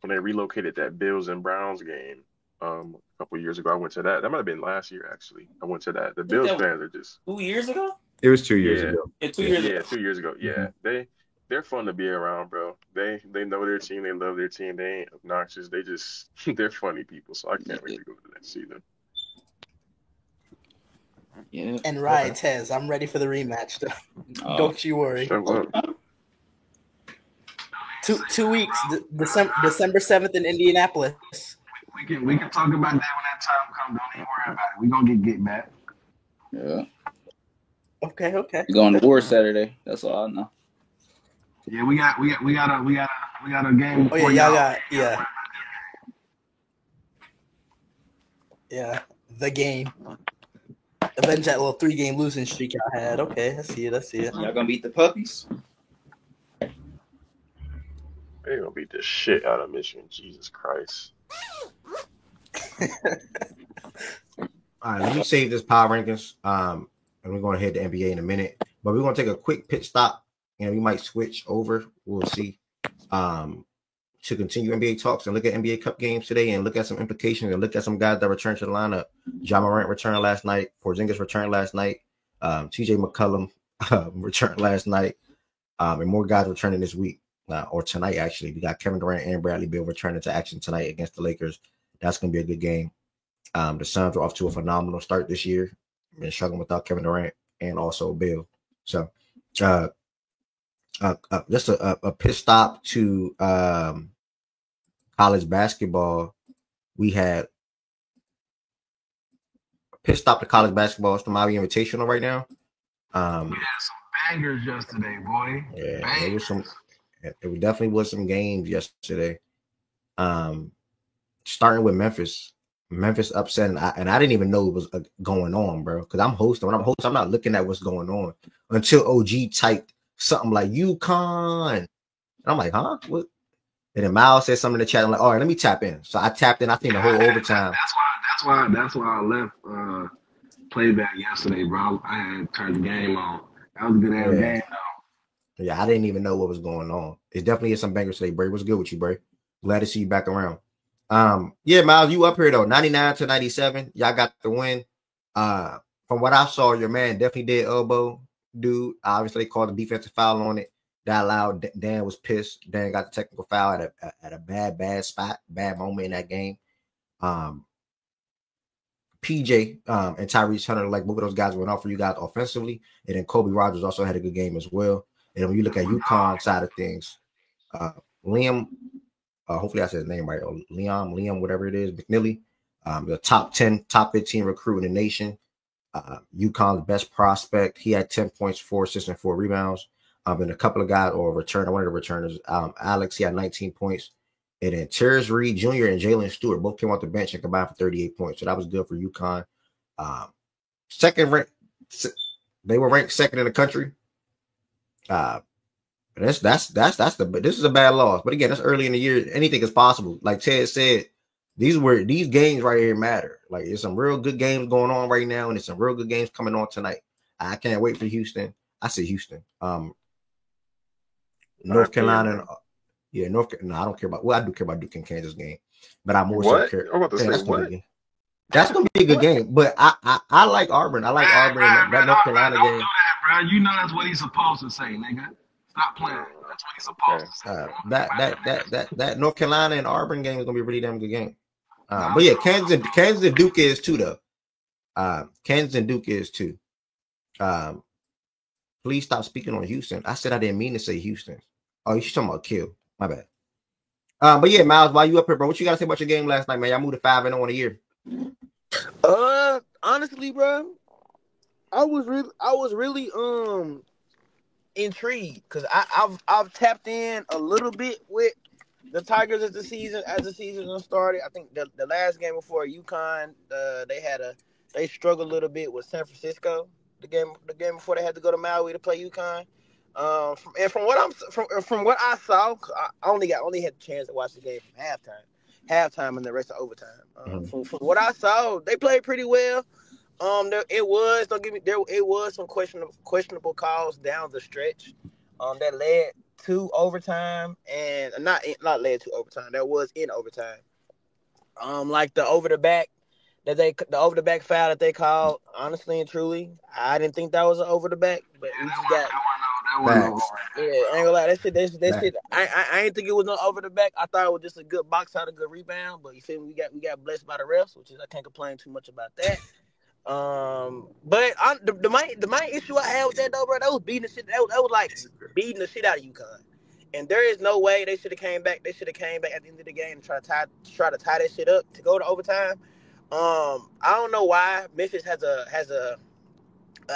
when they relocated that Bills and Browns game a couple of years ago. I went to that. That might have been last year actually. I went to that. The Bills fans are just 2 years ago. It was 2 years ago. Yeah, 2 years ago. Yeah, 2 years ago. Yeah, they're fun to be around, bro. They know their team. They love their team. They ain't obnoxious. They're funny people. So I can't wait to go to that see them. Yeah. And Ryan Tez, I'm ready for the rematch. Don't you worry. 2 weeks, December 7th in Indianapolis. We can talk about that when that time comes. Don't even worry about it. We gonna get back. Yeah. Okay. We're going to war Saturday. That's all I know. Yeah, we got a game. Oh yeah, y'all got the game. Avenge that little 3-game losing streak I had. Okay, I see it. Y'all gonna beat the puppies? They're gonna beat the shit out of Michigan. Jesus Christ. All right, let me save this power rankings. And we're going to head to NBA in a minute, but we're going to take a quick pit stop, and we might switch over. We'll see. To continue NBA talks and look at NBA Cup games today, and look at some implications, and look at some guys that returned to the lineup. Ja Morant returned last night. Porzingis returned last night. TJ McCollum returned last night, and more guys returning this week or tonight. Actually, we got Kevin Durant and Bradley Beal returning to action tonight against the Lakers. That's going to be a good game. The Suns are off to a phenomenal start this year. Been struggling without Kevin Durant and also Beal. So, just a pit stop to college basketball. We had a pit stop to college basketball. It's the Maui Invitational right now. We had some bangers yesterday, boy. Yeah, bangers. There definitely was some games yesterday. Starting with Memphis. Memphis upset, and I didn't even know it was going on, bro. Because I'm hosting. When I'm hosting, I'm not looking at what's going on until OG typed something like UConn. And I'm like, huh? What? And then Miles said something in the chat. I'm like, all right, let me tap in. So I tapped in. I seen the whole overtime. That's why I left playback yesterday, bro. I had turned the game on. That was a good ass game, though. Yeah, I didn't even know what was going on. It definitely is some bangers today, Bray. What's good with you, Bray? Glad to see you back around. Yeah, Miles, you up here though. 99-97. Y'all got the win. From what I saw, your man definitely did elbow dude. Obviously, they called the defensive foul on it. That allowed Dan was pissed. Dan got the technical foul at a bad spot, bad moment in that game. PJ and Tyrese Hunter, like both of those guys went off for you guys offensively, and then Kobe Rogers also had a good game as well. And when you look at UConn side of things, Liam. Hopefully I said his name right. Or Liam, whatever it is, McNeely, the top 10, top 15 recruit in the nation. UConn's best prospect. He had 10 points, 4 assists, and 4 rebounds. And a couple of guys or return. One of the returners, Alex, he had 19 points. And then Terrence Reed Jr. and Jalen Stewart both came off the bench and combined for 38 points. So that was good for UConn. Second ranked, they were ranked second in the country. This is a bad loss. But again, that's early in the year. Anything is possible. Like Ted said, these games right here matter. Like there's some real good games going on right now, and there's some real good games coming on tonight. I can't wait for Houston. I say Houston. North Carolina. I don't care about. Well, I do care about Duke and Kansas game, but I more so care. I'm about to say what? That's gonna be a good game. But I like Auburn. I like Auburn in that North Carolina game. Do that, bro. You know that's what he's supposed to say, nigga. Stop playing. That's what he's supposed to say. That North Carolina and Auburn game is gonna be a really damn good game. But yeah, Kansas and Duke is too though. Kansas and Duke is too. Please stop speaking on Houston. I said I didn't mean to say Houston. Oh, you should talking about Kill. My bad. But yeah, Miles, while you up here, bro, what you gotta say about your game last night, man? Y'all moved to 5-0 in a year. honestly, bro, I was really intrigued because I've tapped in a little bit with the Tigers as the season started. I think the last game before UConn, they struggled a little bit with San Francisco. The game before they had to go to Maui to play UConn. From what I saw, I only had the chance to watch the game from halftime and the rest of overtime. From what I saw, they played pretty well. It was some questionable calls down the stretch, that led to overtime and not led to overtime. That was in overtime. Like the over the back foul that they called. Honestly and truly, I didn't think that was an over the back, but we just got. I ain't gonna lie, that shit. I ain't think it was no over the back. I thought it was just a good box out, a good rebound. But you feel me? We got blessed by the refs, which is I can't complain too much about that. But the main issue I had with that though, bro, that was beating the shit. That was like beating the shit out of UConn. And there is no way they should have came back. They should have came back at the end of the game and try to tie that shit up to go to overtime. I don't know why Memphis has a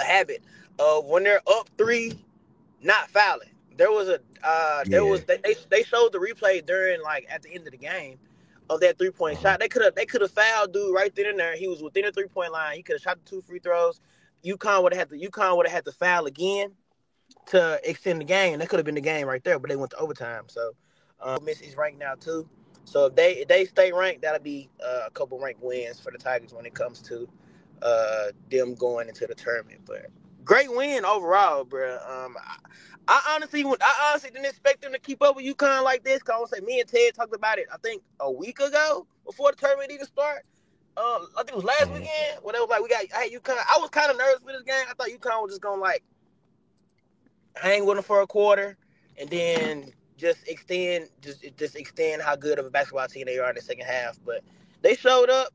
habit of when they're up 3, not fouling. There was they showed the replay during like at the end of the game of that 3-point shot. They could have fouled dude right then and there. He was within the 3-point line. He could have shot the 2 free throws. UConn would have had to foul again to extend the game. That could have been the game right there, but they went to overtime. So Mississippi's ranked now too. So if they stay ranked, that'll be a couple ranked wins for the Tigers when it comes to them going into the tournament. But great win overall, bro. I honestly didn't expect them to keep up with UConn like this. Cause I want to say me and Ted talked about it, I think a week ago before the tournament even start. I think it was last weekend when it was like I had UConn. I was kind of nervous for this game. I thought UConn was just gonna like hang with them for a quarter and then just extend how good of a basketball team they are in the second half. But they showed up.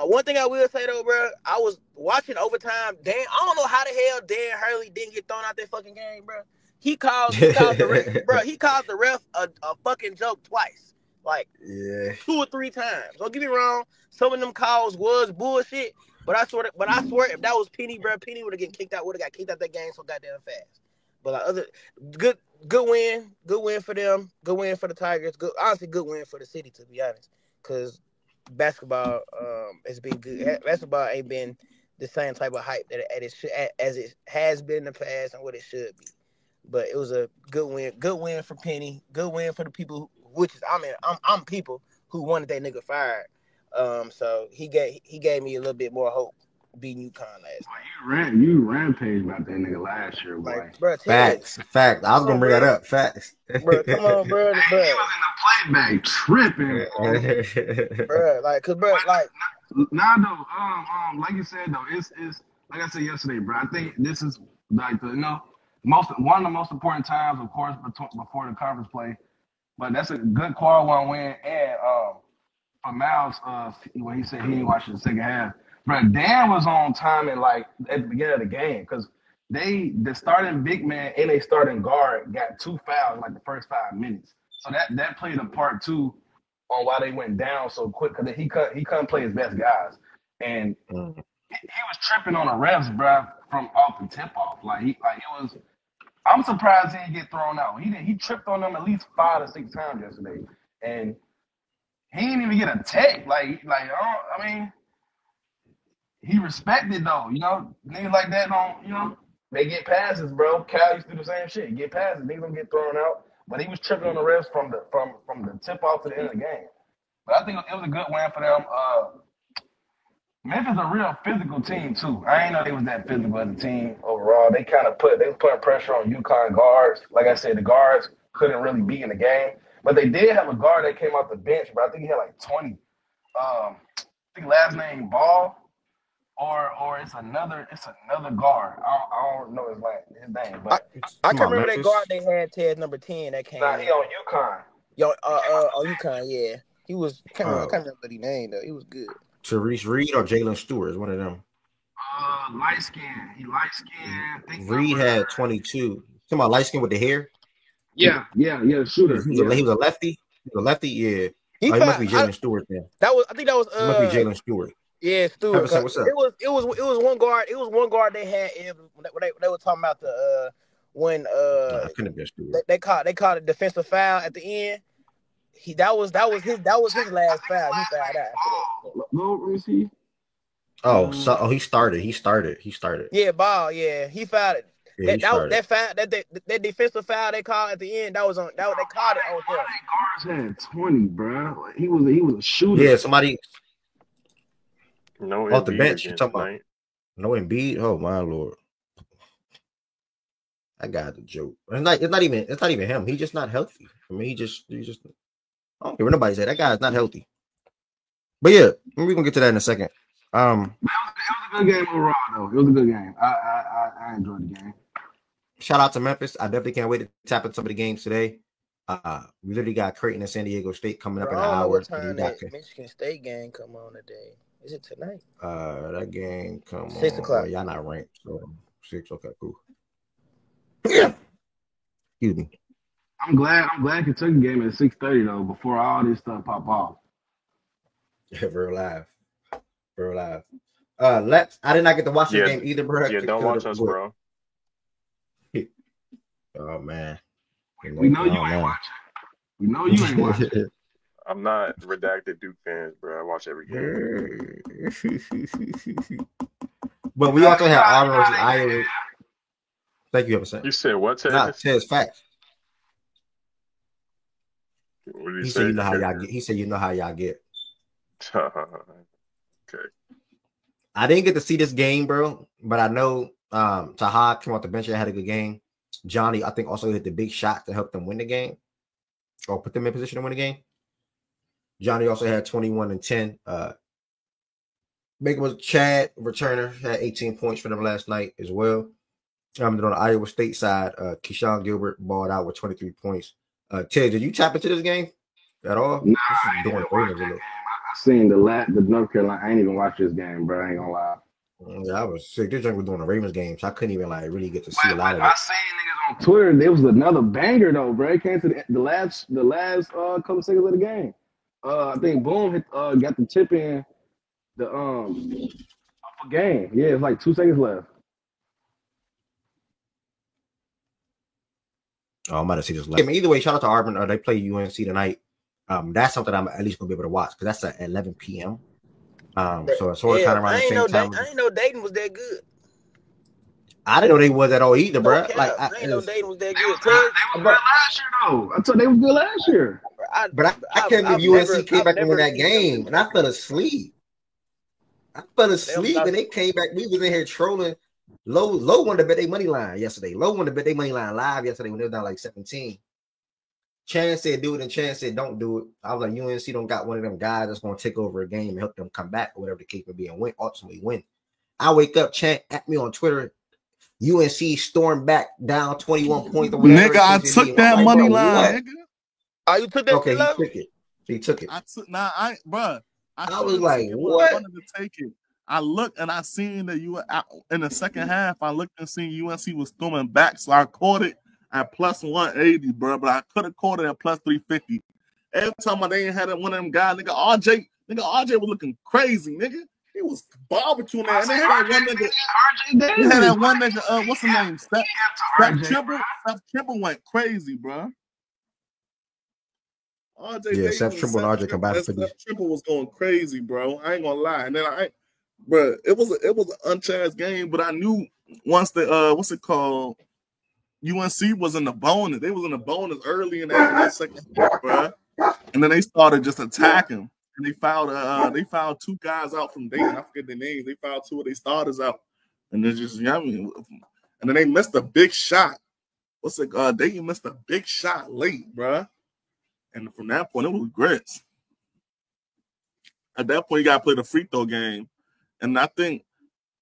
One thing I will say though, bro, I was watching overtime. I don't know how the hell Dan Hurley didn't get thrown out that fucking game, bro. He called the ref a fucking joke twice, like 2 or 3 times. Don't get me wrong, some of them calls was bullshit, but I swear if that was Penny, bro, Penny would have got kicked out that game so goddamn fast. But like good win for them, good win for the Tigers, honestly good win for the city, to be honest, because basketball has been good. Basketball ain't been the same type of hype that as it has been in the past and what it should be. But it was a good win for Penny, good win for the people, I'm people who wanted that nigga fired. So he gave me a little bit more hope beating UConn last night. You rampaged about that nigga last year, boy. Like, bro, Facts. I was gonna bring that up. Facts. Bro, come on, bro. He was in the playback tripping, bro. Nah, though. Like you said though, it's like I said yesterday, bro. I think this is like one of the most important times, of course, before the conference play. But that's a good quad one win, and for Miles, when he said he didn't watch the second half. But Dan was on time and like at the beginning of the game because the starting big man and a starting guard got 2 fouls in like the first 5 minutes. So that played a part too on why they went down so quick because he couldn't play his best guys. And he was tripping on the refs, bro, from off the tip off. I'm surprised he didn't get thrown out. He tripped on them at least 5 to 6 times yesterday. And he didn't even get a tech. He respected though, niggas like that don't, they get passes, bro. Cal used to do the same shit. Get passes, niggas don't get thrown out. But he was tripping on the refs from the tip off to the end of the game. But I think it was a good win for them. Memphis a real physical team too. I ain't know they was that physical as a team overall. They was putting pressure on UConn guards. Like I said, the guards couldn't really be in the game. But they did have a guard that came off the bench, but I think he had like 20. I think last name Ball. Or it's another guard. I don't know his name, but I can remember that guard they had, Ted number 10 that came. Nah, he on UConn. UConn, yeah. He was. I can't remember what he named though. He was good. Therese Reed or Jalen Stewart is one of them. Light skin. He light skin. Reed had 22. Talking about light skin with the hair. Yeah. Shooter. He was a lefty. Yeah. He must be Jalen Stewart then. I think that was. It must be Jalen Stewart. Yeah, Stewart. Everson, what's up? It was one guard. It was one guard they had when they were talking about the when I couldn't be a Stewart. they caught a defensive foul at the end. That was his last foul. He fouled out after that. Let me see. He started. Yeah, Ball. Yeah, he fouled it. Yeah, That defensive foul they called at the end. They called it on him. Guards had 20, bro. He was a shooter. Yeah, somebody No off the Embiid bench. You again talking about tonight. no Embiid? Oh my lord, that guy's a joke. It's not even him. He's just not healthy. I mean, he just. I don't care what nobody say. That guy's not healthy. But yeah, we're gonna get to that in a second. It was a good game overall, though. It was a good game. I enjoyed the game. Shout out to Memphis. I definitely can't wait to tap into some of the games today. We literally got Creighton and San Diego State coming up in an hour. I don't know what time that Michigan State game come on today. Is it tonight? That game come on 6 o'clock. Y'all not ranked, so 6. Okay, cool. Excuse me. I'm glad Kentucky game at 6:30 though. Before all this stuff pop off. Yeah, we're live. I did not get to watch the game either, bro. Yeah, don't watch us, bro. Oh man. We know you ain't watching. We know you ain't watching. I'm not redacted Duke fans, bro. I watch every game. But we also have Auburn versus Iowa. Thank you, Everson. You said what, Ted? Nah, Ted's facts. What did He said you know how y'all get. He said you know how y'all get. Okay. I didn't get to see this game, bro, but I know Taha came off the bench and had a good game. Johnny, I think, also hit the big shot to help them win the game or put them in position to win the game. Johnny also had 21 and 10. Baker was Chad returner, had 18 points for them last night as well. Then on the Iowa State side, Keyshawn Gilbert balled out with 23 points. Ted, did you tap into this game at all? Nah, I seen the North Carolina. I ain't even watched this game, bro. I ain't gonna lie. Yeah, I was sick. This joint was doing the Ravens game, so I couldn't even really get to see a lot of it. I seen niggas on Twitter. There was another banger though, bro. It came to the last couple seconds of the game. I think Boom hit got the tip in the game. Yeah, it's like 2 seconds left. Oh, I might have seen this last. Either way, shout out to Auburn. They play UNC tonight. That's something I'm at least gonna be able to watch because that's at 11 p.m. So it's sort of kind of around the same time. I didn't know Dayton was that good. I didn't know they was at all either, bro. I didn't know Dayton was that good. They was good last year though. I thought they was good last year. But I can't believe UNC came back and won that game, and I fell asleep. And they came back. We was in here trolling. Low wanted to bet their money line yesterday. Low wanted to bet their money line live yesterday when they were down like 17. Chan said do it, and Chan said don't do it. I was like, UNC don't got one of them guys that's going to take over a game and help them come back or whatever the case may be and ultimately win. I wake up, Chan at me on Twitter. UNC stormed back down 21 points or whatever. Nigga, I took that money line, nigga. Oh, you took that? Okay, he took it. I was like, what? I wanted to take it. I looked and I seen that in the second half. I looked and seen UNC was storming back, so I caught it at plus 180, bro. But I could have caught it at plus 350. Every time they ain't had one of them guys, nigga RJ was looking crazy, nigga. He was barbecuing that. And they had that one nigga. What's his name? Steph Trimble went crazy, bro. Steph Trimble and RJ combined for Steph Trimble was going crazy, bro. I ain't gonna lie. And then bro, it was an unchanged game, but I knew once the what's it called? UNC was in the bonus. They was in the bonus early in that second half, bro. And then they started just attacking. And they fouled 2 guys out from Dayton. I forget their names. They fouled 2 of their starters out. And then and then they missed a big shot. Dayton missed a big shot late, bro. And from that point, it was grits. At that point, you got to play the free throw game. And I think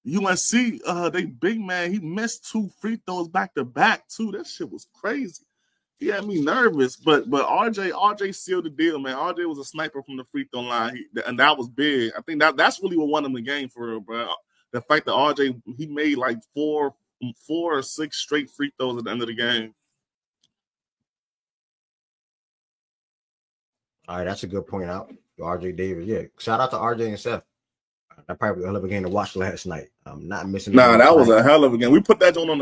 UNC, they big man, he missed 2 free throws back to back, too. That shit was crazy. He had me nervous, but RJ sealed the deal, man. RJ was a sniper from the free throw line, and that was big. I think that's really what won him the game for real, bro. The fact that RJ, he made like 4 or 6 straight free throws at the end of the game. All right, that's a good point out. RJ Davis. Yeah. Shout out to RJ and Seth. That probably was a hell of a game to watch last night. I'm not missing. Nah, that was a hell of a game. We put that joint on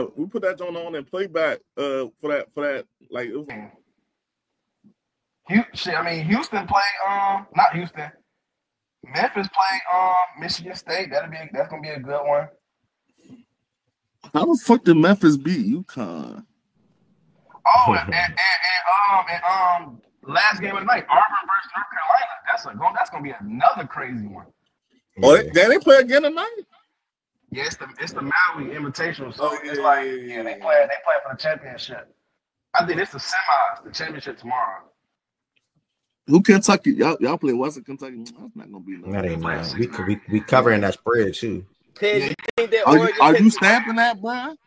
and playback for that. Like it was. Houston played not Houston. Memphis played Michigan State. That's gonna be a good one. How the fuck did Memphis beat UConn? Oh, and last game of the night, Auburn versus North Carolina. That's gonna be another crazy one. Oh, they play again tonight? Yeah, it's the Maui Invitational. So it's like they play for the championship. I think it's the semis, the championship tomorrow. Who Kentucky? Y'all play Western Kentucky? That's not gonna be. That ain't nothing. We covering that spread too. Ted, are you stamping that, Brian?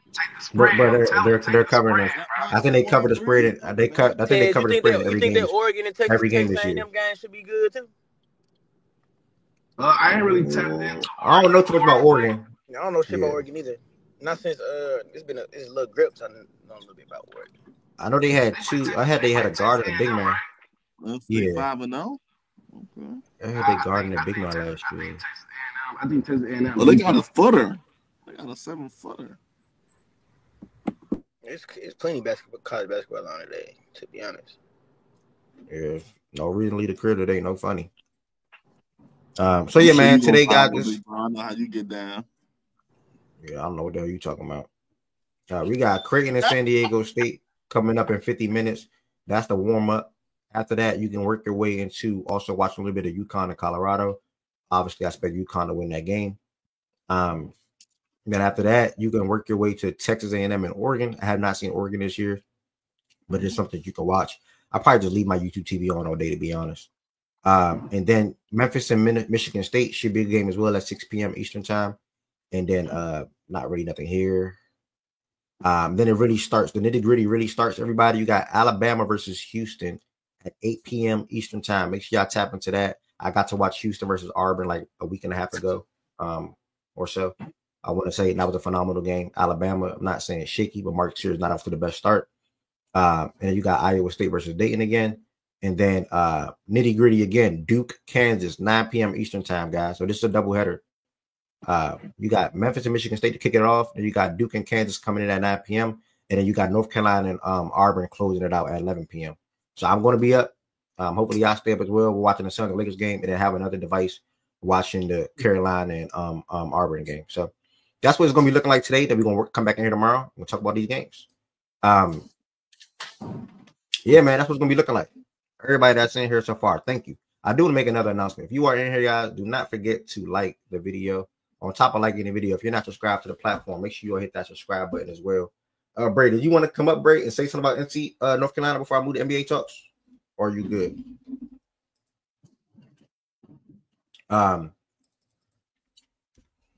Bro, they're covering it. I think they cover the spread. I think they cover the spread every game. You think that Oregon and Texas this year. A&M guys should be good too? I ain't really tapped into. I don't know too much about Oregon. I don't know shit about Oregon either. Not since it's a little grips. I know a little bit about Oregon. I know they had two. They had a guard and a big man. Yeah, 5-0. Okay. I heard they guarding a big man last year. I think Texas A&M. Well, they got a footer. They got a 7-footer. It's plenty college basketball on today, to be honest. Yeah, no reason to leave the crib today. No funny. So yeah, man. Today, guys, I know how you get down. Yeah, I don't know what the hell you talking about. We got Creighton and San Diego State coming up in 50 minutes. That's the warm up. After that, you can work your way into also watching a little bit of UConn and Colorado. Obviously, I expect UConn to win that game. Then after that, you can work your way to Texas A&M and Oregon. I have not seen Oregon this year, but it's something you can watch. I probably just leave my YouTube TV on all day, to be honest. And then Memphis and Michigan State should be a game as well at 6 p.m. Eastern time. And then not really nothing here. Then it really starts. The nitty-gritty really starts. Everybody, you got Alabama versus Houston at 8 p.m. Eastern time. Make sure y'all tap into that. I got to watch Houston versus Auburn like a week and a half ago or so. I want to say that was a phenomenal game. Alabama, I'm not saying shaky, but Mark Sears not off to the best start. And then you got Iowa State versus Dayton again. And then nitty-gritty again, Duke, Kansas, 9 p.m. Eastern time, guys. So this is a doubleheader. You got Memphis and Michigan State to kick it off. And you got Duke and Kansas coming in at 9 p.m. And then you got North Carolina and Auburn closing it out at 11 p.m. So I'm going to be up. Hopefully y'all stay up as well. We're watching the Suns and Lakers game and then have another device watching the Carolina and Auburn game. So that's what it's going to be looking like today. That we're going to come back in here tomorrow. We'll talk about these games. Yeah, man, that's what's going to be looking like. Everybody that's in here so far, thank you. I do want to make another announcement. If you are in here, guys, do not forget to like the video. On top of liking the video, if you're not subscribed to the platform, make sure you hit that subscribe button as well. Bray, do you want to come up, Bray, and say something about NC North Carolina before I move to NBA talks? Or are you good?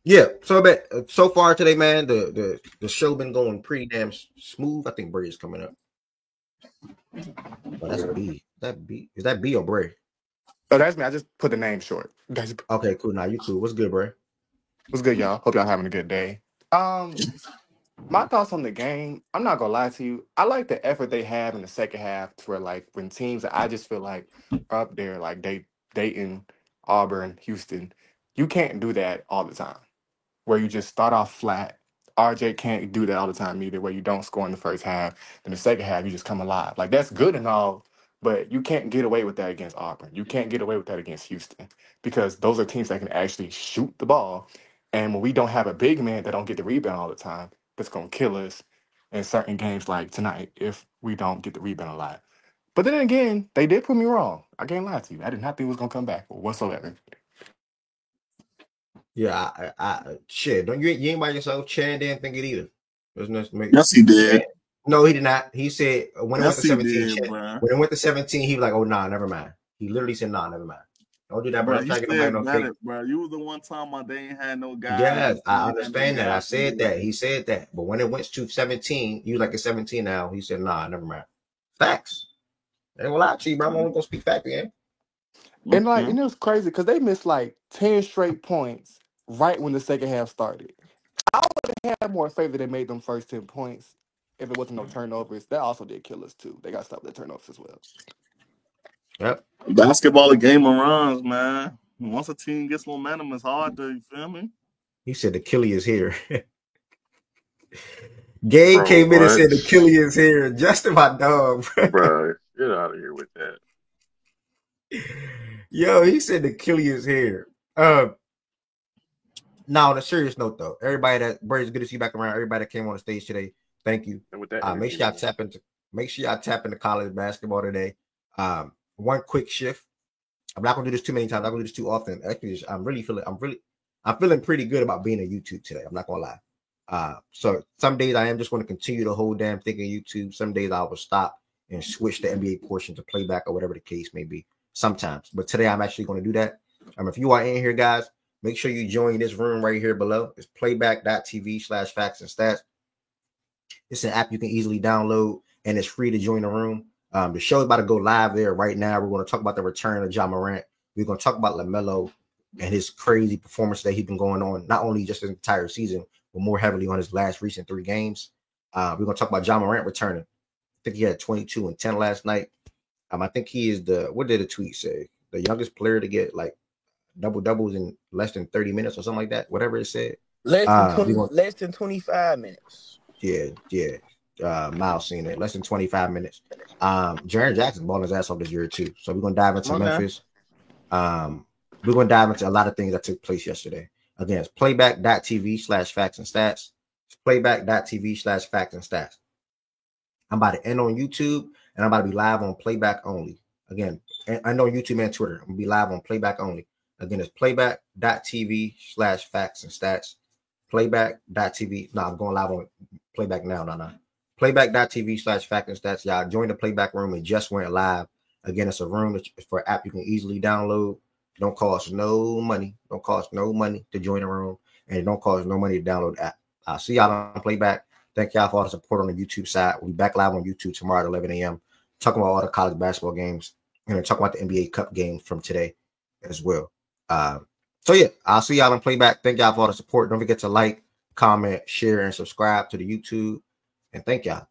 Yeah, so far today, man, the show been going pretty damn smooth. I think Bray is coming up. Oh, that's a B. Is that B or Bray? Oh, that's me. I just put the name short. Okay, cool. Now you cool. What's good, Bray? What's good, y'all? Hope y'all having a good day. My thoughts on the game, I'm not gonna lie to you. I like the effort they have in the second half to where like when teams that I just feel like are up there, like Dayton, Auburn, Houston, you can't do that all the time. Where you just start off flat. RJ can't do that all the time either, where you don't score in the first half. Then the second half, you just come alive. Like that's good and all, but you can't get away with that against Auburn. You can't get away with that against Houston because those are teams that can actually shoot the ball. And when we don't have a big man that don't get the rebound all the time, that's going to kill us in certain games like tonight if we don't get the rebound a lot. But then again, they did put me wrong. I can't lie to you. I did not think it was going to come back whatsoever. Yeah, I shit. Don't you ain't by yourself? Chan didn't think it either. Yes, he did. No, he did not. He said when it went to 17, did, when it went to 17, he was like, "Oh nah, never mind." He literally said, "Nah, never mind." Don't do that, bro. Bro, you was the one time they ain't had no guys. Yeah, I understand that. I said that. He said that. But when it went to 17, you like it's 17 now. He said, "Nah, never mind." Facts. I ain't gonna lie to you, bro. I'm only gonna speak fact again. And like, and it was crazy because they missed like 10 straight points right when the second half started. I would have had more faith that they made them first 10 points if it wasn't no turnovers. That also did kill us too. They got to stop the turnovers as well. Yep. Basketball, a game of runs, man. Once a team gets momentum, it's hard to, you feel me? He said the Killie is here. Gabe came in and said the Killie is here. Justin, my dog. Bro, get out of here with that. Yo, he said the Killie is here. Now, on a serious note, though, everybody that Brady's good to see you back around. Everybody that came on the stage today, thank you. And with that, make sure y'all tap into college basketball today. One quick shift. I'm not gonna do this too many times. I'm not gonna do this too often. Actually, I'm feeling pretty good about being on YouTube today. I'm not gonna lie. So some days I am just going to continue the whole damn thing on YouTube. Some days I will stop and switch the NBA portion to playback or whatever the case may be. Sometimes, but today I'm actually going to do that. If you are in here, guys, make sure you join this room right here below. It's playback.tv/facts and stats. It's an app you can easily download and it's free to join the room. The show is about to go live there right now. We're going to talk about the return of Ja Morant. We're going to talk about LaMelo and his crazy performance that he's been going on, not only just his entire season, but more heavily on his last recent 3 games. We're going to talk about Ja Morant returning. I think he had 22 and 10 last night. I think he is what did the tweet say? The youngest player to get like double-doubles in less than 30 minutes or something like that, whatever it said. Less than 25 minutes. Yeah. Miles seen it. Less than 25 minutes. Jaren Jackson balling his ass off this year too. So we're going to dive into Memphis. We're going to dive into a lot of things that took place yesterday. Again, it's playback.tv/facts and stats. It's playback.tv/facts and stats. I'm about to end on YouTube and I'm about to be live on playback only. Again, I know YouTube and Twitter. I'm going to be live on playback only. Again, it's playback.tv/facts and stats. Playback.tv. No, I'm going live on playback now. No. Playback.tv/facts and stats. Y'all join the playback room. It just went live. Again, it's a room for an app you can easily download. Don't cost no money. Don't cost no money to join the room. And it don't cost no money to download the app. I'll see y'all on playback. Thank y'all for all the support on the YouTube side. We'll be back live on YouTube tomorrow at 11 a.m. talking about all the college basketball games and talking about the NBA Cup games from today as well. So yeah, I'll see y'all on playback. Thank y'all for all the support. Don't forget to like, comment, share, and subscribe to the YouTube. And thank y'all.